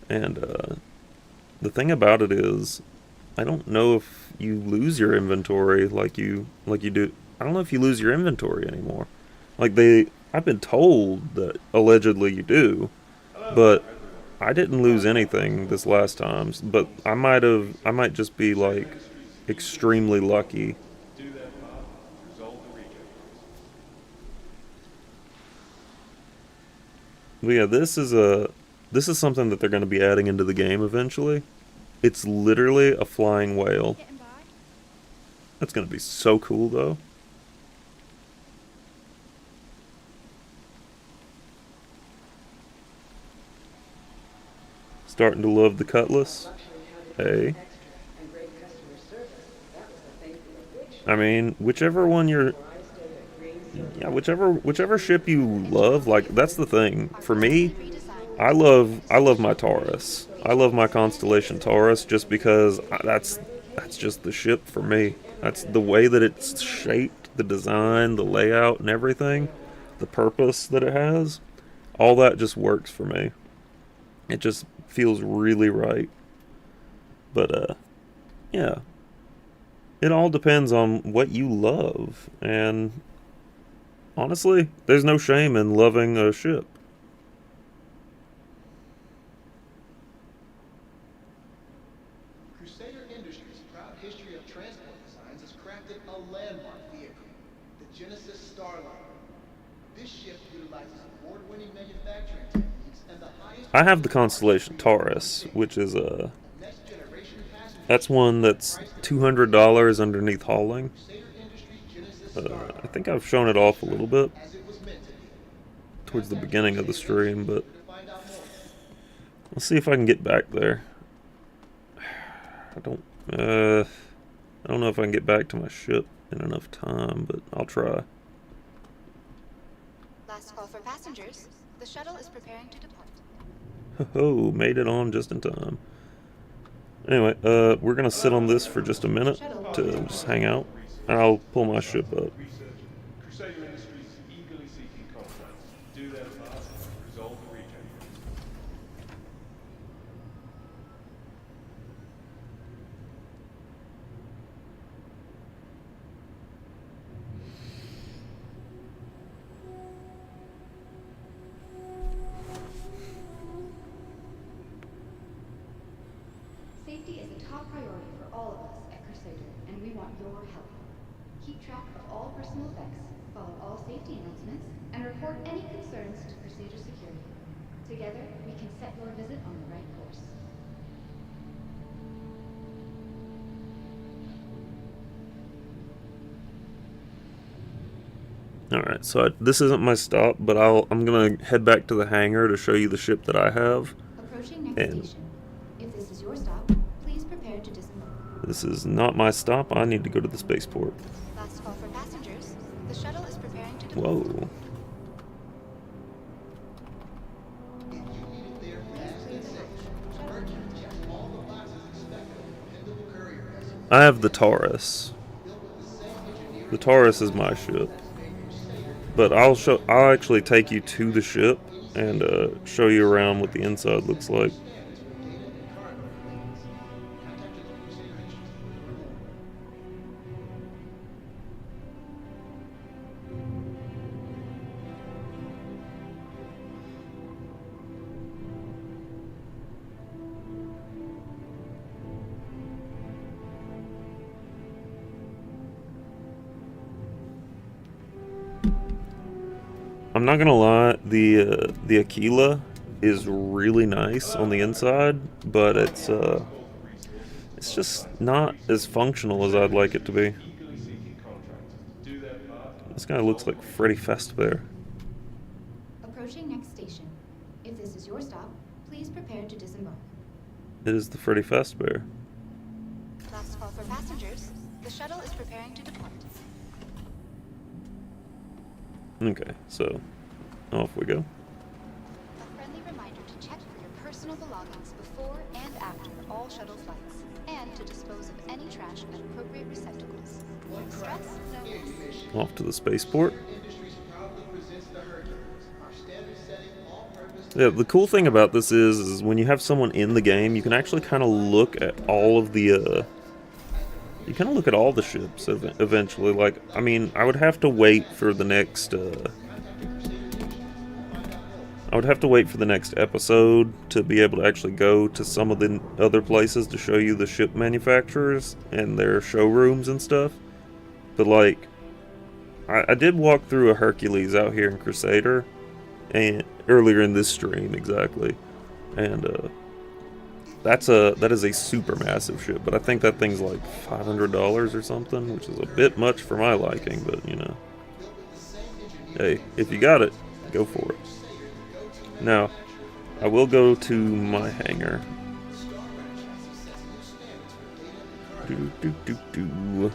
And the thing about it is, I don't know if you lose your inventory like you do. I don't know if you lose your inventory anymore. I've been told that allegedly you do, but I didn't lose anything this last time. But I might just be like extremely lucky. Do their part to resolve the recon. But yeah, this is something that they're going to be adding into the game eventually. It's literally a flying whale. Getting by? That's going to be so cool though. Starting to love the Cutlass. Hey. I mean, whichever one you're... Yeah, whichever ship you love, like, that's the thing. For me, I love my Taurus. I love my Constellation Taurus just because that's just the ship for me. That's the way that it's shaped, the design, the layout, and everything. The purpose that it has. All that just works for me. It just feels really right. But, yeah. It all depends on what you love, and honestly, there's no shame in loving a ship. Crusader Industries' proud history of transport designs has crafted a landmark vehicle, the Genesis Starliner. This ship utilizes award-winning manufacturing techniques and the highest... I have the Constellation Taurus, which is that's one that's $200 underneath hauling. I think I've shown it off a little bit towards the beginning of the stream, but let's see if I can get back there. I don't know if I can get back to my ship in enough time, but I'll try. Last call for passengers. The shuttle is preparing to depart. Ho-ho, made it on just in time. Anyway, we're gonna sit on this for just a minute to just hang out. I'll pull my ship up. Crusader Industries is eagerly seeking contracts. Do their part to resolve the recon. Safety is a top priority for all of us at Crusader, and we want your help. Keep track of all personal effects, follow all safety announcements, and report any concerns to Crusader Security. Together, we can set your visit on the right course. Alright, so this isn't my stop, but I'm gonna head back to the hangar to show you the ship that I have. Approaching next And station. If this is your stop, please prepare to disembark. this is not my stop. I need to go to the spaceport. Last call for passengers. The shuttle is preparing to depart. Whoa. I have the Taurus. The Taurus is my ship. But I'll actually take you to the ship and show you around what the inside looks like. I'm not gonna lie, the Aquila is really nice on the inside, but it's just not as functional as I'd like it to be. Eagerly seeking contractors to do their part. This guy looks like Freddy Fazbear. Approaching next station. If this is your stop, please prepare to disembark. It is the Freddy Fazbear. Last call for passengers. The shuttle is preparing to depart. Okay, so off we go. A friendly reminder to check for your personal belongings before and after all shuttle flights, and to dispose of any trash at appropriate receptacles. Stress? No less. Off to the spaceport. Industries proudly presents the Hercules, our standard-setting, all-purpose. Yeah, the cool thing about this is when you have someone in the game, you can actually kind of look at all of the you kind of look at all the ships eventually. Like, I mean, I would have to wait for the next I would have to wait for the next episode to be able to actually go to some of the other places to show you the ship manufacturers and their showrooms and stuff. But like, I did walk through a Hercules out here in Crusader, and earlier in this stream exactly, and that is a super massive ship. But I think that thing's like $500 or something, which is a bit much for my liking. But you know, hey, if you got it, go for it. Now, I will go to my hangar. Do.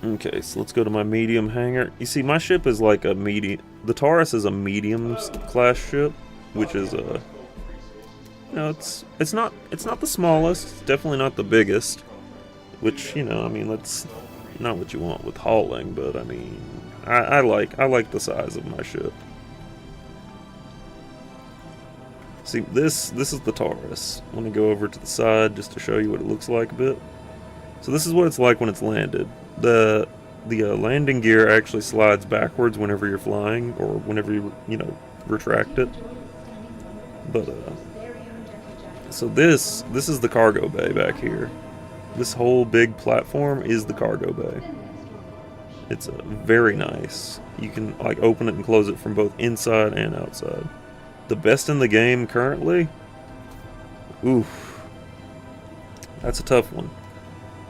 Okay, so let's go to my medium hangar. You see, my ship is like a medium. The Taurus is a medium class ship, which is you know, it's not the smallest. It's definitely not the biggest. Which, you know, I mean, that's not what you want with hauling. But I mean, I like the size of my ship. See, this is the Taurus. Let me go over to the side just to show you what it looks like a bit. So this is what it's like when it's landed. The landing gear actually slides backwards whenever you're flying, or whenever you know, retract it. But so this is the cargo bay back here. This whole big platform is the cargo bay. It's very nice. You can like open it and close it from both inside and outside. The best in the game currently? Oof. That's a tough one.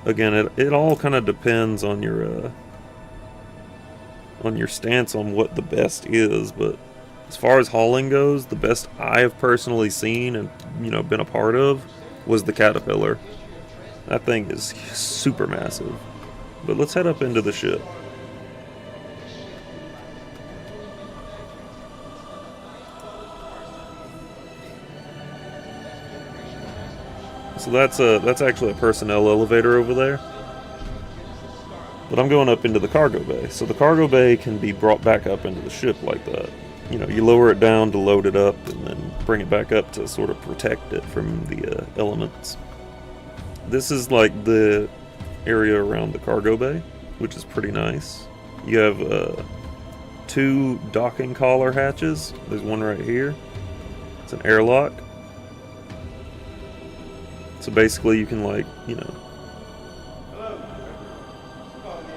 Again, it all kind of depends on your stance on what the best is, but as far as hauling goes, the best I have personally seen and, you know, been a part of was the Caterpillar. That thing is super massive. But let's head up into the ship. So that's actually a personnel elevator over there. But I'm going up into the cargo bay. So the cargo bay can be brought back up into the ship like that. You know, you lower it down to load it up and then bring it back up to sort of protect it from the elements. This is like the area around the cargo bay, which is pretty nice. You have 2 docking collar hatches. There's one right here. It's an airlock. So basically you can, like, you know,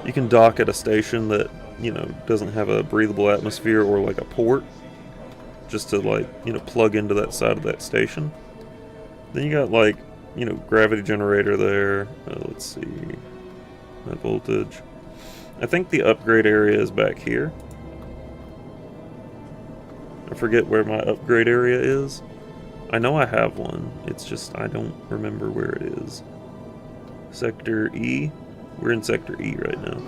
you can dock at a station that, you know, doesn't have a breathable atmosphere, or like a port, just to, like, you know, plug into that side of that station. Then you got, like, you know, gravity generator there. Let's see, that voltage. I think the upgrade area is back here. I forget where my upgrade area is. I know I have one. It's just I don't remember where it is. Sector E. We're in Sector E right now.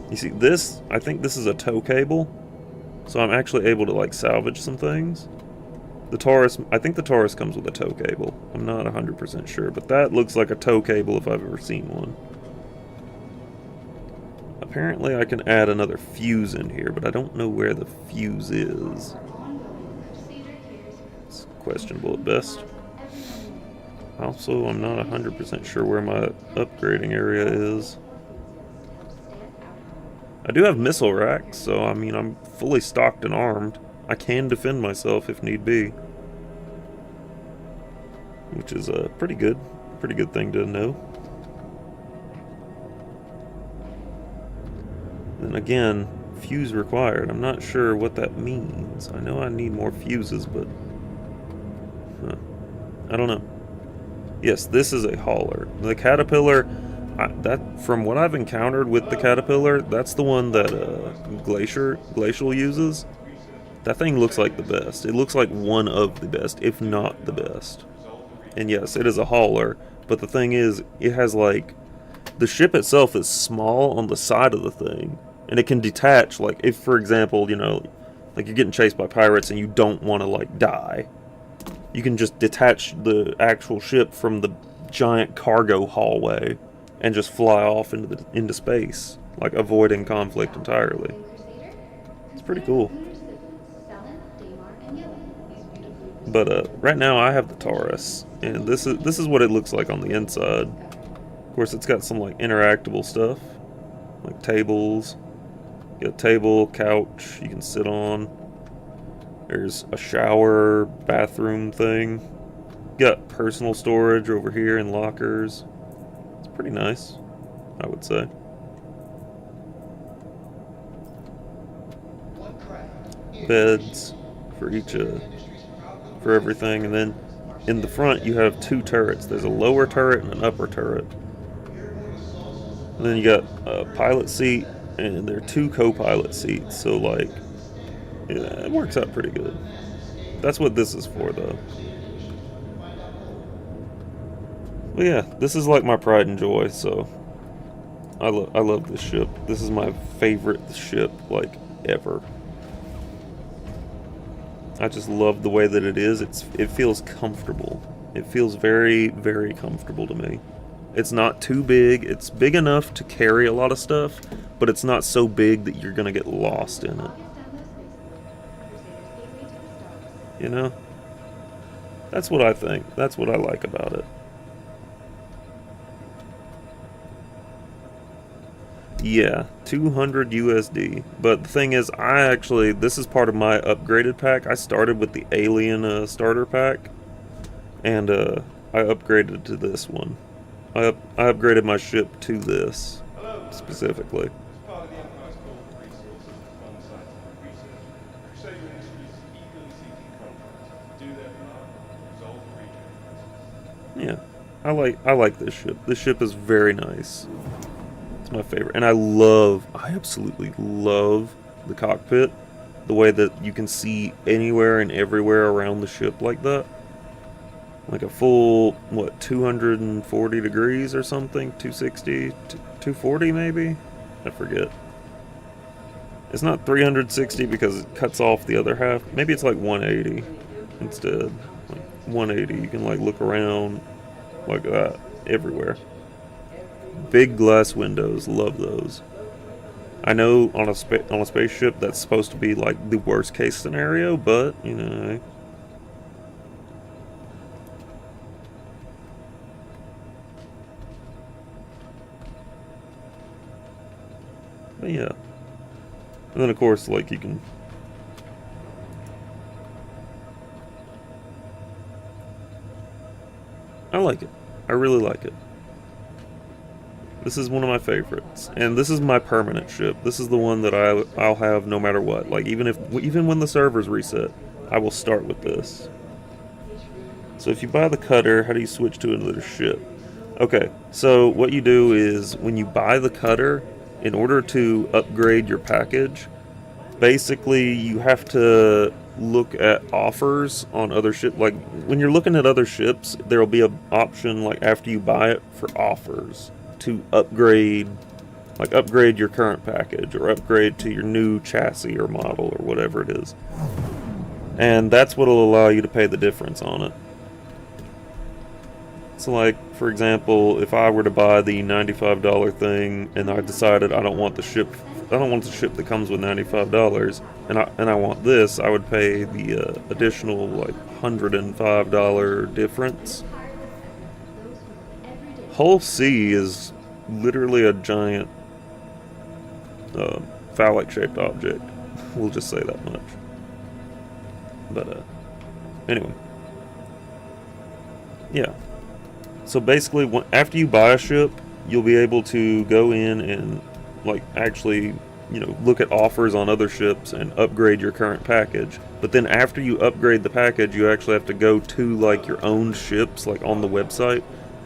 You see, this, I think this is a tow cable. So I'm actually able to, like, salvage some things. The Taurus, I think the Taurus comes with a tow cable. I'm not 100% sure, but that looks like a tow cable if I've ever seen one. Apparently I can add another fuse in here, but I don't know where the fuse is. It's questionable at best. Also, I'm not 100% sure where my upgrading area is. I do have missile racks, so I mean, I'm fully stocked and armed. I can defend myself if need be. Which is a pretty good thing to know. Then again, fuse required. I'm not sure what that means. I know I need more fuses, but I don't know. Yes, this is a hauler. The Caterpillar, that from what I've encountered with the Caterpillar, that's the one that Glacial uses. That thing looks like the best. It looks like one of the best, if not the best. And yes, it is a hauler, but the thing is, it has like, the ship itself is small on the side of the thing, and it can detach, like, if, for example, you know, like you're getting chased by pirates and you don't want to, like, die, you can just detach the actual ship from the giant cargo hallway and just fly off into space, like, avoiding conflict entirely. It's pretty cool. But right now I have the Taurus, and this is what it looks like on the inside. Of course, it's got some like interactable stuff, like tables. You got a table, couch you can sit on. There's a shower, bathroom thing. You got personal storage over here and lockers. It's pretty nice, I would say. Beds for each for everything, and then in the front you have two turrets. There's a lower turret and an upper turret. And then you got a pilot seat, and there are two co-pilot seats, so like, yeah, it works out pretty good. That's what this is for, though. But yeah, this is like my pride and joy, so I love this ship. This is my favorite ship, like, ever. I just love the way that it is. It feels comfortable. It feels very, very comfortable to me. It's not too big. It's big enough to carry a lot of stuff, but it's not so big that you're gonna get lost in it. You know? That's what I think. That's what I like about it. Yeah, 200 USD. But the thing is, this is part of my upgraded pack. I started with the Alien starter pack, and I upgraded to this one. I upgraded my ship to this, specifically. As part of the Empire's call for resources to fund scientific research, Crusader Industries is eagerly seeking contracts to do their part to resolve the region crisis. Yeah, I like this ship. This ship is very nice. It's my favorite, and I absolutely love the cockpit. The way that you can see anywhere and everywhere around the ship like that. Like a full, 240 degrees or something? 260? 240 maybe? I forget. It's not 360 because it cuts off the other half. Maybe it's like 180 instead. Like 180, you can like look around like that everywhere. Big glass windows, love those. I know on a spaceship that's supposed to be like the worst case scenario, but you know. But yeah. And then of course, like, you can I like it. I really like it. This is one of my favorites, and this is my permanent ship. This is the one that I'll have no matter what. Like, even when the servers reset, I will start with this. So if you buy the cutter, how do you switch to another ship? Okay, so what you do is when you buy the cutter, in order to upgrade your package, basically you have to look at offers on other ships. Like, when you're looking at other ships, there'll be an option, like, after you buy it, for offers to upgrade Like upgrade your current package or upgrade to your new chassis or model or whatever it is. And that's what will allow you to pay the difference on it. So like, for example, if I were to buy the $95 thing and I decided I don't want the ship that comes with $95 and I want this, I would pay the additional like $105 difference. Hull C is literally a giant phallic shaped object. We'll just say that much. But anyway. Yeah. So basically, after you buy a ship, you'll be able to go in and like actually, look at offers on other ships and upgrade your current package. But then after you upgrade the package, you actually have to go to like your own ships, like on the website,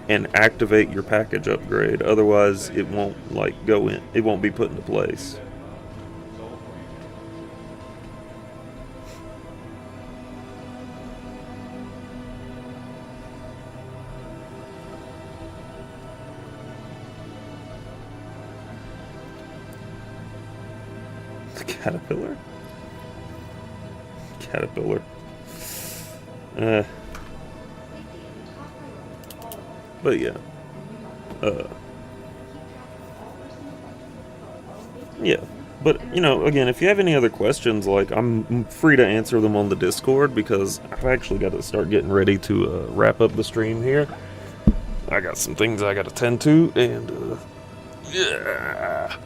and activate your package upgrade. Otherwise, it won't like go in. It won't be put into place. Caterpillar? Caterpillar. But yeah. Yeah. But, again, if you have any other questions, like, I'm free to answer them on the Discord, because I've actually got to start getting ready to wrap up the stream here. I got some things I got to tend to, and, yeah.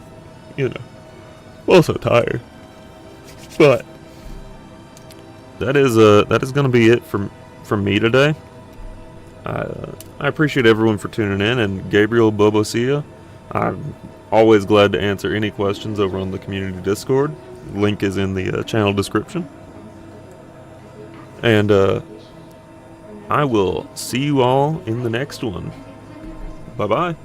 Also tired. But that is going to be it from me today. I appreciate everyone for tuning in, and Gabriel Bobosia, I'm always glad to answer any questions over on the community Discord. Link is in the channel description. And I will see you all in the next one. Bye-bye.